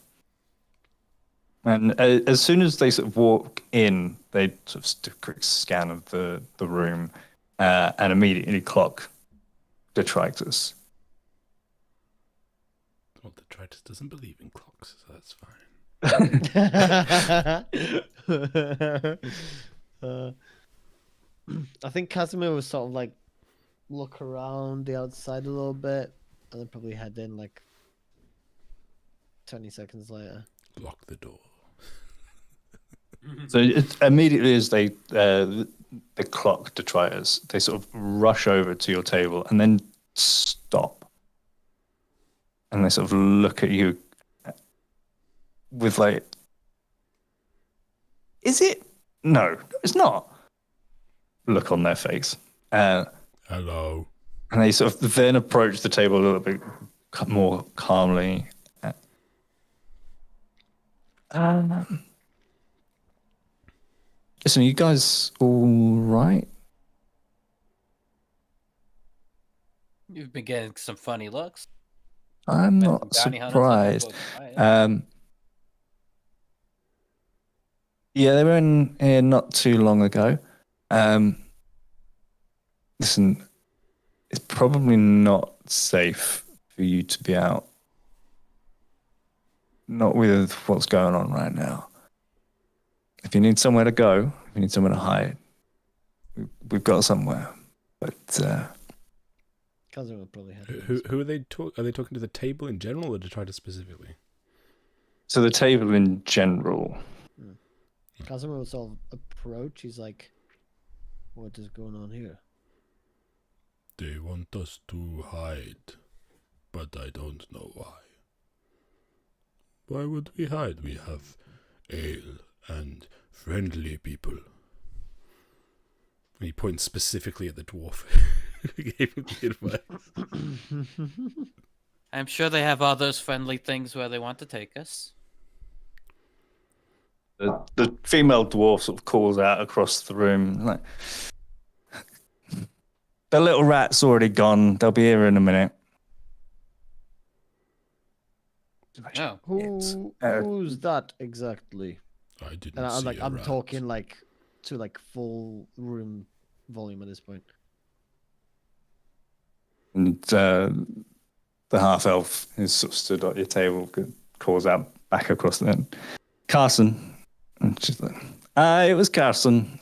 And as soon as they sort of walk in, they sort of do a quick scan of the room and immediately clock detritus. Well, detritus doesn't believe in clocks, so that's fine. I think Casimir was sort of like look around the outside a little bit, and then probably head in like 20 seconds later. Lock the door. So immediately as they clock detritus, they sort of rush over to your table and then stop. And they sort of look at you with like, is it? No, it's not. Look on their face. Hello. And they sort of then approach the table a little bit more calmly. Listen, are you guys all right? You've been getting some funny looks. I'm Met not some bounty hunters looking surprised. for a fight. Yeah, they were in here not too long ago. Listen, it's probably not safe for you to be out. Not with what's going on right now. If you need somewhere to go, if you need somewhere to hide, we've got somewhere. But Casimir probably head in. Who are they talking? Are they talking to the table in general or detritus specifically? so the table in general. Casimir will sort of approach. He's like, "What is going on here?" They want us to hide, but I don't know why. Why would we hide? We have ale and friendly people. And he points specifically at the dwarf who gave him the advice. I'm sure they have all those friendly things where they want to take us. The female dwarf sort of calls out across the room, like, the little rat's already gone. They'll be here in a minute. Oh, Who's that exactly? I didn't And see I'm like, a I'm rat. talking like to like full room volume at this point. And the half elf is sort of stood at your table, calls out back across the Carson. And she's like, it was Carson.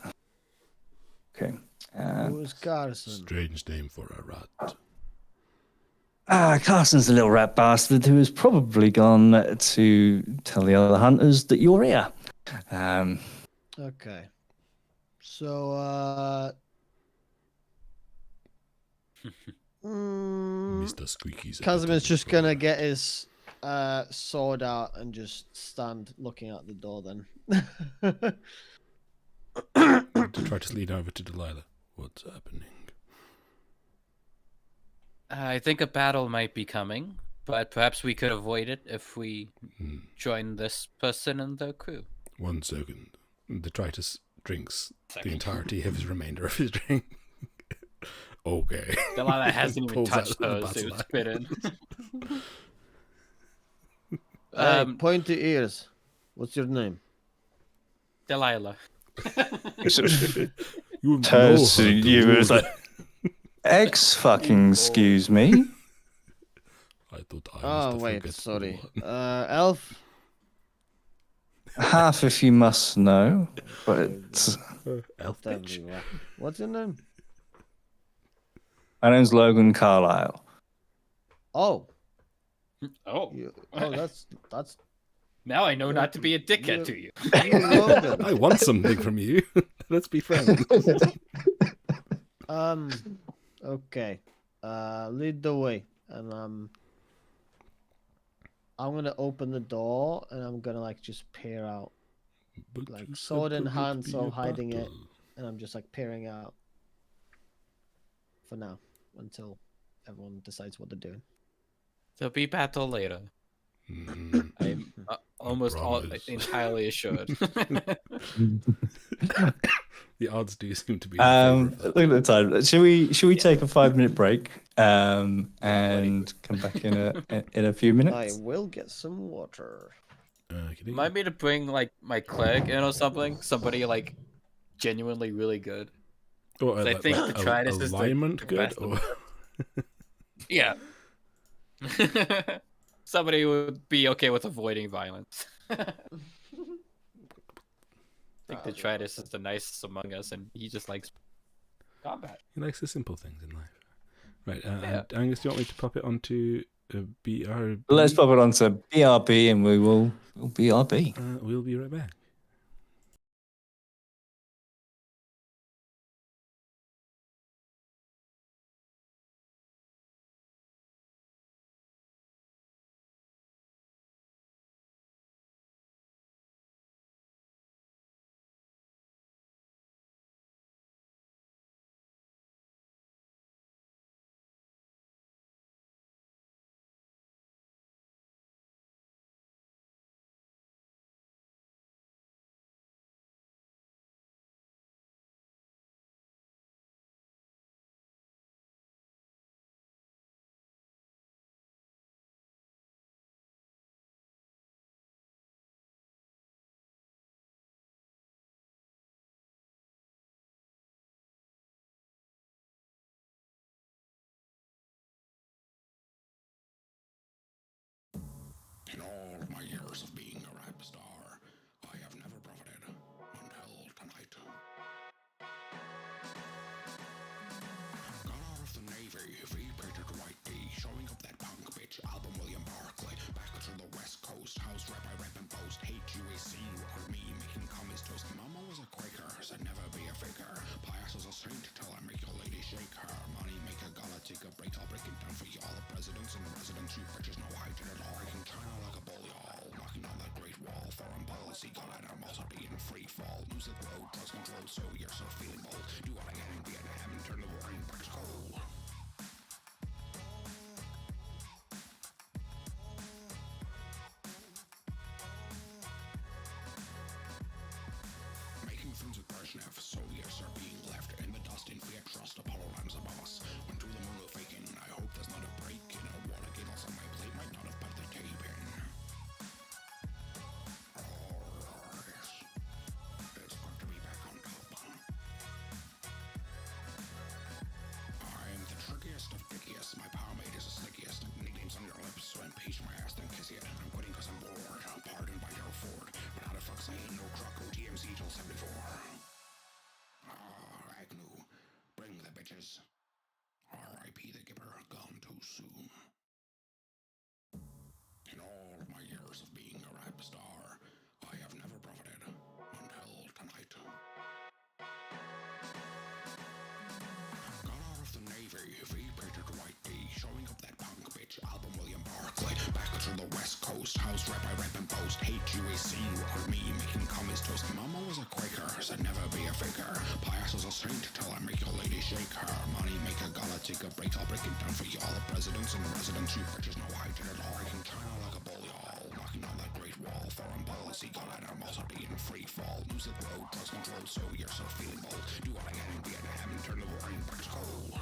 Okay. Who's Carson? Strange name for a rat. Carson's a little rat bastard who has probably gone to tell the other hunters that you're here. Okay. So, Mr. Squeaky's. Casimir's just gonna get his sword out and just stand looking out the door then. To try to lean over to Delilah. What's happening? I think a battle might be coming, but perhaps we could avoid it if we join this person and their crew. 1 second. Detritus drinks the entirety of his remainder of his drink. Okay. Delilah hasn't even Pulls out touched the hers, battle it was line. spitting. Pointy ears. What's your name? Delilah. You Turns to know her, you and is dude. like, fucking excuse me. I thought I was Oh the wait, forgetful sorry. one. Elf. Half if you must know, but Elf Tell bitch. me what. What's your name? my name's Logan Carlisle. Oh, Oh, that's now I know not to be a dickhead to you. you, Logan. I want something from you. Let's be friends. Okay. Lead the way, and I'm gonna open the door, and I'm gonna like just peer out, But like you said sword in there would hand, be so a I'm hiding it, battle. and I'm just like peering out for now until everyone decides what they're doing. There'll be battle later. Mm, I'm almost promise. entirely assured. the odds do seem to be in favor of that. Look at the time. Should we take a 5-minute break and come back in a few I minutes? will get some water. Kidding? Remind me to bring like my cleric in or something. Somebody like genuinely really good. Oh, I think Detritus is the alignment good? best Or... Yeah. Somebody who would be okay with avoiding violence. I think Detritus is the nicest among us, and he just likes combat. He likes the simple things in life. Right, Yeah. and Angus, do you want me to pop it onto BRB? Let's pop it onto BRB and we'll BRB. We'll be right back. In all my years of being a rap star, I have never profited until tonight. Got out of the Navy, V-painted white D, showing up that punk bitch album William Barclay. Back to the West Coast, house rep I rep and boast. Hate you a scene or me making commies toast. Mama was a Quaker, said never be a faker. Pious as a saint till I make your lady shake her. Money make a gala take a break, I'll break it down for y'all. The presidents and the residents, you bitches know I did it all. I can China like a bully hall, knocking on that great wall. Foreign policy, got animals are being free fall. Music road, drugs control, so you're so feeling bold. Do what I can in Vietnam and turn the war in back cold. Making friends with Brezhnev, Soviets are being left in the dust in Fiat trust. Apollo rhymes above us. Went to the moon with faking. I hope there's not a break in a Watergate else on my plate. Might not have popped the tape in. Oh, yes. It's good to be back on top. trickiest of dickiest. My pomade is the slickiest. Nicknames on your lips, so impeach my ass, then kiss it. I'm quitting cause I'm bored. I'm pardoned by your Ford. But how the fuck's I ain't no croco TMZ till 74. Agnew, bring the bitches. R.I.P. the Gipper, gone too soon. In all my years of being a rap star, I have never profited until tonight. Got out of the Navy, V-printed white D, showing up that punk bitch album William Barclay. Back to the West Coast, house rap I rap and boast. Hate you a scene with me making commies toast. Mama was a Quaker, said never be a faker. Pious as a saint till I make your lady shake her. Money make a gala, take a break, I'll break it down for y'all. The presidents and the residents, you bitches know I did it all. Making China like a bull, y'all. Knocking on that great wall. Foreign policy, got animals are being free fall. Music road, drugs control, so you're so feeling bold. Do what I can in Vietnam and turn the war in back cold.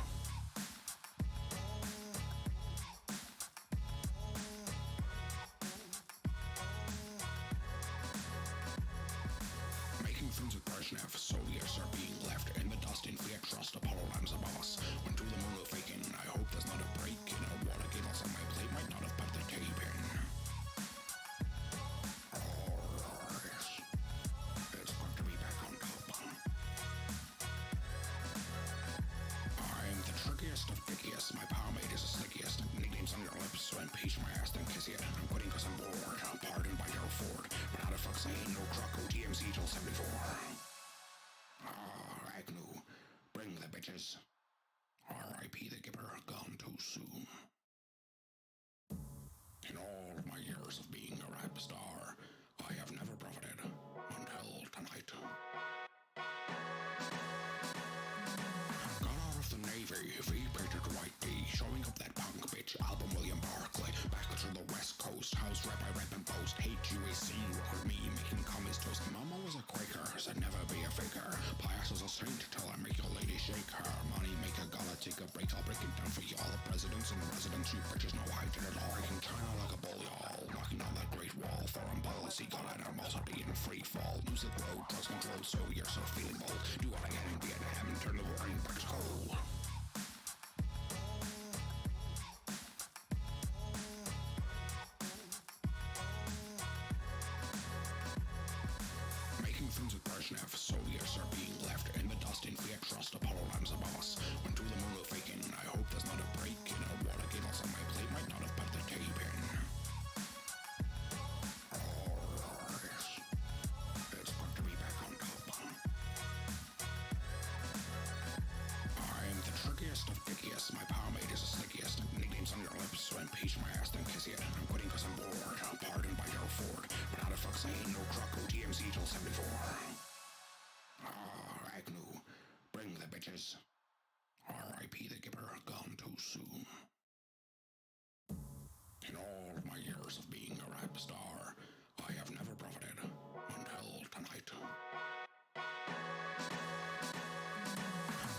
Making friends with Brezhnev, Soviets are being left in the dust in Fiat Trust. Apollo rhymes a boss. Went to the moon with faking. I hope there's not a break in a water giggles on my plate. Might not have put the tape in. It's good to be back on top. I'm the trickiest of dickiest. My pomade is the slickiest. Nicknames on your lips, so impeach my ass, then kiss it. I'm quitting cause I'm bored. I'm pardoned by your Ford. But how the fuck's I ain't no croco TMZ till 74. Agnew, bring the bitches. R.I.P. the Gipper, gone too soon. In all my years of being a rap star, I have never profited until tonight. Got out of the Navy, V-printed white D, showing up that punk bitch album William Barclay. Back to the West Coast, house rap I rap and boast. Hate you a scene with me making commies toast. Mama was a Quaker, said never be a faker. Pious as a saint till I make your lady shake her. Money make a gala, take a break, I'll break it down for y'all. The presidents and the residents, you bitches know I did it all. Making China like a bull, y'all. Knocking on that great wall. Foreign policy, got animals are being free fall. Music road, drugs control, so you're so feeling bold. Do what I can in Vietnam and turn the war in back cold. Making friends with Brezhnev, Soviets are being left in the dust in Fiat Trust. Apollo rhymes a boss. Went to the moon with faking. I hope there's not a break in a water giggles on my plate. Might not have put the tape in. It's good to be back on top. I'm the trickiest of dickiest. My pomade is the slickiest. Nicknames on your lips, so impeach my ass, then kiss it. I'm quitting cause I'm bored. I'm pardoned by your Ford. But how the fuck's I ain't no croco TMZ till 74. Agnew, bring the bitches. R.I.P. the Gipper, gone too soon. In all my years of being a rap star, I have never profited until tonight.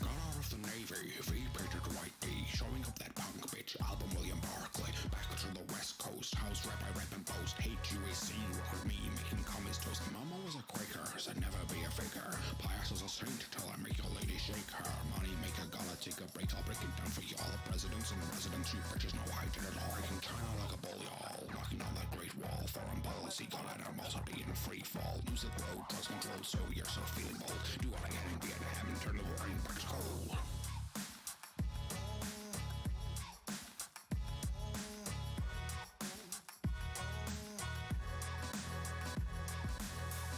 Got out of the Navy, V-printed white D, showing up that punk bitch album William Barclay. Back to the West Coast, house rap I rap and boast. Hate you a scene with me making commies toast. Mama was a Quaker, said never be a faker. Pious as a saint till I make your lady shake her. Money make a gala, take a break, I'll break it down for y'all. The presidents and the residents, you bitches know I did it all. Making China like a bull, y'all. Knocking on that great wall. Foreign policy, got animals are being free fall. Music road, drugs control, so you're so feeling bold. Do what I can in Vietnam and turn the war in back cold.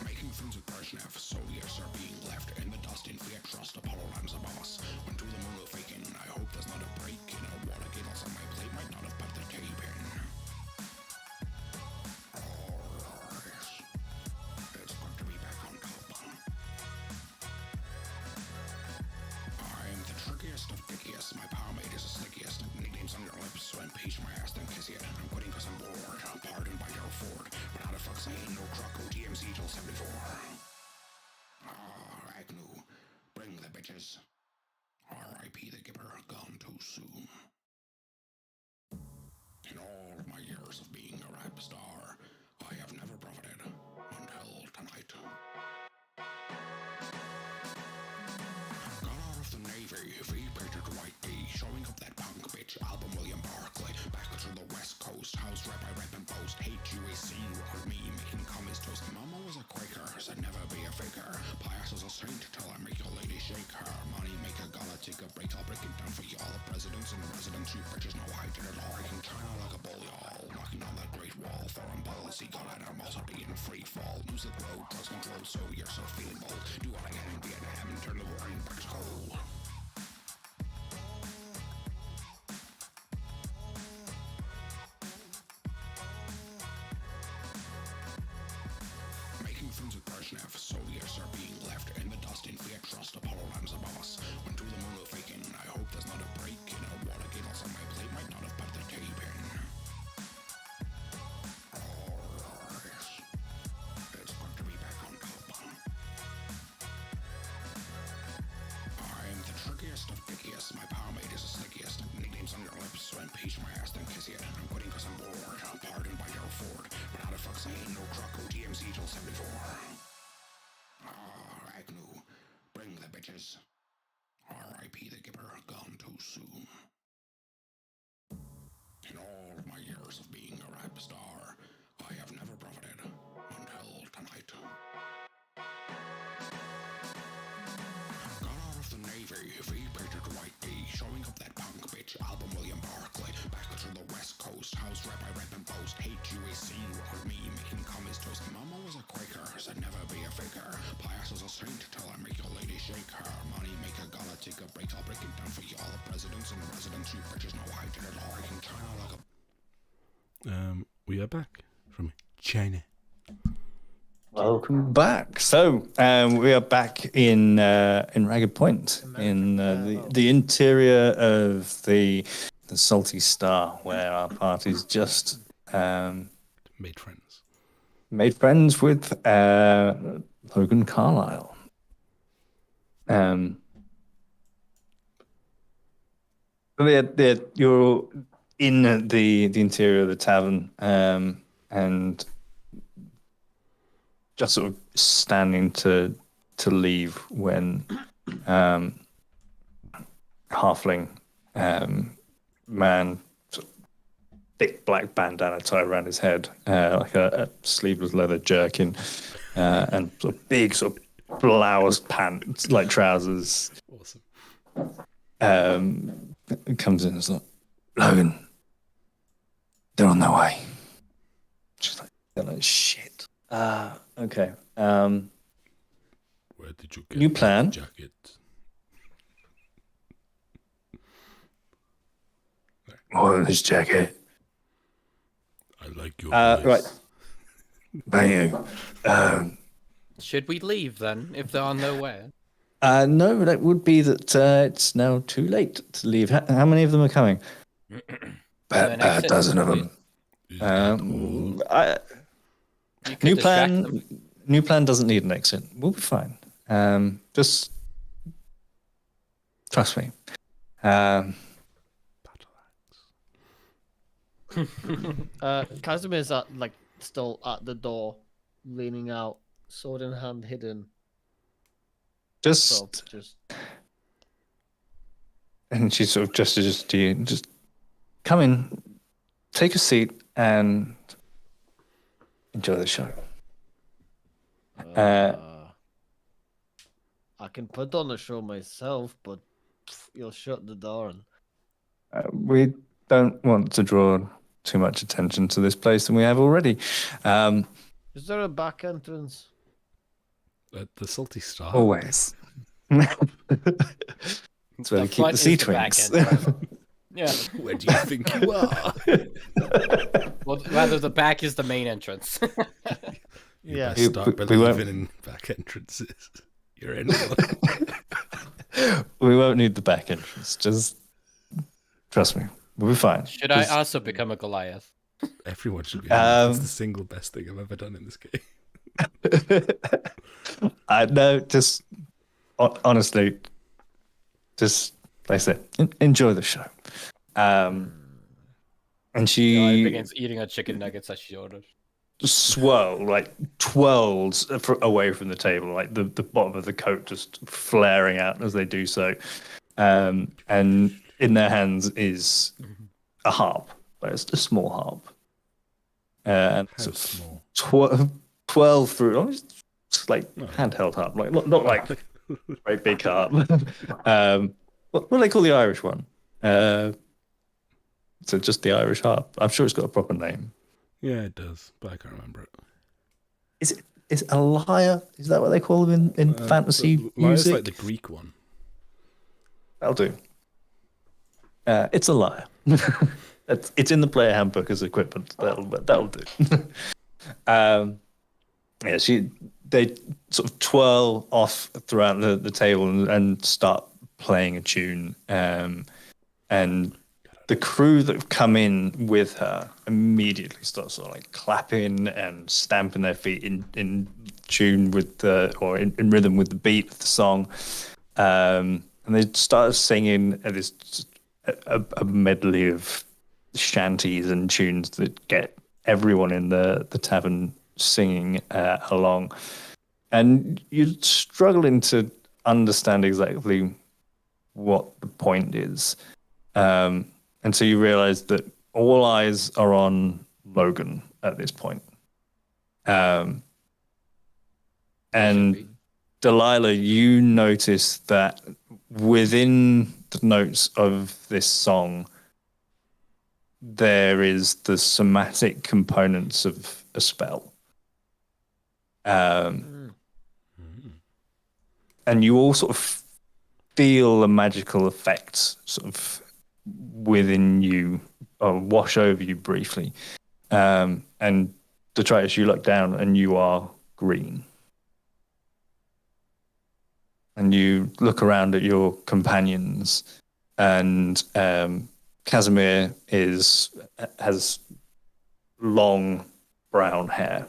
Making friends with Brezhnev, Soviets are being left in the dust in Fiat Trust. Apollo rhymes a boss. Went to the moon with faking. I hope there's not a break in a water giggles on my plate. Might not have put the tape in. It's good to be back on top. I'm the trickiest of dickiest. My pomade is the slickiest. Nicknames on your lips, so impeach my ass, then kiss it. I'm quitting cause I'm bored. I'm pardoned by your Ford. But how the fuck's I ain't no croco TMZ till 74. Agnew, bring the bitches. R.I.P. the Gipper, gone too soon. In all my years of being a rap star, I have never profited until tonight. Got out of the Navy, V-printed white D, showing up that punk you seen with me making comments toast? Mama was a Quaker, said never be a faker. Pious as a saint till I make your lady shake her. Money make a gala take a break, I'll break it down for y'all. The presidents and residents, you bitches know I did it all. Breaking China like a bull, y'all. Knocking on that great wall. Foreign policy, got animals are being free fall. Music road, drugs control, so you're so feeling bold. Do what I can in Vietnam and turn the war in British cold. Making friends with Brezhnev, Soviets are being left in the dust in fear trust. Apollo rhymes above us. Went to the moon of faking. I hope there's not a break in a Watergate else on my plate. Might not have put the tape in. Alright. It's good to be back on top. I'm the trickiest of pickiest. My pomade is the slickiest. Nicknames on your lips, so impeach my ass, then kiss it. I'm quitting cause I'm bored. Pardoned by Gerald Ford. But how the fuck saying no truck OTMC till 74? Agnew. Bring the bitches. R.I.P. the Gipper, gone too soon. In all of my years of being a rap star, I have never profited until tonight. Got out of the Navy, V-painted white D, showing up that punk bitch album William Barclay. Back to the West Coast, house rap I rap and post. Hate you a scene with me making comments toast. Mama was a Quaker, said never be a faker. Pious as a saint till I make your lady shake her. Money make a gala take a break, I'll break it down for y'all. The presidents and residents, you bitches know I did it all. Breaking China like a... We are back from China. Welcome back. So we are back in Ragged Point, in the interior of the Salty Star, where our party's just Made friends. made friends with Logan Carlisle. You're in the interior of the tavern, and just sort of standing to leave when halfling man, sort of thick black bandana tied around his head, like a sleeveless leather jerkin, and sort of big sort of blouse pants like trousers. Awesome. Comes in and is like, Logan, they're on their way. She's like, they're like shit. Okay. Where did you get New plan? that jacket? Oh, this jacket. I like your voice. Right. Thank you. Should we leave then, if they're on their way? No, that would be that it's now too late to leave. How many of them are coming? About a dozen of them. Is that all? You could New distract plan. them. New plan doesn't need an exit. We'll be fine. Just trust me. Casimir's still at the door, leaning out, sword in hand, hidden. So just And she sort of gestures to you. Just come in, take a seat, and enjoy the show. I can put on a show myself, but you'll shut the door and We don't want to draw too much attention to this place than we have already. is there a back entrance? At the Salty Star. Always. That's where The we keep front the sea is the back twins. end. Yeah. Where do you think you are? Well, rather, the back is the main entrance. You Yeah. better start We believing won't- in back entrances. You're in one. We won't need the back entrance. Just trust me. We'll be fine. Should I Just- also become a Goliath? Everyone should be. That's Um, the single best thing I've ever done in this game. No, just honestly, just like I said, enjoy the show. And I she begins eating her chicken nuggets that she ordered. twirls away from the table, like the bottom of the coat just flaring out as they do so. And in their hands is a harp, but it's a small harp. and How sort of small? 12 through. Oh, it's like No. handheld harp, like not like very big harp. What do they call the Irish one? So just the Irish harp. I'm sure it's got a proper name. Yeah, it does, but I can't remember it. Is it a lyre? Is that what they call them in fantasy Lyre's music? like the Greek one. That'll do. It's a lyre. It's in the player handbook as equipment. That'll do. Yeah, they sort of twirl off throughout the table and start playing a tune. And the crew that have come in with her immediately start sort of like clapping and stamping their feet in tune with in rhythm with the beat of the song. And they start singing a medley of shanties and tunes that get everyone in the tavern singing along. And you're struggling to understand exactly what the point is. Until you realize that all eyes are on Logan at this point. And Delilah, you notice that within the notes of this song, there is the somatic components of a spell. And you all sort of feel the magical effects sort of within you or wash over you briefly. And Detritus, you look down and you are green. And you look around at your companions, and Casimir has long brown hair,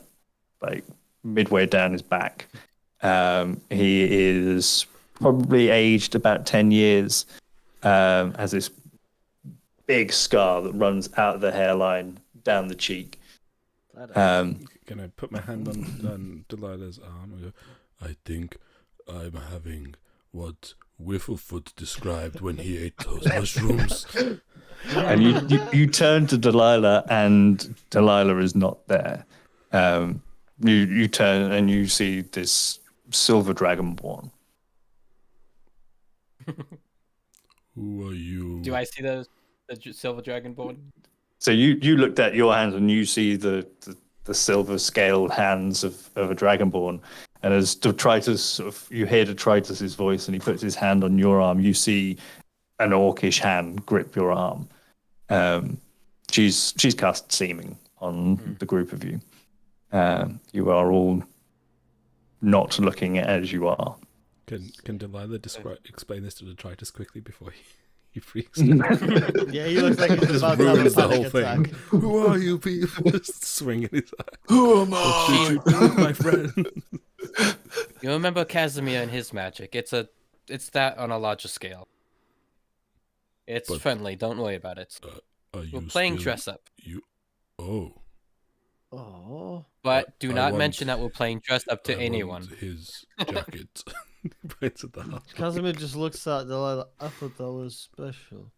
like midway down his back. He is probably aged about 10 years, has this big scar that runs out of the hairline down the cheek. Can I put my hand on Delilah's arm and go, I think I'm having what Whifflefoot described when he ate those mushrooms. And you turn to Delilah, and Delilah is not there. You turn and you see this silver dragonborn. Who are you? Do I see the silver dragonborn? So you looked at your hands and you see the silver scaled hands of a dragonborn. And as Detritus you hear Detritus's voice, and he puts his hand on your arm, you see an orcish hand grip your arm. She's cast seeming on the group of you. You are all not looking as you are. Can Delilah explain this to Detritus quickly before he freaks out? Yeah, he looks like he's Just about to have a ruins the panic whole thing. attack. Who are you people? Just swinging his eye. Who am I? Did you do, my friend? You remember Casimir and his magic? It's that on a larger scale. It's friendly. Don't worry about it. We're playing dress up. Oh. But do not mention that we're playing dress up to I anyone. want his jacket. Points at the heart. Casimir just looks at Delilah. I thought that was special.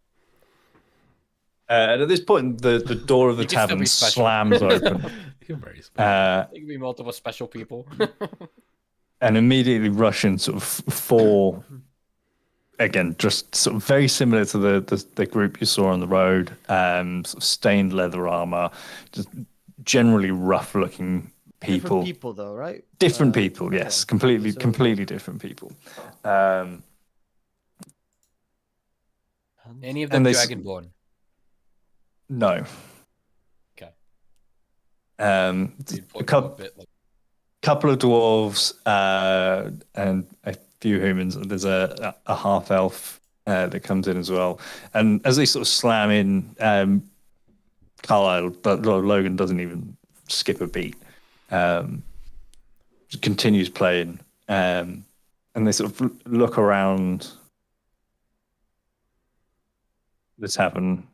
And at this point, the door of the You can still tavern be special. slams open. You're very special. It could be multiple special people. And immediately rush in sort of four, again, just sort of very similar to the group you saw on the road, sort of stained leather armor, just generally rough-looking people. Different people, though, right? Different people, yes, yeah. completely different people. Any of them And dragonborn? No. Okay. A couple of dwarves and a few humans. There's a half elf that comes in as well. And as they sort of slam in, Carlisle, but Logan doesn't even skip a beat. Continues playing, and they sort of look around the tavern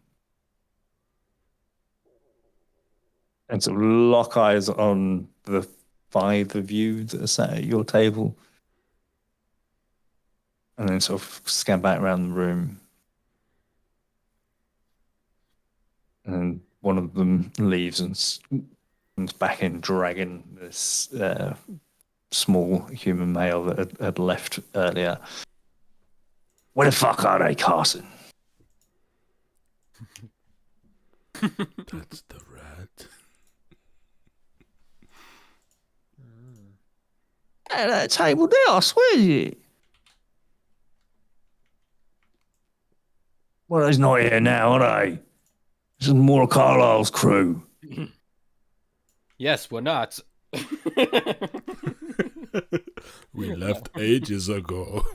and sort of lock eyes on the five of you that are sat at your table, and then sort of scan back around the room. And one of them leaves and comes back in dragging this small human male that had left earlier. Where the fuck are they, Carson? That's the rat. At that table there, I swear to you. Well, he's not here now, are they? This is more of Carlisle's crew. Yes, we're not. We left ages ago.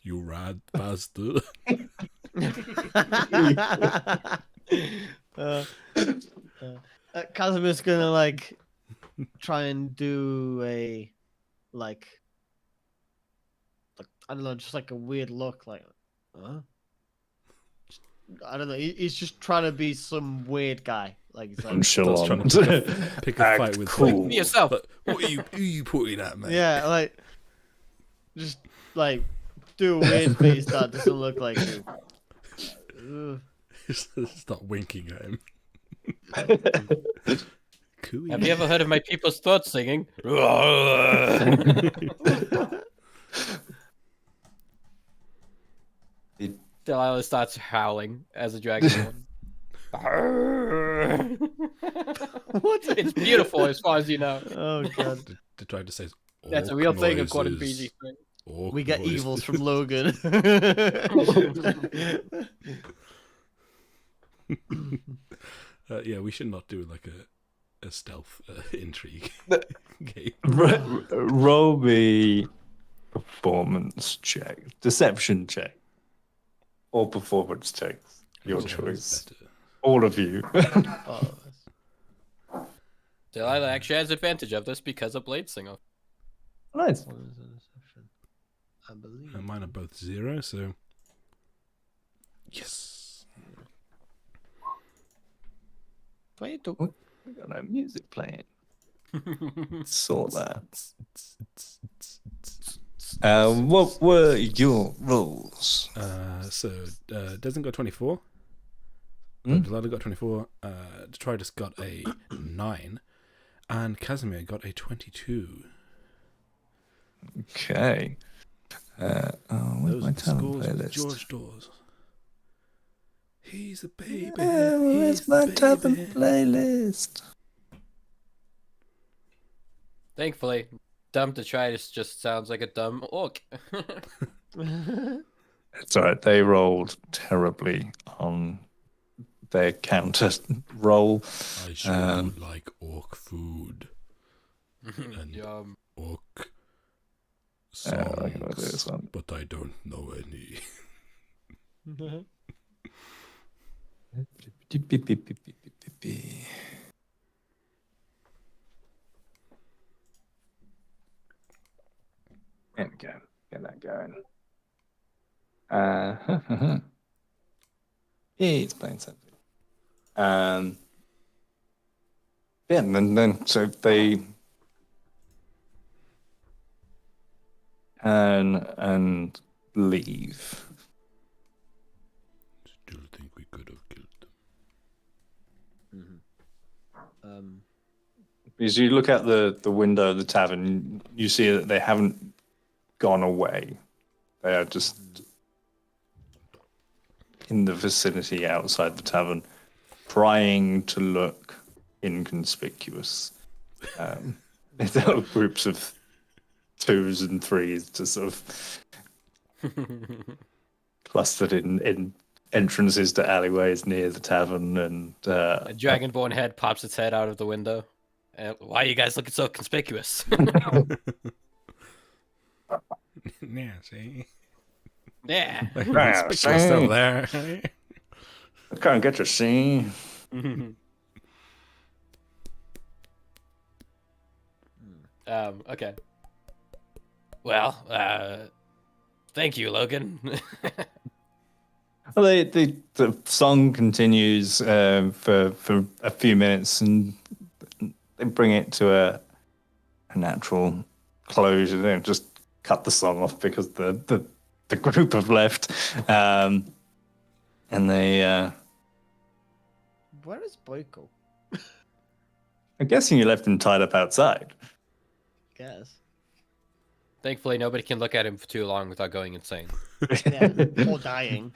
You rat bastard. Casimir's gonna like try and do a like I don't know, just like a weird look, like, huh? I don't know. He's just trying to be some weird guy. Like he's like, Nonchalant. Trying to pick a fight with cool. Be yourself. But who are you pointing at, man? yeah, like just like do a weird face that doesn't look like you. Ugh. Start winking at him. Cooey. Have you ever heard of my people's throat singing? Delilah starts howling as a dragon. What? It's beautiful as far as you know. Oh god. To try to say That's a orc real thing noises, according to PG. orc We get noises. evils from Logan. Yeah, we should not do like a stealth intrigue game. Roll me performance check, deception check, or performance check. Your Whichever is choice. better. All of you. Oh, Delilah actually has advantage of this because of Blade Singer. Nice. what is a deception? I believe. Mine are both 0, so yes. 22. We got no music playing. Saw that. What were your rules? So Deslin got 24. Hmm? Delilah got 24. Detritus got a 9, and Casimir got a 22. Okay. Where's Those my are the talent scores with playlist? George Dawes. He's a baby. Where's He's my the talent baby. playlist? Thankfully, dumb Detritus just sounds like a dumb orc. It's alright, they rolled terribly on their counter roll. I sure would like orc food and Yum. orc I can do songs, this one. but I don't know any. There we go. Get that going. Yeah, it's playing something. Yeah, and then so they turn and leave. Still think we could have killed them. Because you look out the window of the tavern, you see that they haven't gone away. They are just in the vicinity outside the tavern, trying to look inconspicuous. Little groups of 2s and 3s just sort of clustered in entrances to alleyways near the tavern, and A dragonborn head pops its head out of the window. Why are you guys looking so conspicuous? Yeah, see? Yeah. Conspicuous over there. I can't get to see. Okay. Well, thank you, Logan. Well, the song continues for a few minutes, and they bring it to a natural close. They don't just cut the song off because the group have left, and they Where is Boyko? I'm guessing you left him tied up outside. Guess. Thankfully, nobody can look at him for too long without going insane. Yeah, or dying.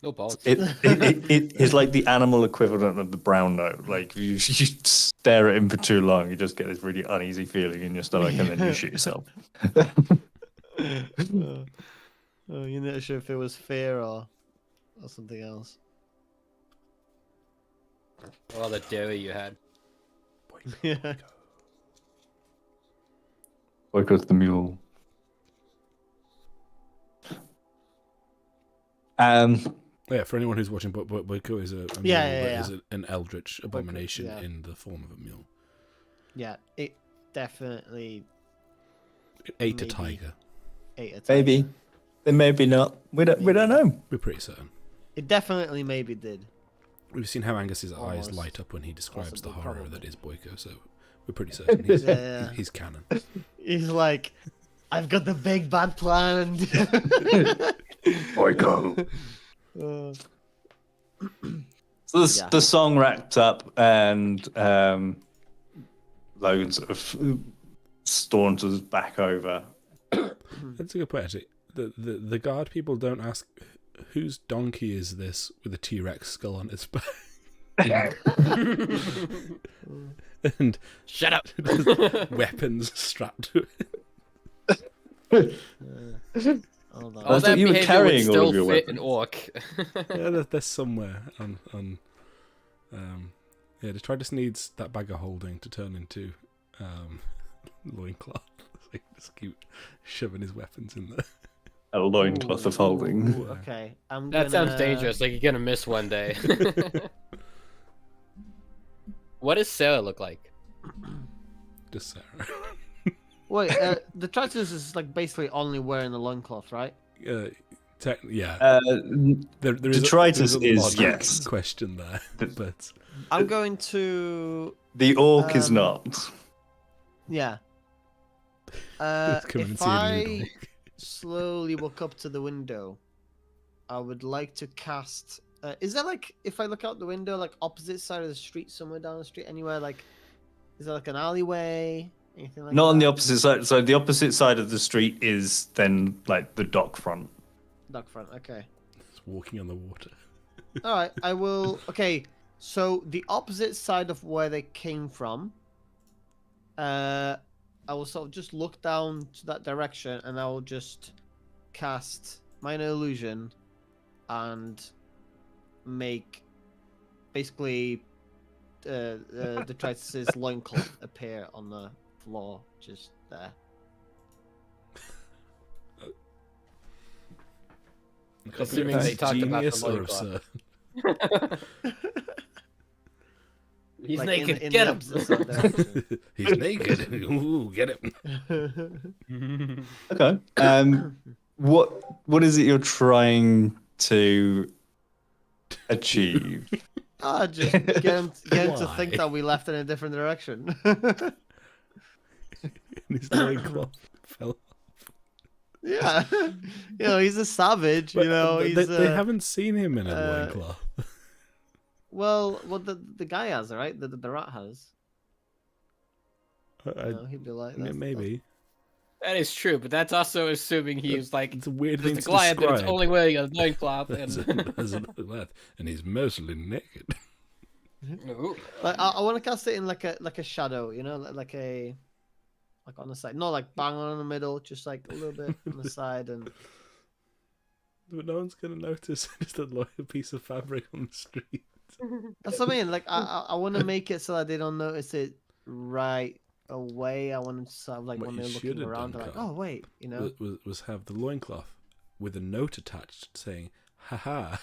No balls. It's like the animal equivalent of the brown note. Like you stare at him for too long, you just get this really uneasy feeling in your stomach, and then you shoot yourself. Oh, you're not sure if it was fear or something else. All the dairy you had. Yeah. Boyko's the mule. Yeah, for anyone who's watching, Boyko is a mule that is an eldritch abomination in the form of a mule. Yeah, it definitely It ate a tiger. Maybe. Then maybe not. We don't know. We're pretty certain. It definitely maybe did. We've seen how Angus's eyes Almost. light up when he describes the Possibly, horror probably. that is Boyko, so we're pretty certain he's canon. He's like, I've got the big bad planned. Boyko. Uh, So the song wrapped up, and Logan sort of staunches back over. That's a good point, actually. The guard people don't ask, whose donkey is this with a T-Rex skull on its back? And Shut up! weapons strapped to it. hold on. I thought you were behavior carrying would all still of your fit weapons. an orc. Yeah, they're somewhere on yeah, just needs that bag of holding to turn into loincloth. So just keep shoving his weapons in there. A loincloth of holding. Ooh, okay, That sounds dangerous. Like you're gonna miss one day. What does Sarah look like? Just Sarah. Wait, the Tritus is like basically only wearing the loincloth, right? Yeah. There The is Detritus a is, logic yes. question there, but I'm going to The orc is not. yeah. come and If see a I noodle. slowly walk up to the window, I would like to cast. Is there like, if I look out the window, like opposite side of the street, somewhere down the street, anywhere? Like, is there like an alleyway? Anything like Not on that? the opposite side. So the opposite side of the street is then like the dock front. Dock front. Okay. it's walking on the water. All right. I will. Okay. So the opposite side of where they came from. I will sort of just look down to that direction, and I will just cast minor illusion, and make basically the Tritus's loincloth appear on the floor just there. Assuming they talked about the Genius or loincloth. absurd? He's Like, naked. in Get the him. opposite side direction. He's naked. Ooh, get him. Okay. What is it you're trying to achieve? Just get him to Why? think that we left in a different direction. His loincloth fell. Yeah, he's a savage. He's they haven't seen him in a loincloth. well, what the guy has, right? The rat has. He'd be like, Maybe. That is true, but that's also assuming he was like It's a weird the thing to Goliath that it's describe. only wearing a loincloth. As a Goliath, and he's mostly naked. Ooh. Like I want to cast it in like a shadow, like on the side, not like bang on in the middle, just like a little bit on the side, and But no one's gonna notice. Just a piece of fabric on the street. that's what I mean. Like I want to make it so that they don't notice it right away. I want them to sort of like What when you they're should looking have around, done, they're like, Carl, oh wait, Was have the loincloth with a note attached saying, "Haha,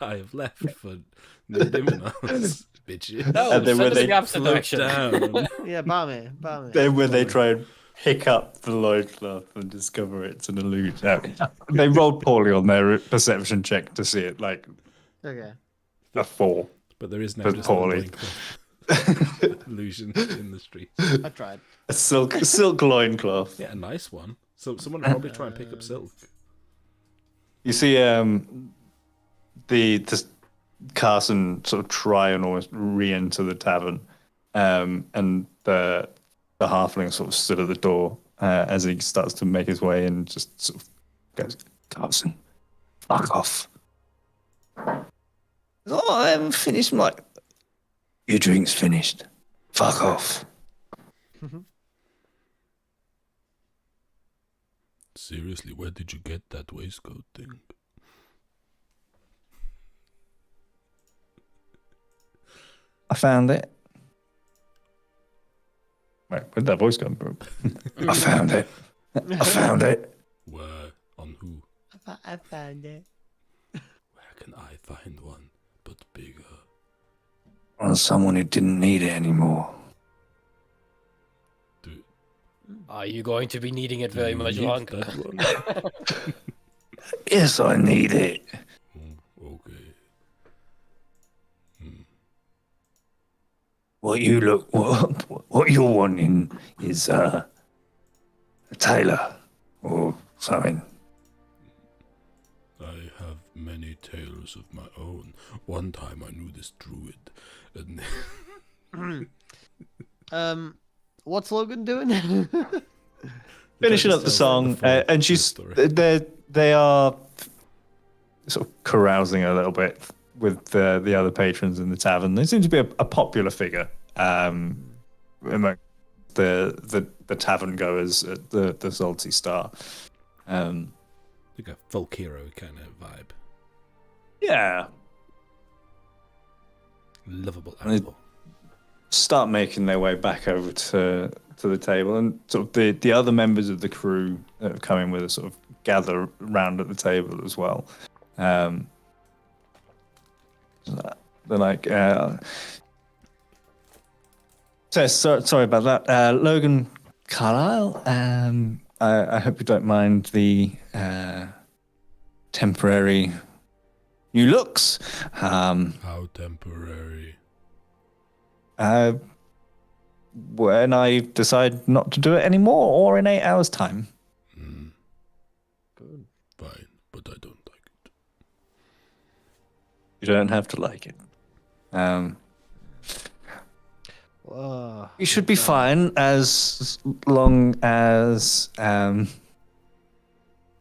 I have left for the Diminos, bitches." No, And then send when us they the opposite Float direction. down. yeah, balmy. Then when they try and pick up the loincloth and discover it's an illusion. They rolled poorly on their perception check to see it, like Okay. a 4. But there is no But just poorly. loincloth illusion in the street. I tried. A silk loincloth. Yeah, a nice one. So someone would probably try and pick up silk. You see, the Carson sort of try and almost re-enter the tavern, and the halfling sort of stood at the door as he starts to make his way and just sort of goes, "Carson, fuck off." "Oh, I haven't finished my. Your drink's finished. Fuck off." Seriously, where did you get that waistcoat thing? I found it. Wait, where'd that voice come from? I found it. I found it. Where? On who? I found it. Where can I find one but bigger? On someone who didn't need it anymore. Are you going to be needing it very Do you much need longer? that one? Yes, I need it. Okay. What you're wanting is a tailor or something. I have many tales of my own. One time I knew this druid, and What's Logan doing? Finishing up the song, and they are sort of carousing a little bit with the other patrons in the tavern. They seem to be a popular figure among the tavern goers at the Salty Star. like a folk hero kind of vibe. Yeah. Lovable And animal. Start making their way back over to the table, and sort of the other members of the crew that have come in with us sort of gather around at the table as well. They're like, sorry about that, Logan Carlisle. I hope you don't mind the temporary new looks. How temporary. When I decide not to do it anymore, or in 8 hours' time. Good. Fine, but I don't like it. You don't have to like it. You should be fine as long as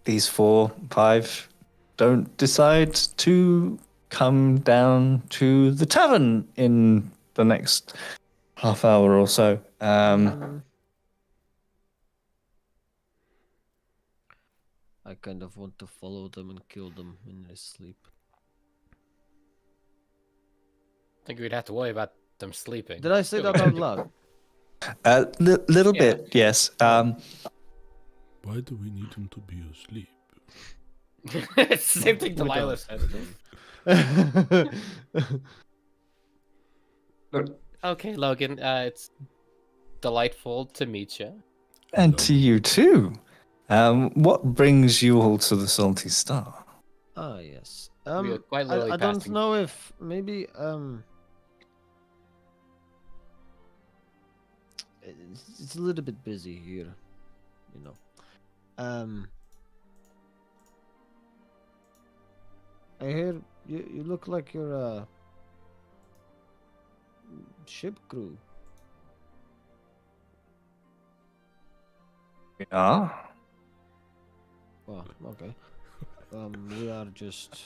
these 4, 5 don't decide to come down to the tavern in the next half hour or so. I kind of want to follow them and kill them in their sleep. I think we'd have to worry about them sleeping. Did I say that out loud? Little Yeah. bit, yes. Why do we need him to be asleep? It's the same thing Delilah said. Okay, Logan, it's delightful to meet you. And to you too. What brings you all to the Salty Star? Ah, yes. We are quite literally I don't passing- know if maybe it's a little bit busy here, you know. I hear you look like you're a ship crew. Yeah. Oh, okay. We are just.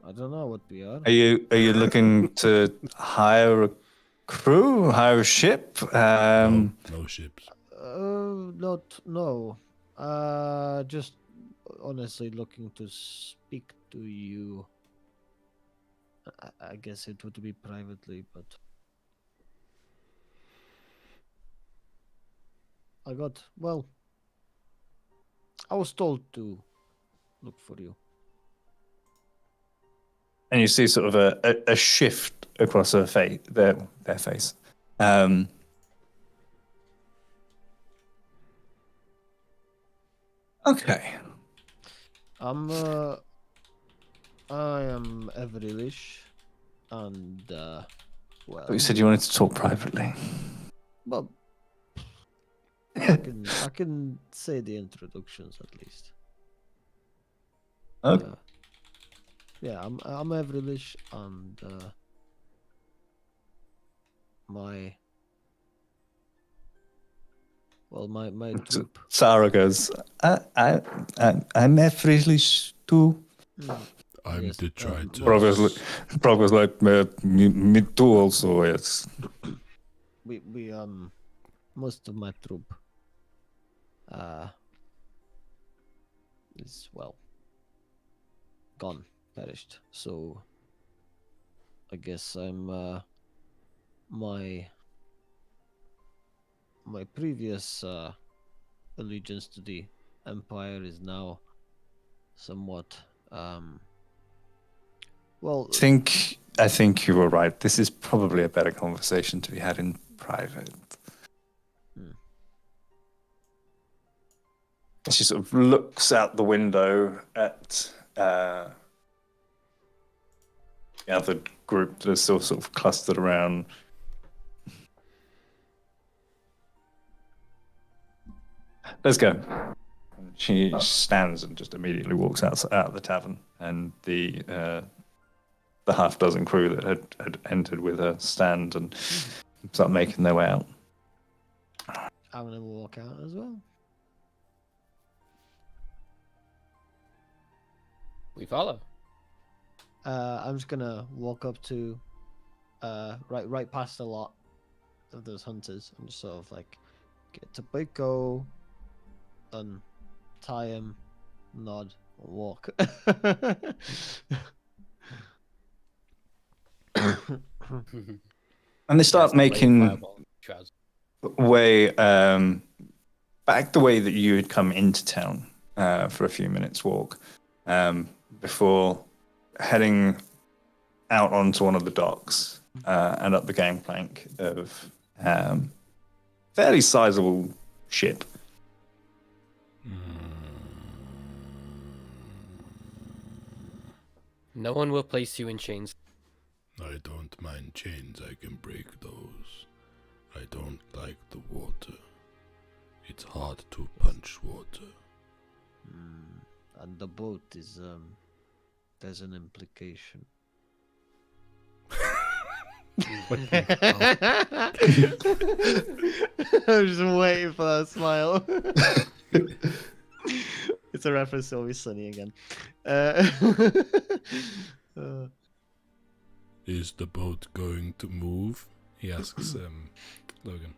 I don't know what we are. Are you looking to hire a crew, hire a ship? No ships. No. Just honestly looking to speak to you. I guess it would be privately, but I was told to look for you. And you see sort of a shift across their face. Okay. I am Everilish, and well, You said you wanted to talk privately. well, I can say the introductions at least. Okay. yeah, I'm Avrilish, and my troop. Sarah goes, I'm Efrilish too. I'm Yes, detritus. Brog was like, me too also, yes. we most of my troop is gone, perished. So I guess I'm my previous allegiance to the empire is now somewhat well. I think you were right. This is probably a better conversation to be had in private. She sort of looks out the window at the other group that is still sort of clustered around. Let's go. She stands and just immediately walks out of the tavern, and the half dozen crew that had entered with her stand and start making their way out. I'm gonna walk out as well. We follow. I'm just gonna walk up to right past a lot of those hunters and just sort of like get to Baco, untie him, nod, and walk. And they start Cast a blade making fireball. Trousers. way back the way that you had come into town for a few minutes walk before heading out onto one of the docks and up the gangplank of fairly sizable ship. No one will place you in chains. I don't mind chains, I can break those. I don't like the water. It's hard to punch water. And the boat is there's an implication. I'm just waiting for that smile. It's a reference to Always Sunny again. Is the boat going to move? He asks Logan.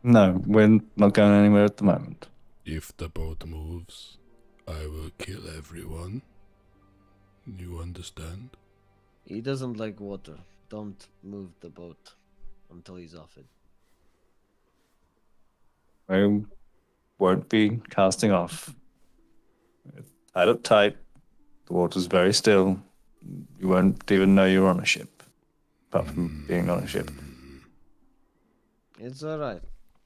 No, we're not going anywhere at the moment. If the boat moves, I will kill everyone. You understand? He doesn't like water. Don't move the boat until he's off it. We won't be casting off. Tied up tight. The water's very still. You won't even know you're on a ship, apart from being on a ship. It's alright.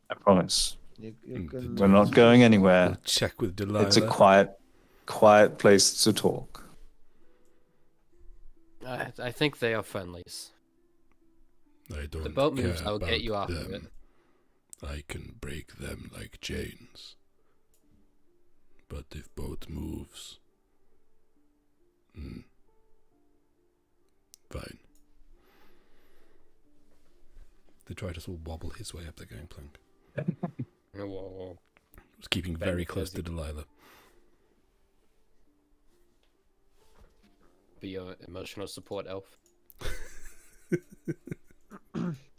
I promise. You can... We're not going anywhere. We'll check with Delilah. It's a quiet place to talk. I think they are friendlies. I don't The boat moves, care I'll get you about off of it. them. I can break them like chains. But if boat moves... fine. They try to sort of wobble his way up the gangplank. Whoa. He's keeping very close to Delilah. Be your emotional support elf.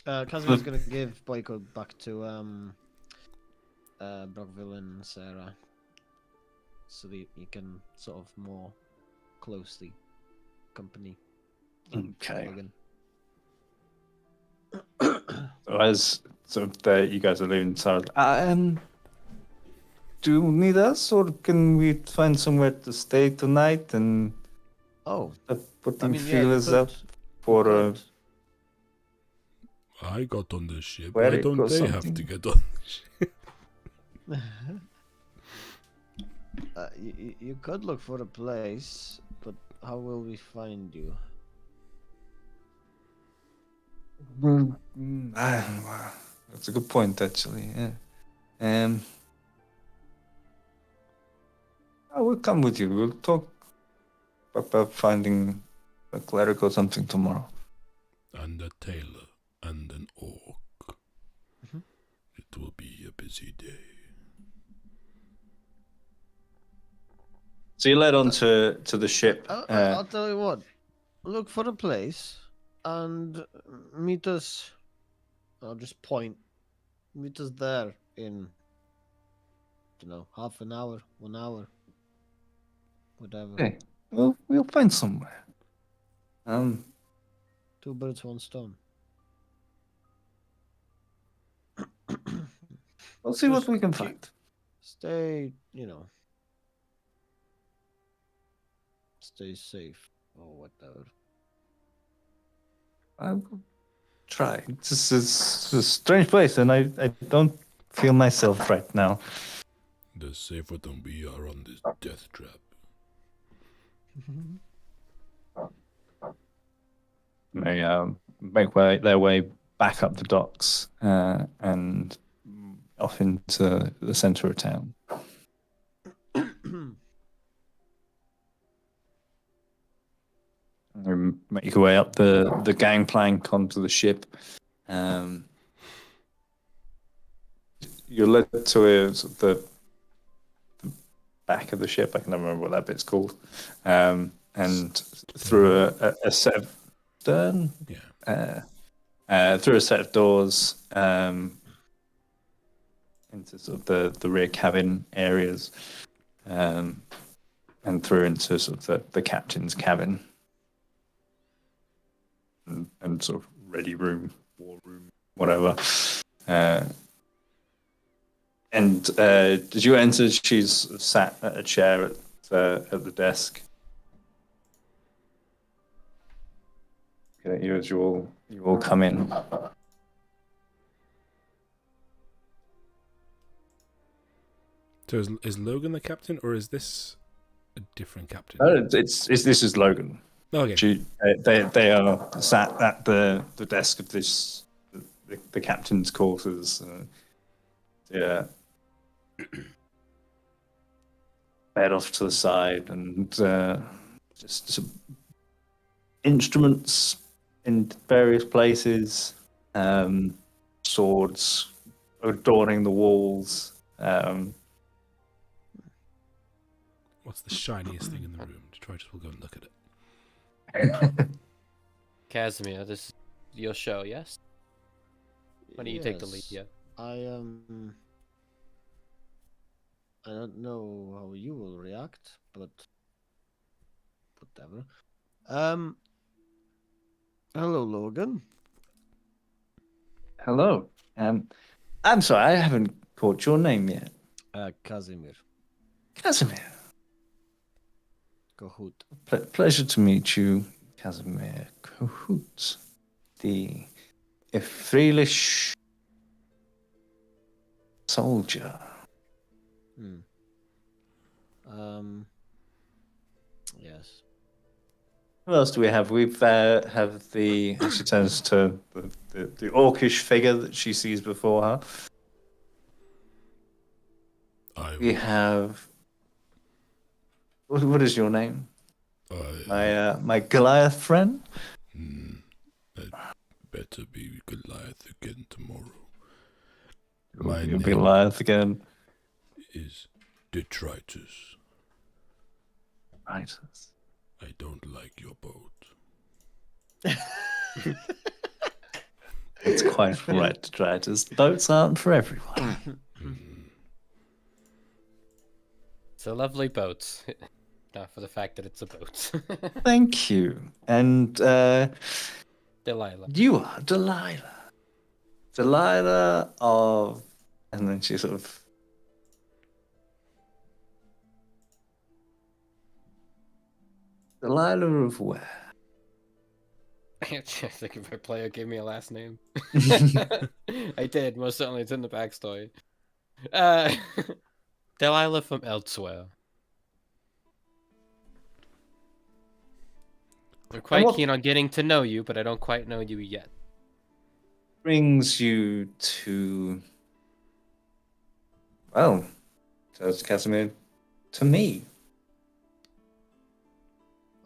Casimir's gonna give boycott back to Brockville and Sarah, so that you can sort of more closely accompany. Okay. Logan. So as sort of you guys are leaving, Sarah, do you need us, or can we find somewhere to stay tonight and Oh, put I them mean, yeah, feelers up for a... I got on the ship. Where Why it don't goes they have something. to get on the ship? You could look for a place, but how will we find you? Well, that's a good point, actually. Yeah. I will come with you. We'll talk about finding a cleric or something tomorrow. And a tailor and an orc. Mhm. It will be a busy day. So you led on to the ship. I'll tell you what. Look for a place and meet us. I'll just point. Meet us there in, half an hour, 1 hour, whatever. Okay. We'll find somewhere. Two birds, one stone. We'll see what Just we can keep- find. Stay, stay safe or whatever. I will try. This is a strange place, and I don't feel myself right now. The safer than we are on this death trap. They make their way back up the docks and off into the center of town. You make your way up the gangplank onto the ship. You're led to the back of the ship. I can never remember what that bit's called. And through a set of stern. Yeah. Through a set of doors into sort of the rear cabin areas, and through into sort of the captain's cabin, and sort of ready room, war room, whatever. And did you enter? She's sat at a chair at the desk. Okay, you all come in. So is Logan the captain, or is this a different captain? This is Logan. Okay. They are sat at the desk of the captain's quarters. Yeah. Bed off to the side and just some instruments in various places, swords adorning the walls. What's the shiniest thing in the room? Detritus will go and look at it. Casimir, this is your show, yes? Why don't you take the lead? Yes. Yeah. I don't know how you will react, but whatever. Hello, Logan. Hello. I'm sorry, I haven't caught your name yet. Casimir. Casimir. Kahoot. Pleasure to meet you, Casimir Cahoot, the Efreelish soldier. Yes. Who else do we have? We've have the. She turns to the orcish figure that she sees before her. We have. What is your name? My Goliath friend. I'd better be Goliath again tomorrow. You'll be Goliath again. Is Detritus. Right. I don't like your boat. It's quite right, Detritus. Boats aren't for everyone. It's a lovely boat. Not for the fact that it's a boat. Thank you. And Delilah. you are Delilah. Delilah of... And then she sort of... Delilah of where? I think if my player gave me a last name. I did, most certainly. It's in the backstory. Delilah from elsewhere. We're quite keen on getting to know you, but I don't quite know you yet. Brings you to... Well, says Casimir, to me.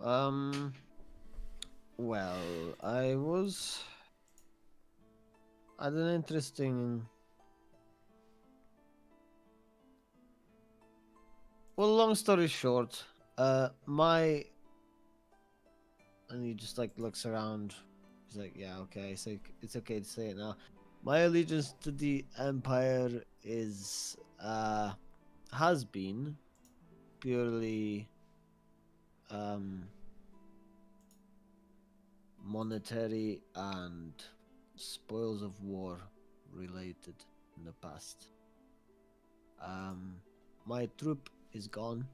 Well, I was at an interesting. Well, long story short, my and he just like looks around. He's like, "Yeah, okay, so it's okay to say it now." My allegiance to the Empire is has been purely monetary and spoils of war related in the past. My troop is gone.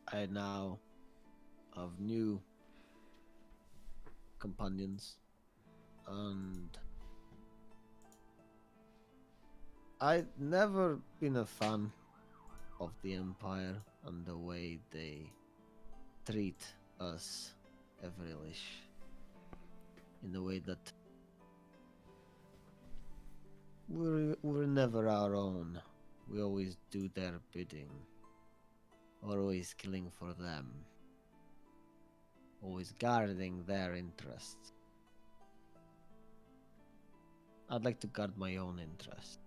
I now have new companions, and I've never been a fan of the Empire and the way they treat us Evrilish in the way that we're never our own. We always do their bidding. Always killing for them. Always guarding their interests. I'd like to guard my own interest.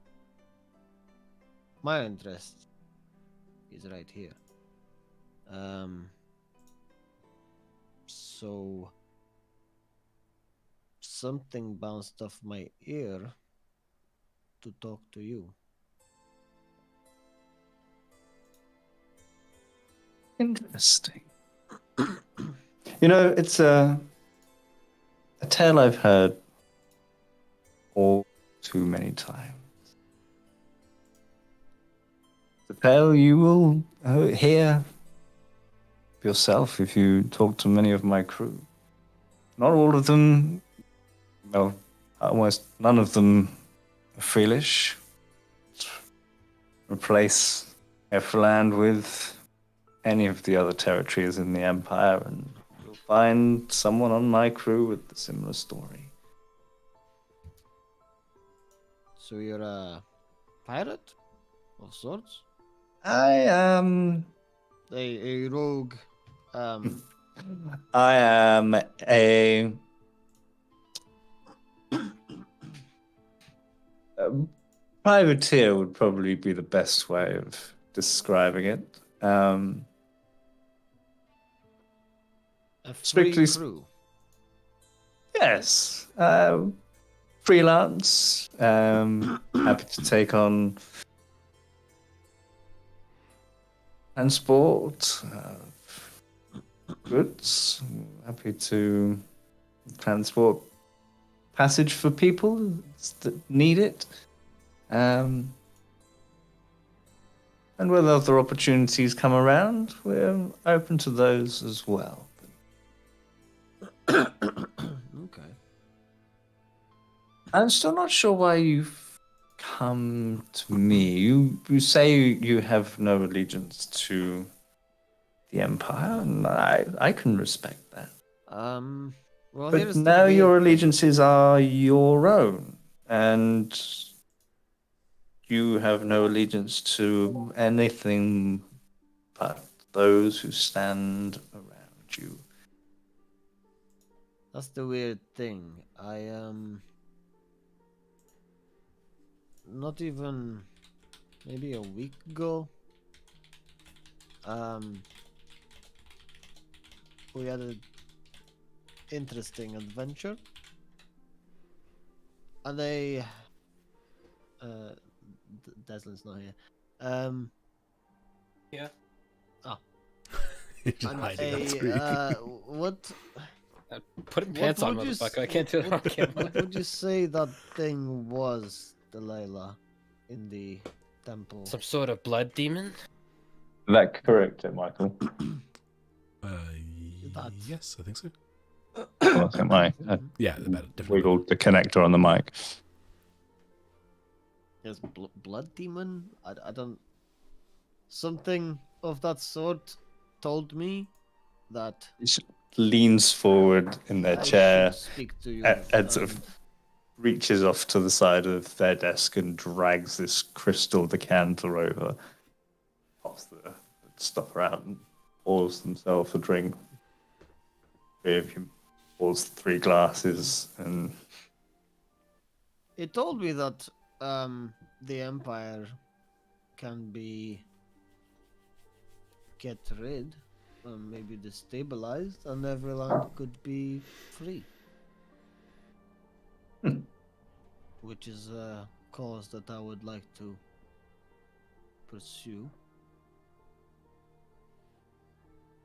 My interest is right here. So something bounced off my ear to talk to you. Interesting. You know, it's a tale I've heard all too many times. The tale you will hear yourself if you talk to many of my crew. Not all of them, well, almost none of them are Freelish. Replace Efland with any of the other territories in the Empire, and you'll find someone on my crew with a similar story. So you're a pirate of sorts? I am. A rogue. I am a privateer would probably be the best way of describing it. A free Strictly crew. Yes. Freelance. Happy to take on transport, goods. Happy to transport passage for people that need it. And when other opportunities come around, we're open to those as well. Okay. I'm still not sure why you've come to me. You say you have no allegiance to the Empire, and I can respect that. Well, But here's the now your weird thing. allegiances are your own, and you have no allegiance to anything but those who stand around you. That's the weird thing. Not even maybe a week ago, we had an interesting adventure, and Deslin's not here. Yeah. Oh. He's just And hiding on screen. what Put pants on, would you motherfucker. I can't do it on camera. what would you say that thing was, Delilah, in the temple? Some sort of blood demon? Is that correct, Michael? Yes, I think so. Look at my Yeah, definitely. wiggled the connector on the mic. Yes, blood demon. I don't. Something of that sort told me that Leans forward in their I chair should speak to you and sort of reaches off to the side of their desk and drags this crystal decanter over, pops the stopper out and pours themselves a drink. Three of you pours 3 glasses and He told me that the Empire can be get rid, maybe destabilized, and everyone could be free. Which is a cause that I would like to pursue.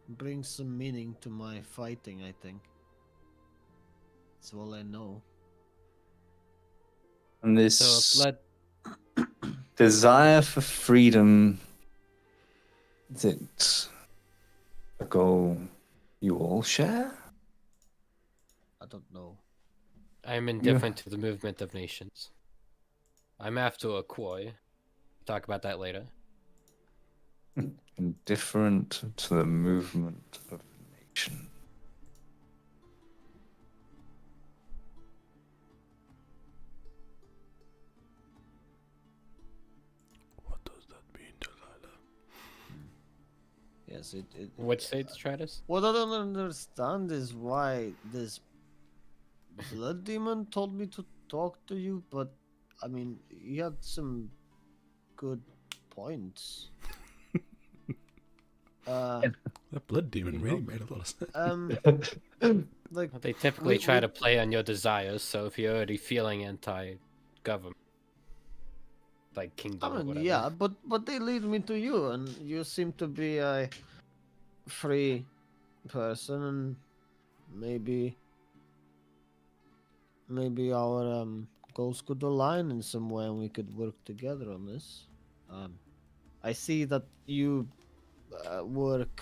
Bring some meaning to my fighting, I think. That's all I know. and this So blood. desire for freedom, is it a goal you all share? I don't know. I'm indifferent to the movement of nations. I'm after a Koi. Talk about that later. Indifferent to the movement of the nation. What does that mean, Delilah? Yes, it What state, Stratus? what I don't understand is why this blood demon told me to talk to you, but I mean, he had some good points. That blood demon really made a lot of sense. Like They typically try we- to play on your desires, so if you're already feeling anti-government, like kingdom or I mean, whatever. yeah, but they lead me to you, and you seem to be a free person, and maybe our goals could align in some way, and we could work together on this. I see that you work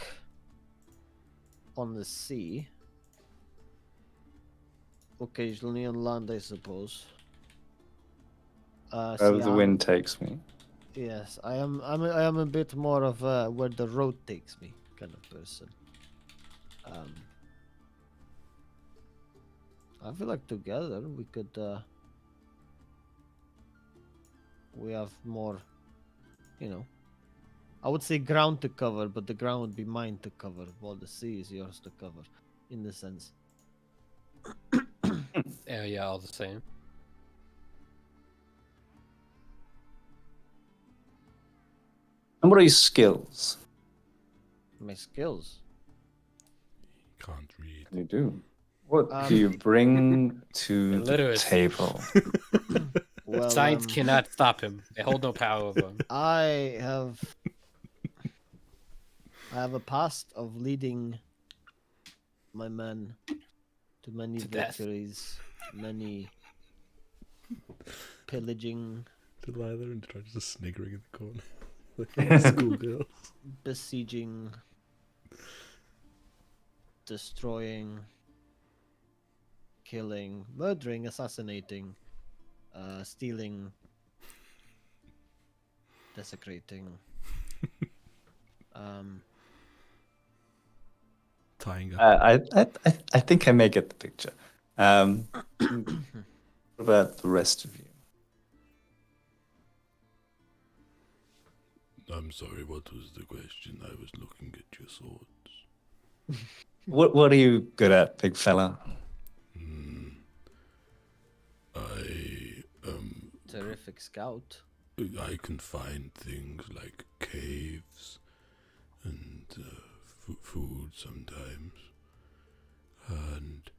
on the sea, occasionally on land, I suppose. Wherever see, the wind takes me. Yes, I am. I am a bit more of a where the road takes me kind of person. I feel like together we could. We have more, you know. I would say ground to cover, but the ground would be mine to cover, while the sea is yours to cover, in the sense. Yeah, all the same. And what are your skills? My skills. Can't read. You do. What Um, do you bring to the Illiteracy. table? Well, Science cannot stop him. They hold no power over him. I have a past of leading my men to many To death. victories, many pillaging, Delilah and try just sniggering in the corner. Like schoolgirl. besieging, destroying, killing, murdering, assassinating, stealing, desecrating. Tying up. I think I may get the picture. What about the rest of you? I'm sorry, what was the question? I was looking at your swords. What are you good at, big fella? I Terrific scout. I can find things like caves and food sometimes, and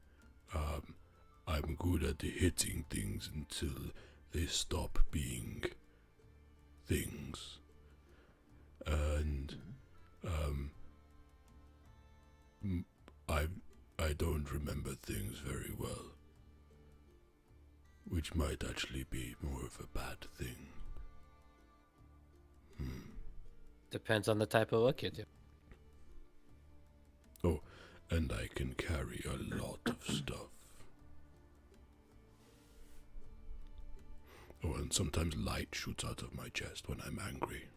I'm good at hitting things until they stop being things, and I don't remember things very well, which might actually be more of a bad thing. Depends on the type of work you do. Oh, and I can carry a lot of stuff. Oh, and sometimes light shoots out of my chest when I'm angry.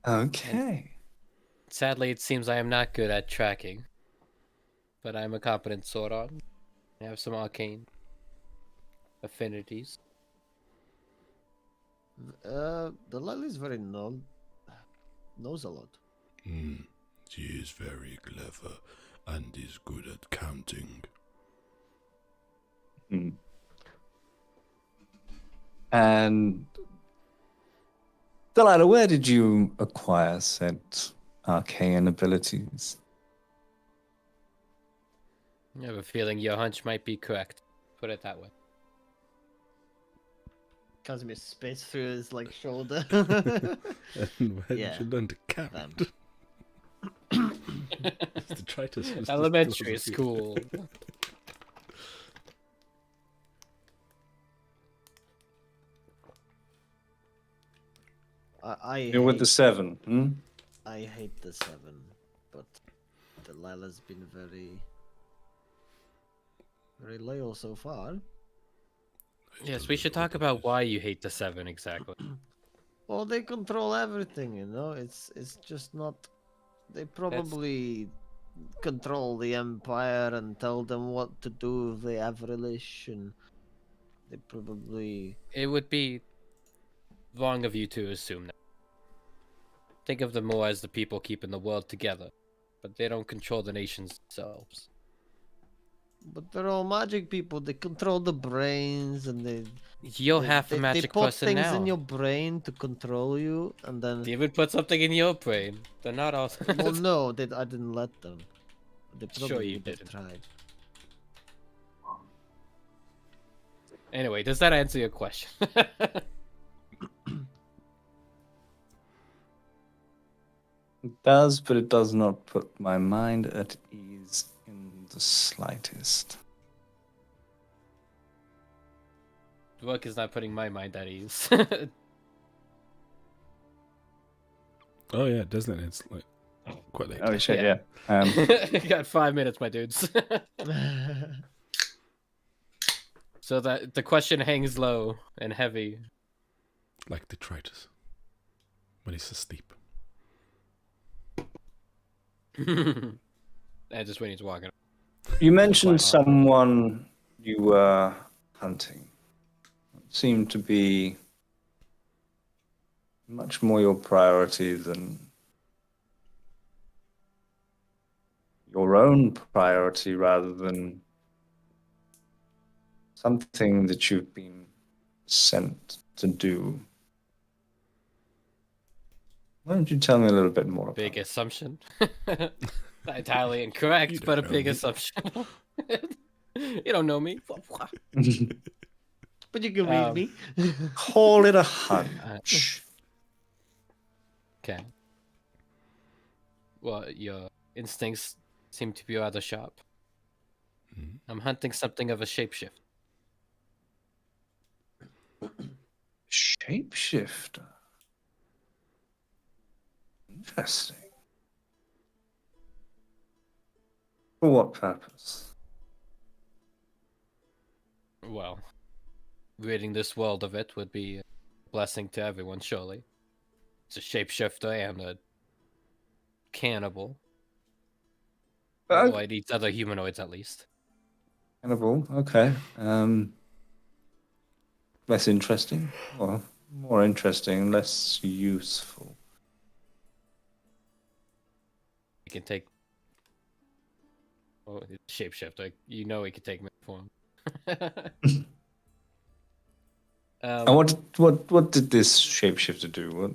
Okay. Sadly, it seems I am not good at tracking. but I'm a competent sword artist. I have some arcane affinities. Delilah's very knows a lot. She is very clever and is good at counting. And Delilah, where did you acquire said arcane abilities? I have a feeling your hunch might be correct. Put it that way. Casimir spits through his shoulder. And where Yeah. did you learn to count? Um. The detritus was just Elementary philosophy. school. You're with the 7. I hate the 7, but Delilah's been very loyal so far. Yes, we should talk about why you hate the 7 exactly. Well, they control everything, It's just not. They probably control the empire and tell them what to do if they have relish, and they probably. It would be wrong of you to assume that. Think of them more as the people keeping the world together, but they don't control the nations themselves. But they're all magic people. They control the brains, and You're half a magic they put person things now. in your brain to control you, and then. They would put something in your brain. They're not all. Well, no, I didn't let them. They Sure probably you would have didn't. tried. Anyway, does that answer your question? It does, but it does not put my mind at ease in the slightest. Work is not putting my mind at ease. Oh yeah, doesn't it? It's quite late. Oh shit, Yeah. yeah. You got 5 minutes, my dudes. So that the question hangs low and heavy. Like detritus when he's asleep. And just when he's walking. You mentioned someone you were hunting. It seemed to be much more your priority than your own priority, rather than something that you've been sent to do. Why don't you tell me a little bit more about Big it? assumption. Not entirely incorrect, You but a don't know big me. assumption. You don't know me. But you can read Um, me. Call it a hunch. Okay. Well, your instincts seem to be rather sharp. Mhm. I'm hunting something of a shapeshift. Shapeshifter. Interesting. For what purpose? Well, ridding this world of it would be a blessing to everyone, surely. It's a shapeshifter and a cannibal. Well, it eats other humanoids, at least. Cannibal, okay. Less interesting, or more interesting, less useful. He can take... Oh, it's shapeshifter. You know he can take many form. And what did this shapeshifter do? What?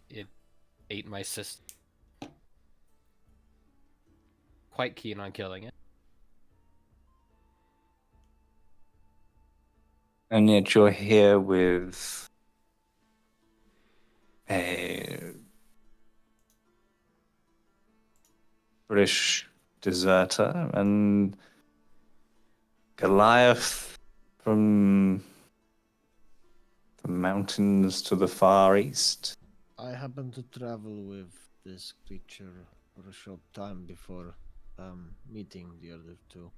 It ate my sister. Quite keen on killing it. And yet you're here with a British deserter and Goliath from the mountains to the far east. I happened to travel with this creature for a short time before meeting the other two.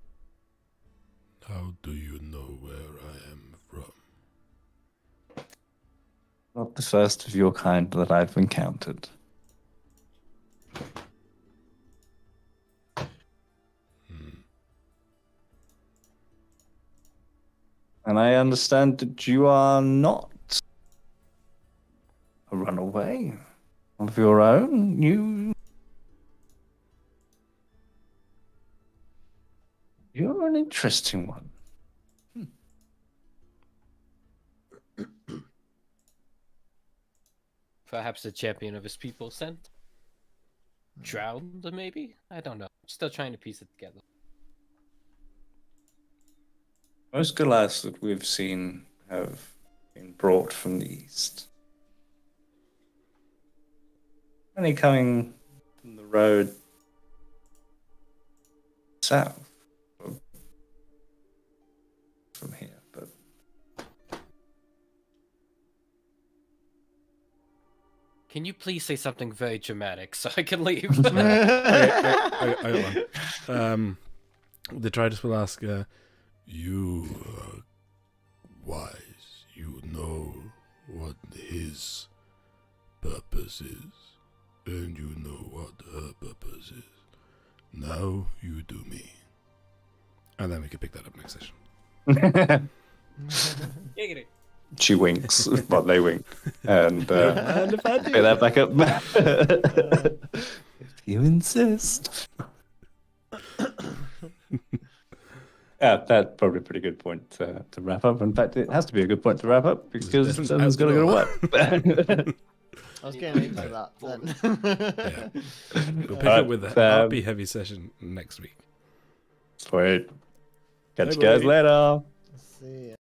How do you know where I am from? Not the first of your kind that I've encountered. And I understand that you are not a runaway of your own. You're an interesting one. Perhaps a champion of his people sent? Drowned, maybe? I don't know. Still trying to piece it together. Most Goliaths that we've seen have been brought from the east. Only coming from the road south from here, but Can you please say something very dramatic so I can leave? I got one. The Tridus will ask, you are wise. You know what his purpose is, and you know what her purpose is. Now you do me. And then we can pick that up next session. she winks, but they wink. And pick that back up. If you insist. Yeah, that's probably a pretty good point to wrap up. In fact, it has to be a good point to wrap up because someone's got to go to work. I was getting into that then. Yeah. We'll pick up with the RP heavy session next week. Sweet. Catch you Bye-bye. guys later. See ya.